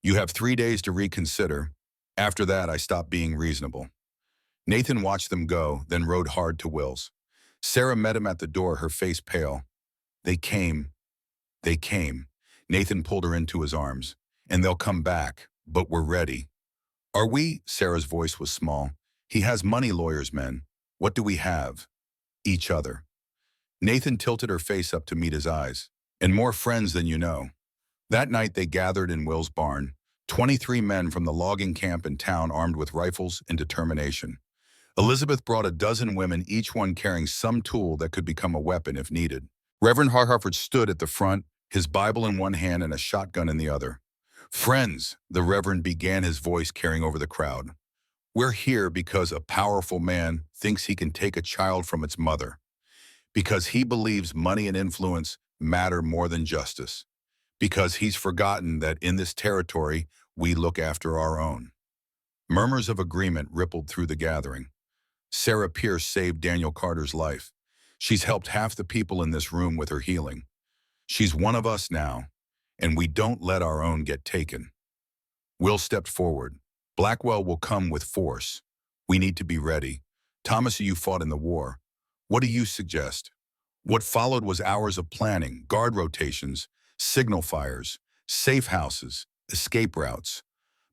You have 3 days to reconsider. After that, I stop being reasonable. Nathan watched them go, then rode hard to Will's. Sarah met him at the door, her face pale. They came. They came. Nathan pulled her into his arms. And they'll come back, but we're ready. Are we? Sarah's voice was small. He has money, lawyers, men. What do we have? Each other. Nathan tilted her face up to meet his eyes. And more friends than you know. That night they gathered in Will's barn, 23 men from the logging camp in town armed with rifles and determination. Elizabeth brought a dozen women, each one carrying some tool that could become a weapon if needed. Reverend Harharford stood at the front, his Bible in one hand and a shotgun in the other. Friends, the Reverend began, his voice carrying over the crowd. We're here because a powerful man thinks he can take a child from its mother. Because he believes money and influence matter more than justice. Because he's forgotten that in this territory, we look after our own. Murmurs of agreement rippled through the gathering. Sarah Pierce saved Daniel Carter's life. She's helped half the people in this room with her healing. She's one of us now, and we don't let our own get taken. Will stepped forward. Blackwell will come with force. We need to be ready. Thomas, you fought in the war. What do you suggest? What followed was hours of planning, guard rotations, signal fires, safe houses, escape routes.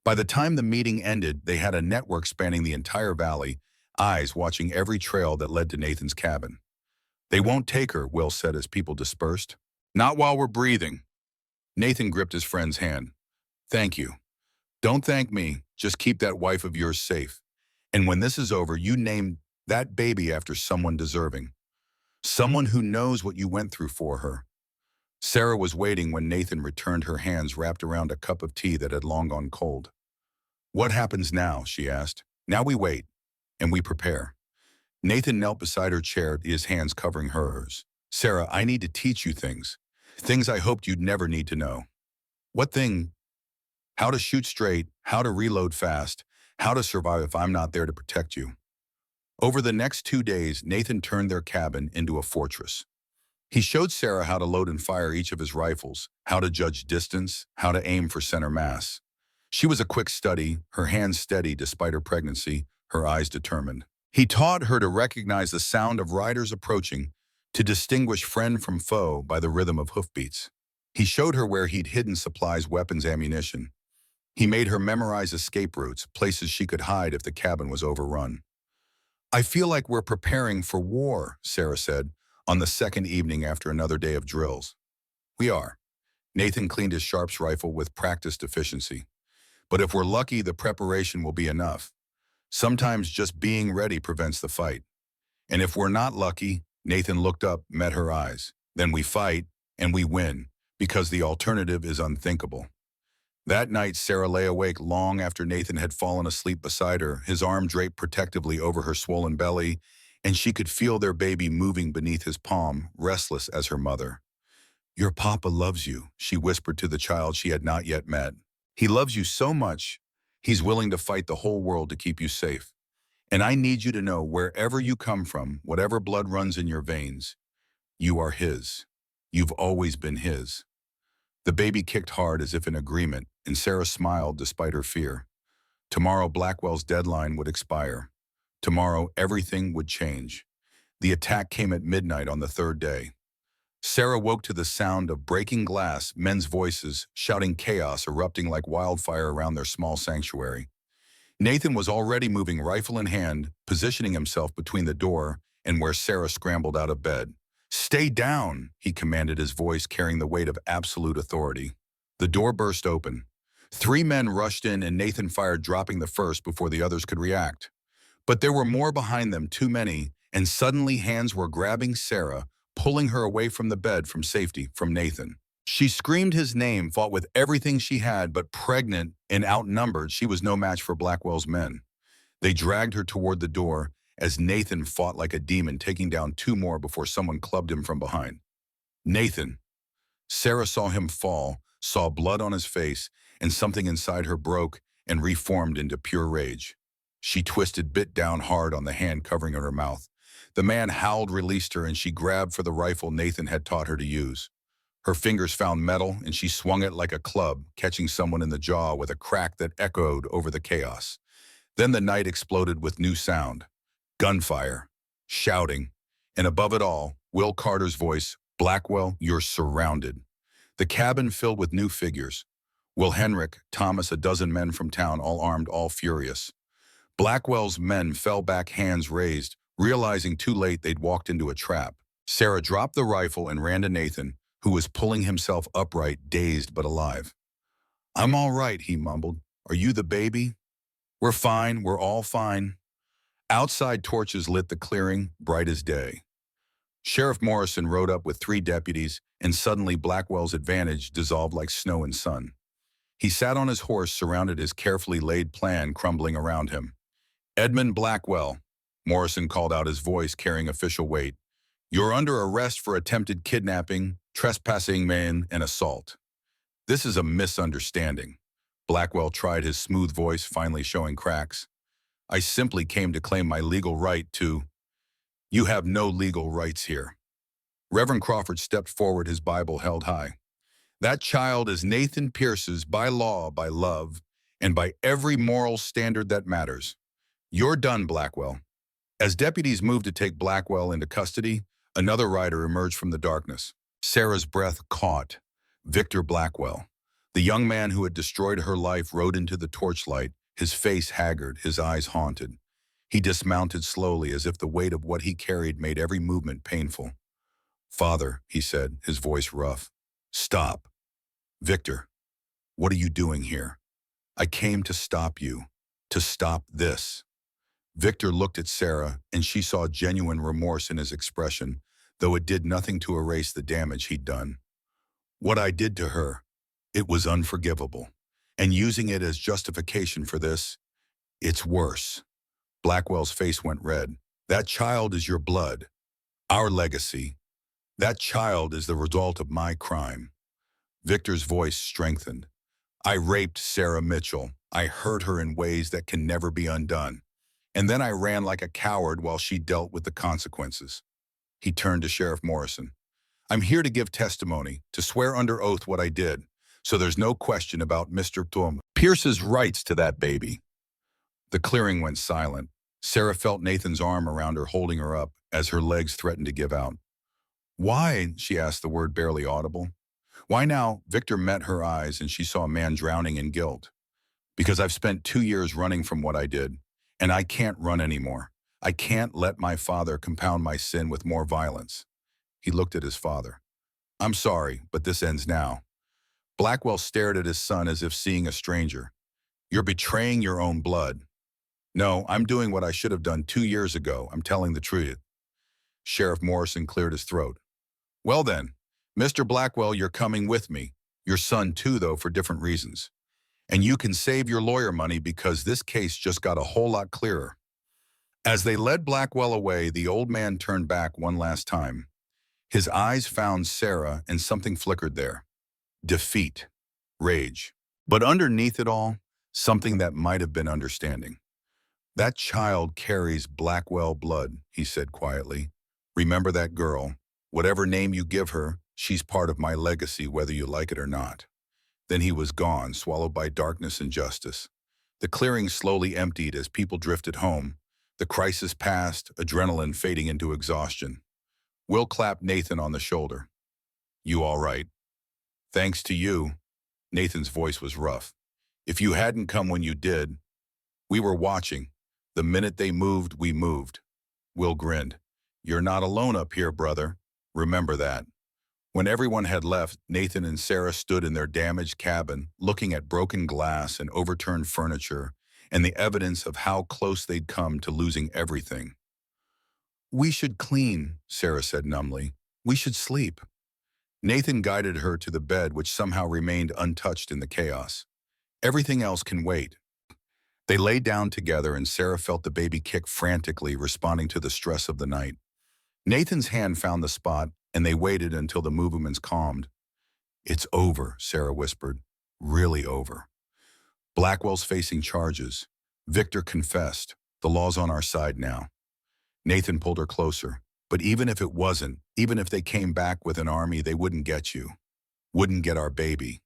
By the time the meeting ended, they had a network spanning the entire valley, eyes watching every trail that led to Nathan's cabin. They won't take her, Will said as people dispersed. Not while we're breathing. Nathan gripped his friend's hand. Thank you. Don't thank me, just keep that wife of yours safe. And when this is over, you name that baby after someone deserving. Someone who knows what you went through for her. Sarah was waiting when Nathan returned, her hands wrapped around a cup of tea that had long gone cold. What happens now? She asked. Now we wait. And we prepare. Nathan knelt beside her chair, his hands covering hers. Sarah, I need to teach you things. Things I hoped you'd never need to know. What thing? How to shoot straight, how to reload fast, how to survive if I'm not there to protect you. Over the next 2 days, Nathan turned their cabin into a fortress. He showed Sarah how to load and fire each of his rifles, how to judge distance, how to aim for center mass. She was a quick study, her hands steady despite her pregnancy, her eyes determined. He taught her to recognize the sound of riders approaching, to distinguish friend from foe by the rhythm of hoofbeats. He showed her where he'd hidden supplies, weapons, ammunition. He made her memorize escape routes, places she could hide if the cabin was overrun. I feel like we're preparing for war, Sarah said, on the second evening after another day of drills. We are. Nathan cleaned his Sharps rifle with practiced efficiency. But if we're lucky, the preparation will be enough. Sometimes just being ready prevents the fight. And if we're not lucky, Nathan looked up, met her eyes. Then we fight, and we win, because the alternative is unthinkable. That night, Sarah lay awake long after Nathan had fallen asleep beside her, his arm draped protectively over her swollen belly, and she could feel their baby moving beneath his palm, restless as her mother. Your papa loves you, she whispered to the child she had not yet met. He loves you so much, he's willing to fight the whole world to keep you safe. And I need you to know, wherever you come from, whatever blood runs in your veins, you are his. You've always been his. The baby kicked hard as if in agreement, and Sarah smiled despite her fear. Tomorrow Blackwell's deadline would expire. Tomorrow everything would change. The attack came at midnight on the third day. Sarah woke to the sound of breaking glass, men's voices, shouting, chaos erupting like wildfire around their small sanctuary. Nathan was already moving rifle in hand, positioning himself between the door and where Sarah scrambled out of bed. Stay down, he commanded, his voice carrying the weight of absolute authority. The door burst open. 3 men rushed in and Nathan fired, dropping the first before the others could react. But there were more behind them, too many, and suddenly hands were grabbing Sarah, pulling her away from the bed, from safety, from Nathan. She screamed his name, fought with everything she had, but pregnant and outnumbered, she was no match for Blackwell's men. They dragged her toward the door as Nathan fought like a demon, taking down 2 more before someone clubbed him from behind. Nathan. Sarah saw him fall, saw blood on his face, and something inside her broke and reformed into pure rage. She twisted, bit down hard on the hand covering her mouth. The man howled, released her, and she grabbed for the rifle Nathan had taught her to use. Her fingers found metal, and she swung it like a club, catching someone in the jaw with a crack that echoed over the chaos. Then the night exploded with new sound. Gunfire, shouting, and above it all, Will Carter's voice, Blackwell, you're surrounded. The cabin filled with new figures. Will Henrik, Thomas, a dozen men from town, all armed, all furious. Blackwell's men fell back, hands raised, realizing too late they'd walked into a trap. Sarah dropped the rifle and ran to Nathan, who was pulling himself upright, dazed but alive. I'm all right, he mumbled. Are you the baby? We're fine, we're all fine. Outside torches lit the clearing, bright as day. Sheriff Morrison rode up with 3 deputies, and suddenly Blackwell's advantage dissolved like snow and sun. He sat on his horse, surrounded, his carefully laid plan crumbling around him. Edmund Blackwell, Morrison called out, his voice carrying official weight. You're under arrest for attempted kidnapping, trespassing, and assault. This is a misunderstanding. Blackwell tried, his smooth voice finally showing cracks. I simply came to claim my legal right to... You have no legal rights here. Reverend Crawford stepped forward, his Bible held high. That child is Nathan Pierce's by law, by love, and by every moral standard that matters. You're done, Blackwell. As deputies moved to take Blackwell into custody, another rider emerged from the darkness. Sarah's breath caught. Victor Blackwell. The young man who had destroyed her life rode into the torchlight, his face haggard, his eyes haunted. He dismounted slowly, as if the weight of what he carried made every movement painful. Father, he said, his voice rough. Stop. Victor, what are you doing here? I came to stop you, to stop this. Victor looked at Sarah, and she saw genuine remorse in his expression, though it did nothing to erase the damage he'd done. What I did to her, it was unforgivable. And using it as justification for this, it's worse. Blackwell's face went red. That child is your blood, our legacy. That child is the result of my crime. Victor's voice strengthened. I raped Sarah Mitchell. I hurt her in ways that can never be undone. And then I ran like a coward while she dealt with the consequences. He turned to Sheriff Morrison. I'm here to give testimony, to swear under oath what I did, so there's no question about Mr. Tom Pierce's rights to that baby. The clearing went silent. Sarah felt Nathan's arm around her, holding her up as her legs threatened to give out. Why? She asked, the word barely audible. Why now? Victor met her eyes, and she saw a man drowning in guilt. Because I've spent 2 years running from what I did, and I can't run anymore. I can't let my father compound my sin with more violence. He looked at his father. I'm sorry, but this ends now. Blackwell stared at his son as if seeing a stranger. You're betraying your own blood. No, I'm doing what I should have done 2 years ago. I'm telling the truth. Sheriff Morrison cleared his throat. Well then, Mr. Blackwell, you're coming with me. Your son too, though, for different reasons. And you can save your lawyer money because this case just got a whole lot clearer. As they led Blackwell away, the old man turned back one last time. His eyes found Sarah, and something flickered there. Defeat. Rage. But underneath it all, something that might have been understanding. That child carries Blackwell blood, he said quietly. Remember that girl. Whatever name you give her, she's part of my legacy, whether you like it or not. Then he was gone, swallowed by darkness and justice. The clearing slowly emptied as people drifted home. The crisis passed, adrenaline fading into exhaustion. Will clapped Nathan on the shoulder. You all right? Thanks to you. Nathan's voice was rough. If you hadn't come when you did, we were watching. The minute they moved, we moved. Will grinned. You're not alone up here, brother. Remember that. When everyone had left, Nathan and Sarah stood in their damaged cabin, looking at broken glass and overturned furniture, and the evidence of how close they'd come to losing everything. We should clean, Sarah said numbly. We should sleep. Nathan guided her to the bed, which somehow remained untouched in the chaos. Everything else can wait. They lay down together, and Sarah felt the baby kick frantically, responding to the stress of the night. Nathan's hand found the spot, and they waited until the movements calmed. It's over, Sarah whispered. Really over. Blackwell's facing charges. Victor confessed. The law's on our side now. Nathan pulled her closer. But even if it wasn't, even if they came back with an army, they wouldn't get you. Wouldn't get our baby.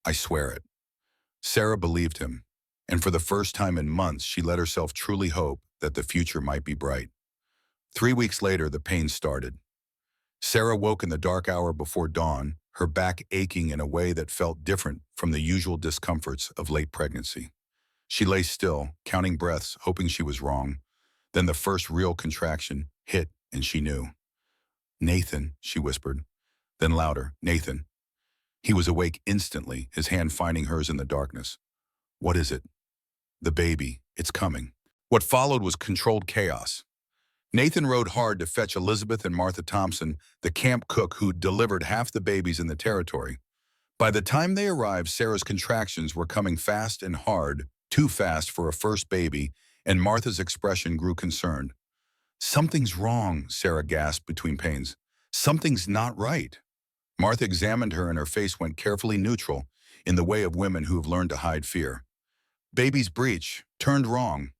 I swear it. Sarah believed him, and for the first time in months, she let herself truly hope that the future might be bright. 3 weeks later, the pain started. Sarah woke in the dark hour before dawn, her back aching in a way that felt different from the usual discomforts of late pregnancy. She lay still, counting breaths, hoping she was wrong. Then the first real contraction hit, and she knew. Nathan, she whispered. Then louder, Nathan. He was awake instantly, his hand finding hers in the darkness. What is it? The baby. It's coming. What followed was controlled chaos. Nathan rode hard to fetch Elizabeth and Martha Thompson, the camp cook who'd delivered half the babies in the territory. By the time they arrived, Sarah's contractions were coming fast and hard, too fast for a first baby, and Martha's expression grew concerned. Something's wrong, Sarah gasped between pains. Something's not right. Martha examined her, and her face went carefully neutral, in the way of women who've learned to hide fear. Baby's breech, turned wrong.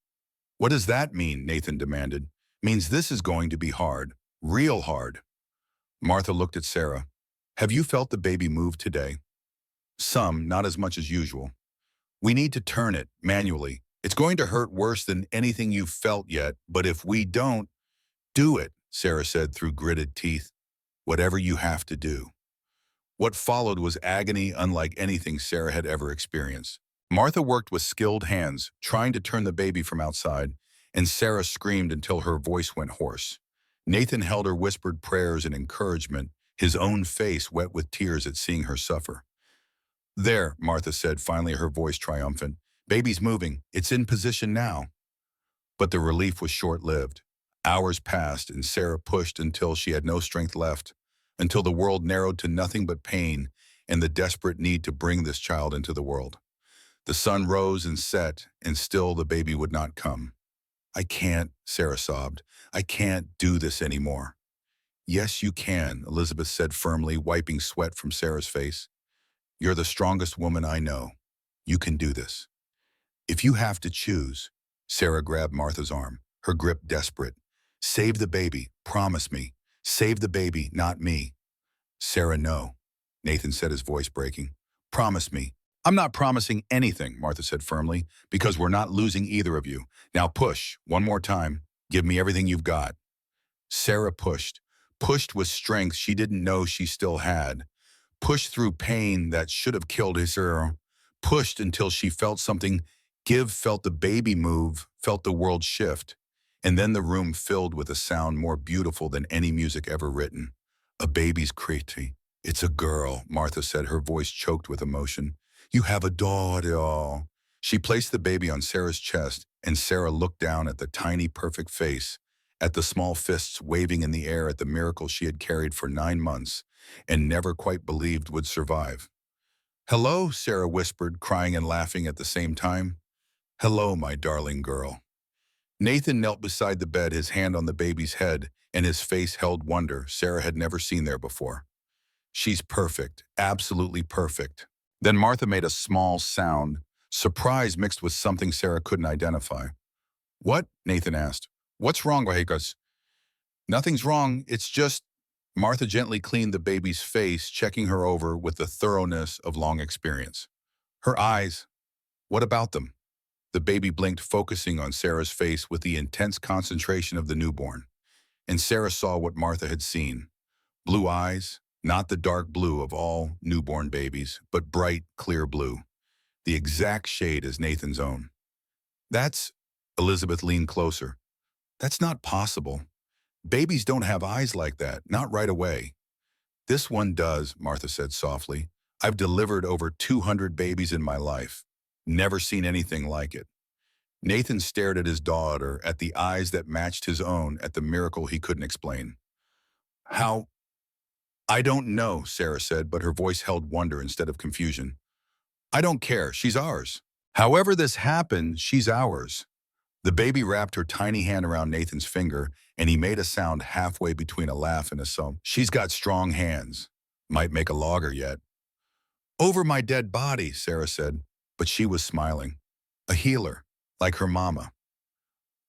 What does that mean? Nathan demanded. Means this is going to be hard, real hard. Martha looked at Sarah. Have you felt the baby move today? Some, not as much as usual. We need to turn it, manually. It's going to hurt worse than anything you've felt yet, but if we don't, do it, Sarah said through gritted teeth. Whatever you have to do. What followed was agony unlike anything Sarah had ever experienced. Martha worked with skilled hands, trying to turn the baby from outside, and Sarah screamed until her voice went hoarse. Nathan held her whispered prayers and encouragement, his own face wet with tears at seeing her suffer. There, Martha said, finally her voice triumphant. Baby's moving. It's in position now. But the relief was short-lived. Hours passed, and Sarah pushed until she had no strength left, until the world narrowed to nothing but pain and the desperate need to bring this child into the world. The sun rose and set, and still the baby would not come. I can't, Sarah sobbed. I can't do this anymore. Yes, you can, Elizabeth said firmly, wiping sweat from Sarah's face. You're the strongest woman I know. You can do this. If you have to choose, Sarah grabbed Martha's arm, her grip desperate. Save the baby, promise me. Save the baby, not me. Sarah, no, Nathan said, his voice breaking. Promise me. I'm not promising anything, Martha said firmly, because we're not losing either of you. Now push, one more time. Give me everything you've got. Sarah pushed with strength she didn't know she still had. Pushed through pain that should have killed her, pushed until she felt something give, felt the baby move, felt the world shift. And then the room filled with a sound more beautiful than any music ever written. A baby's cry. It's a girl, Martha said, her voice choked with emotion. You have a daughter. She placed the baby on Sarah's chest, and Sarah looked down at the tiny, perfect face, at the small fists waving in the air at the miracle she had carried for 9 months and never quite believed would survive. Hello, Sarah whispered, crying and laughing at the same time. Hello, my darling girl. Nathan knelt beside the bed, his hand on the baby's head, and his face held wonder Sarah had never seen there before. She's perfect, absolutely perfect. Then Martha made a small sound, surprise mixed with something Sarah couldn't identify. What? Nathan asked. What's wrong, Wahikas? Nothing's wrong, it's just… Martha gently cleaned the baby's face, checking her over with the thoroughness of long experience. Her eyes, what about them? The baby blinked, focusing on Sarah's face with the intense concentration of the newborn. And Sarah saw what Martha had seen. Blue eyes, not the dark blue of all newborn babies, but bright, clear blue. The exact shade as Nathan's own. That's… Elizabeth leaned closer. That's not possible. Babies don't have eyes like that, not right away. This one does, Martha said softly. I've delivered over 200 babies in my life. Never seen anything like it. Nathan stared at his daughter, at the eyes that matched his own, at the miracle he couldn't explain. How? I don't know, Sarah said, but her voice held wonder instead of confusion. I don't care, she's ours. However this happened, she's ours. The baby wrapped her tiny hand around Nathan's finger, and he made a sound halfway between a laugh and a sob. She's got strong hands. Might make a logger yet. Over my dead body, Sarah said, but she was smiling. A healer, like her mama.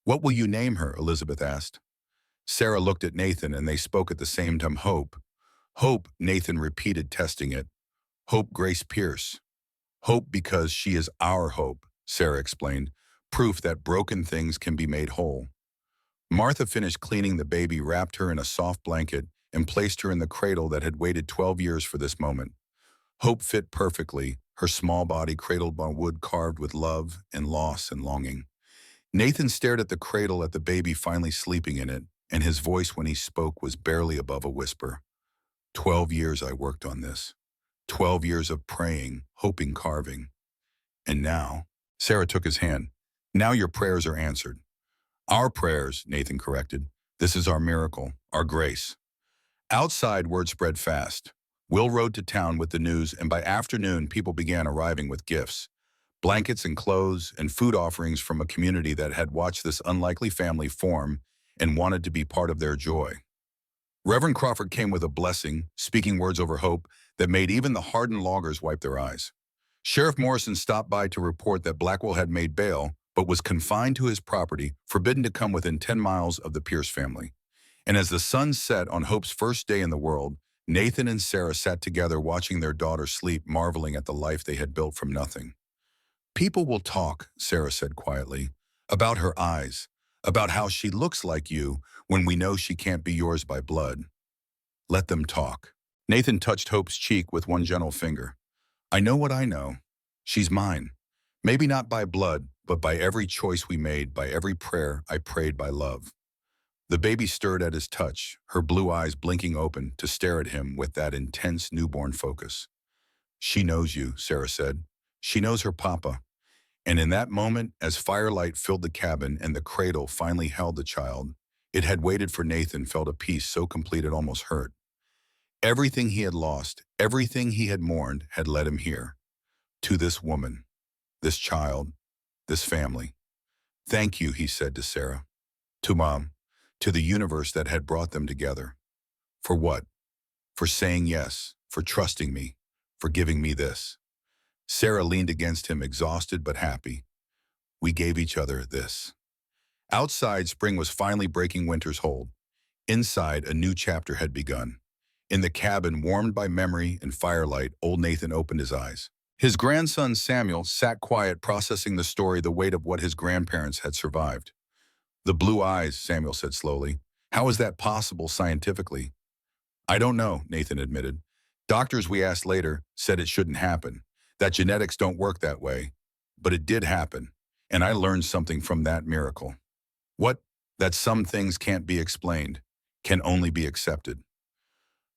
What will you name her? Elizabeth asked. Sarah looked at Nathan, and they spoke at the same time. Hope. Hope, Nathan repeated, testing it. Hope Grace Pierce. Hope because she is our hope, Sarah explained. Proof that broken things can be made whole. Martha finished cleaning the baby, wrapped her in a soft blanket, and placed her in the cradle that had waited 12 years for this moment. Hope fit perfectly, her small body cradled by wood carved with love and loss and longing. Nathan stared at the cradle, at the baby finally sleeping in it, and his voice when he spoke was barely above a whisper. 12 years I worked on this. 12 years of praying, hoping, carving. And now, Sarah took his hand. Now your prayers are answered. Our prayers, Nathan corrected. This is our miracle, our grace. Outside, word spread fast. Will rode to town with the news, and by afternoon, people began arriving with gifts. Blankets and clothes and food offerings from a community that had watched this unlikely family form and wanted to be part of their joy. Reverend Crawford came with a blessing, speaking words over hope that made even the hardened loggers wipe their eyes. Sheriff Morrison stopped by to report that Blackwell had made bail, but was confined to his property, forbidden to come within 10 miles of the Pierce family. And as the sun set on Hope's first day in the world, Nathan and Sarah sat together watching their daughter sleep, marveling at the life they had built from nothing. People will talk, Sarah said quietly, about her eyes, about how she looks like you when we know she can't be yours by blood. Let them talk. Nathan touched Hope's cheek with one gentle finger. I know what I know. She's mine. Maybe not by blood, but by every choice we made, by every prayer I prayed by love. The baby stirred at his touch, her blue eyes blinking open to stare at him with that intense newborn focus. She knows you, Sarah said. She knows her papa. And in that moment, as firelight filled the cabin and the cradle finally held the child, it had waited for Nathan felt a peace so complete it almost hurt. Everything he had lost, everything he had mourned had led him here. To this woman, this child, this family. Thank you, he said to Sarah. To Mom, to the universe that had brought them together. For what? For saying yes, for trusting me, for giving me this. Sarah leaned against him, exhausted but happy. We gave each other this. Outside, spring was finally breaking winter's hold. Inside, a new chapter had begun. In the cabin, warmed by memory and firelight, old Nathan opened his eyes. His grandson, Samuel, sat quiet, processing the story, the weight of what his grandparents had survived. The blue eyes, Samuel said slowly. How is that possible scientifically? I don't know, Nathan admitted. Doctors we asked later said it shouldn't happen. that genetics don't work that way, but it did happen, and I learned something from that miracle. What? That some things can't be explained, can only be accepted.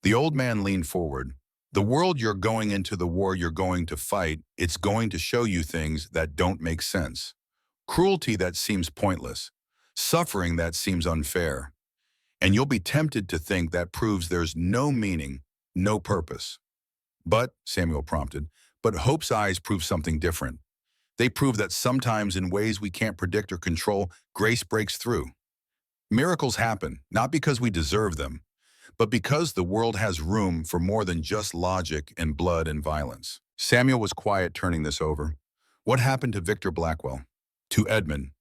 The old man leaned forward. The world you're going into, the war you're going to fight, it's going to show you things that don't make sense. Cruelty that seems pointless. Suffering that seems unfair. And you'll be tempted to think that proves there's no meaning, no purpose. But, Samuel prompted, but Hope's eyes prove something different. They prove that sometimes in ways we can't predict or control, grace breaks through. Miracles happen, not because we deserve them, but because the world has room for more than just logic and blood and violence. Samuel was quiet, turning this over. What happened to Victor Blackwell? To Edmund.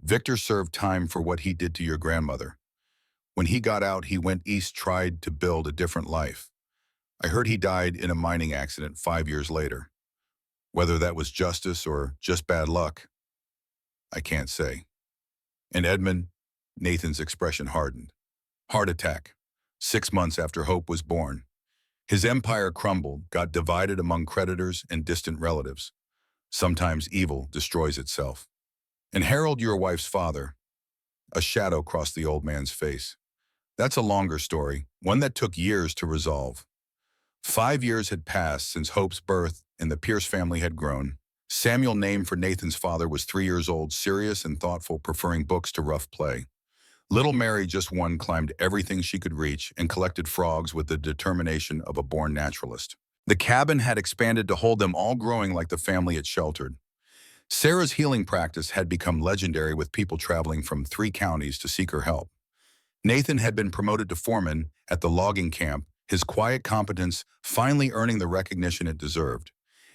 Victor served time for what he did to your grandmother. When he got out, he went east, tried to build a different life. I heard he died in a mining accident 5 years later. Whether that was justice or just bad luck, I can't say. And Edmund, Nathan's expression hardened. Heart attack. 6 months after Hope was born. His empire crumbled, got divided among creditors and distant relatives. Sometimes evil destroys itself. And Harold, your wife's father, a shadow crossed the old man's face. That's a longer story, one that took years to resolve. 5 years had passed since Hope's birth and the Pierce family had grown. Samuel, named for Nathan's father, was 3 years old, serious and thoughtful, preferring books to rough play. Little Mary, just one, climbed everything she could reach and collected frogs with the determination of a born naturalist. The cabin had expanded to hold them all, growing like the family it sheltered. Sarah's healing practice had become legendary, with people traveling from 3 counties to seek her help. Nathan had been promoted to foreman at the logging camp, his quiet competence finally earning the recognition it deserved.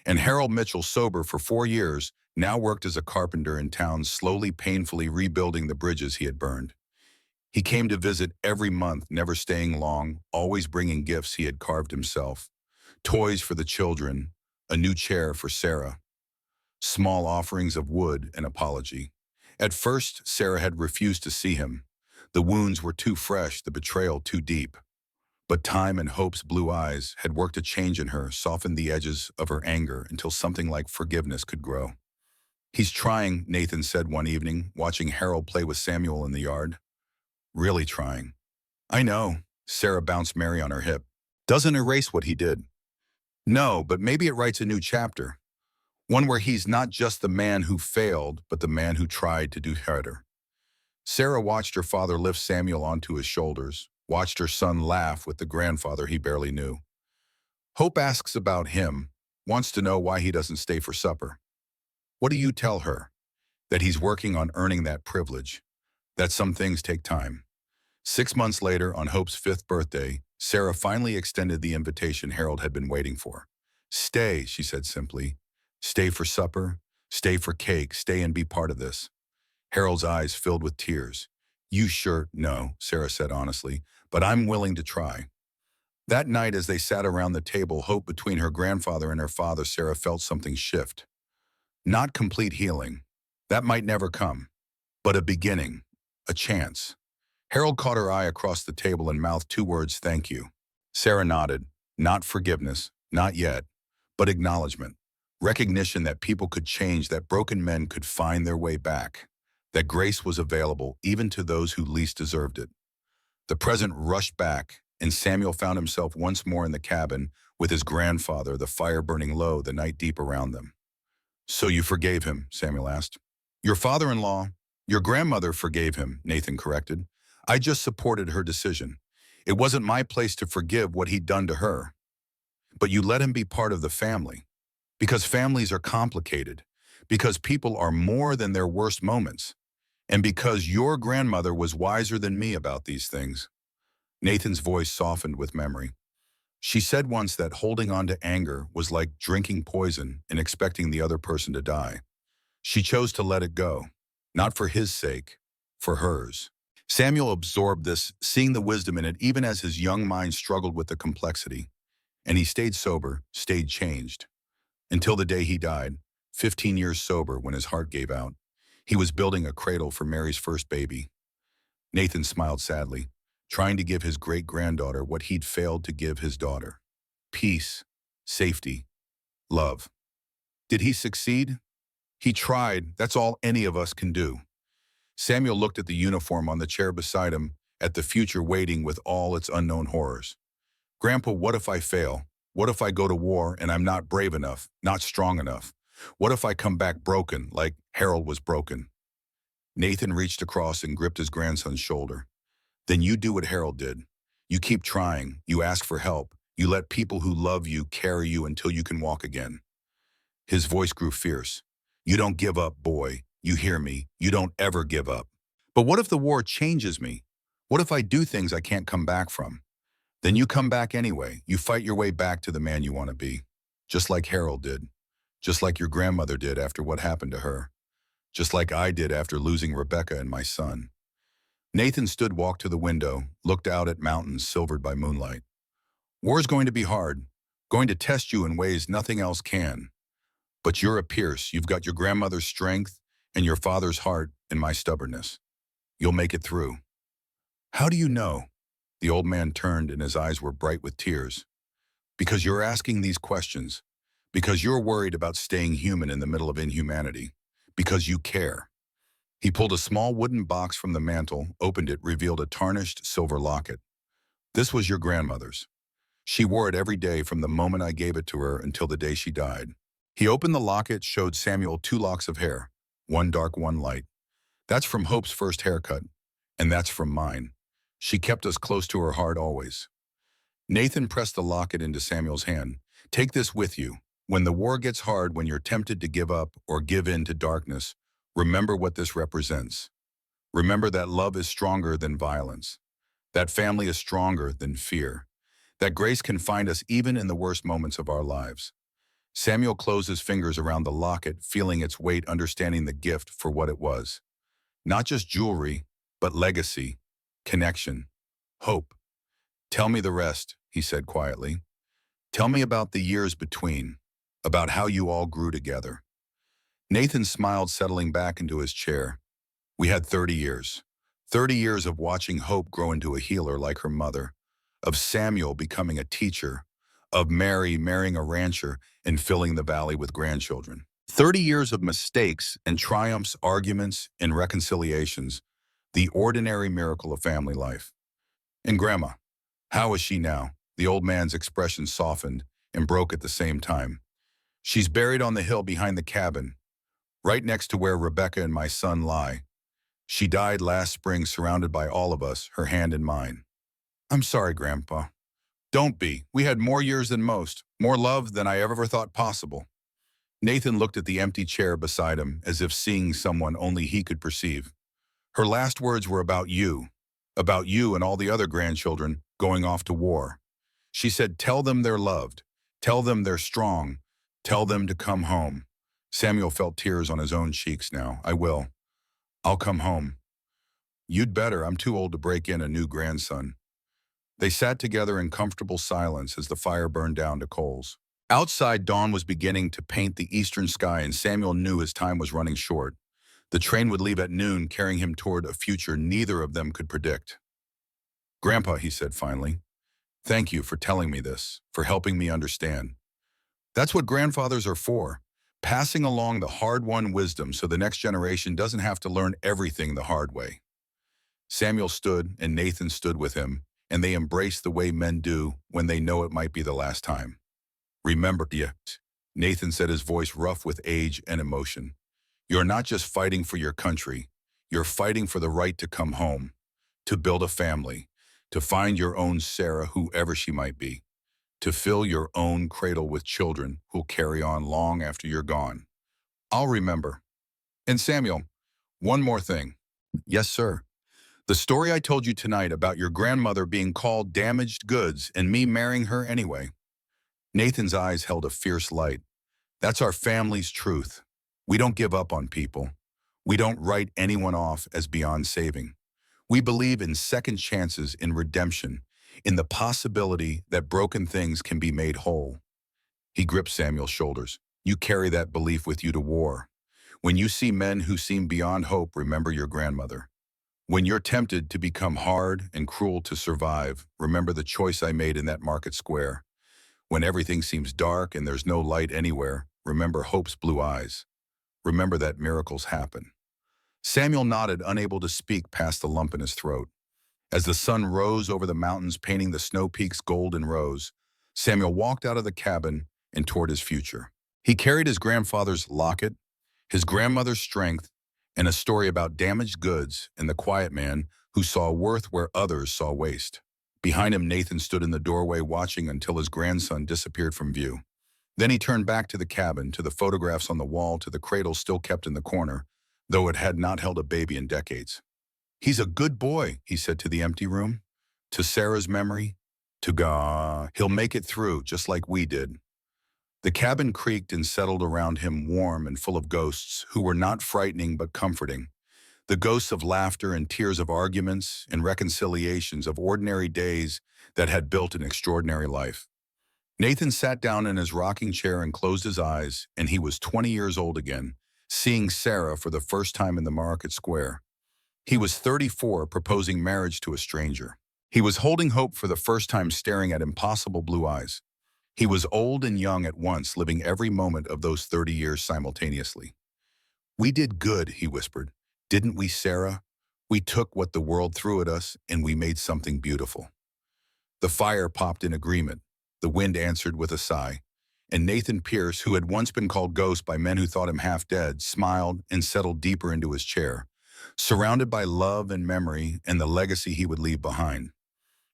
And Harold Mitchell, sober for 4 years, now worked as a carpenter in town, slowly, painfully rebuilding the bridges he had burned. He came to visit every month, never staying long, always bringing gifts he had carved himself. Toys for the children, a new chair for Sarah, small offerings of wood and apology. At first, Sarah had refused to see him. The wounds were too fresh, the betrayal too deep. But time and Hope's blue eyes had worked a change in her, softened the edges of her anger until something like forgiveness could grow. He's trying, Nathan said one evening, watching Harold play with Samuel in the yard. Really trying. I know, Sarah bounced Mary on her hip. Doesn't erase what he did. No, but maybe it writes a new chapter. One where he's not just the man who failed, but the man who tried to do better. Sarah watched her father lift Samuel onto his shoulders, watched her son laugh with the grandfather he barely knew. Hope asks about him, wants to know why he doesn't stay for supper. What do you tell her? That he's working on earning that privilege, that some things take time. 6 months later, on Hope's 5th birthday, Sarah finally extended the invitation Harold had been waiting for. Stay, she said simply. Stay for supper, stay for cake, stay and be part of this. Harold's eyes filled with tears. You sure? No, Sarah said honestly, but I'm willing to try. That night, as they sat around the table, Hope between her grandfather and her father, Sarah felt something shift. Not complete healing. That might never come. But a beginning. A chance. Harold caught her eye across the table and mouthed 2 words, thank you. Sarah nodded. Not forgiveness, not yet, but acknowledgement. Recognition that people could change, that broken men could find their way back, that grace was available even to those who least deserved it. The present rushed back, and Samuel found himself once more in the cabin with his grandfather, the fire burning low, the night deep around them. So you forgave him? Samuel asked. Your father-in-law, your grandmother forgave him, Nathan corrected. I just supported her decision. It wasn't my place to forgive what he'd done to her. But you let him be part of the family. Because families are complicated. Because people are more than their worst moments. And because your grandmother was wiser than me about these things. Nathan's voice softened with memory. She said once that holding on to anger was like drinking poison and expecting the other person to die. She chose to let it go. Not for his sake, for hers. Samuel absorbed this, seeing the wisdom in it even as his young mind struggled with the complexity. And he stayed sober, stayed changed. Until the day he died, 15 years sober when his heart gave out. He was building a cradle for Mary's first baby. Nathan smiled sadly, trying to give his great-granddaughter what he'd failed to give his daughter. Peace, safety, love. Did he succeed? He tried. That's all any of us can do. Samuel looked at the uniform on the chair beside him, at the future waiting with all its unknown horrors. Grandpa, what if I fail? What if I go to war and I'm not brave enough, not strong enough? What if I come back broken, like Harold was broken? Nathan reached across and gripped his grandson's shoulder. Then you do what Harold did. You keep trying, you ask for help, you let people who love you carry you until you can walk again. His voice grew fierce. You don't give up, boy. You hear me. You don't ever give up. But what if the war changes me? What if I do things I can't come back from? Then you come back anyway. You fight your way back to the man you want to be. Just like Harold did. Just like your grandmother did after what happened to her. Just like I did after losing Rebecca and my son. Nathan walked to the window, looked out at mountains silvered by moonlight. War's going to be hard, going to test you in ways nothing else can. But you're a Pierce. You've got your grandmother's strength and your father's heart and my stubbornness. You'll make it through. How do you know? The old man turned and his eyes were bright with tears. Because you're asking these questions. Because you're worried about staying human in the middle of inhumanity. Because you care. He pulled a small wooden box from the mantel, opened it, revealed a tarnished silver locket. This was your grandmother's. She wore it every day from the moment I gave it to her until the day she died. He opened the locket, showed Samuel 2 locks of hair, one dark, one light. That's from Hope's first haircut, and that's from mine. She kept us close to her heart always. Nathan pressed the locket into Samuel's hand. Take this with you. When the war gets hard, when you're tempted to give up or give in to darkness, remember what this represents. Remember that love is stronger than violence. That family is stronger than fear. That grace can find us even in the worst moments of our lives. Samuel closed his fingers around the locket, feeling its weight, understanding the gift for what it was. Not just jewelry, but legacy, connection, hope. Tell me the rest, he said quietly. Tell me about the years between, about how you all grew together. Nathan smiled, settling back into his chair. We had 30 years. 30 years of watching Hope grow into a healer like her mother, of Samuel becoming a teacher, of Mary marrying a rancher and filling the valley with grandchildren. 30 years of mistakes and triumphs, arguments and reconciliations, the ordinary miracle of family life. And Grandma, how is she now? The old man's expression softened and broke at the same time. She's buried on the hill behind the cabin, right next to where Rebecca and my son lie. She died last spring surrounded by all of us, her hand in mine. I'm sorry, Grandpa. Don't be. We had more years than most, more love than I ever thought possible. Nathan looked at the empty chair beside him as if seeing someone only he could perceive. Her last words were about you and all the other grandchildren going off to war. She said, tell them they're loved, tell them they're strong, tell them to come home. Samuel felt tears on his own cheeks now. I will. I'll come home. You'd better. I'm too old to break in a new grandson. They sat together in comfortable silence as the fire burned down to coals. Outside, dawn was beginning to paint the eastern sky, and Samuel knew his time was running short. The train would leave at noon, carrying him toward a future neither of them could predict. Grandpa, he said finally, thank you for telling me this, for helping me understand. That's what grandfathers are for, passing along the hard-won wisdom so the next generation doesn't have to learn everything the hard way. Samuel stood, and Nathan stood with him, and they embraced the way men do when they know it might be the last time. Remember, yet, Nathan said, his voice rough with age and emotion. You're not just fighting for your country, you're fighting for the right to come home, to build a family, to find your own Sarah, whoever she might be, to fill your own cradle with children who'll carry on long after you're gone. I'll remember. And Samuel, one more thing. Yes, sir. The story I told you tonight about your grandmother being called damaged goods and me marrying her anyway. Nathan's eyes held a fierce light. That's our family's truth. We don't give up on people. We don't write anyone off as beyond saving. We believe in second chances, in redemption, in the possibility that broken things can be made whole. He gripped Samuel's shoulders. You carry that belief with you to war. When you see men who seem beyond hope, remember your grandmother. When you're tempted to become hard and cruel to survive, remember the choice I made in that market square. When everything seems dark and there's no light anywhere, Remember Hope's blue eyes. Remember that miracles happen. Samuel nodded, unable to speak past the lump in his throat. As the sun rose over the mountains, painting the snow peaks gold and rose, Samuel walked out of the cabin and toward his future. He carried his grandfather's locket, his grandmother's strength, and a story about damaged goods and the quiet man who saw worth where others saw waste. Behind him, Nathan stood in the doorway watching until his grandson disappeared from view. Then he turned back to the cabin, to the photographs on the wall, to the cradle still kept in the corner, though it had not held a baby in decades. "He's a good boy," he said to the empty room, to Sarah's memory, to God. "He'll make it through, just like we did." The cabin creaked and settled around him, warm and full of ghosts who were not frightening but comforting. The ghosts of laughter and tears, of arguments and reconciliations, of ordinary days that had built an extraordinary life. Nathan sat down in his rocking chair and closed his eyes, and he was 20 years old again, seeing Sarah for the first time in the market square. He was 34, proposing marriage to a stranger. He was holding Hope for the first time, staring at impossible blue eyes. He was old and young at once, living every moment of those 30 years simultaneously. "We did good," he whispered. "Didn't we, Sarah? We took what the world threw at us, and we made something beautiful." The fire popped in agreement. The wind answered with a sigh. And Nathan Pierce, who had once been called Ghost by men who thought him half dead, smiled and settled deeper into his chair, surrounded by love and memory and the legacy he would leave behind.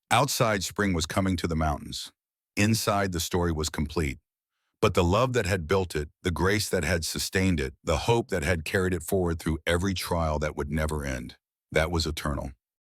Outside, spring was coming to the mountains. Inside, the story was complete. But the love that had built it, the grace that had sustained it, the hope that had carried it forward through every trial that would never end, that was eternal.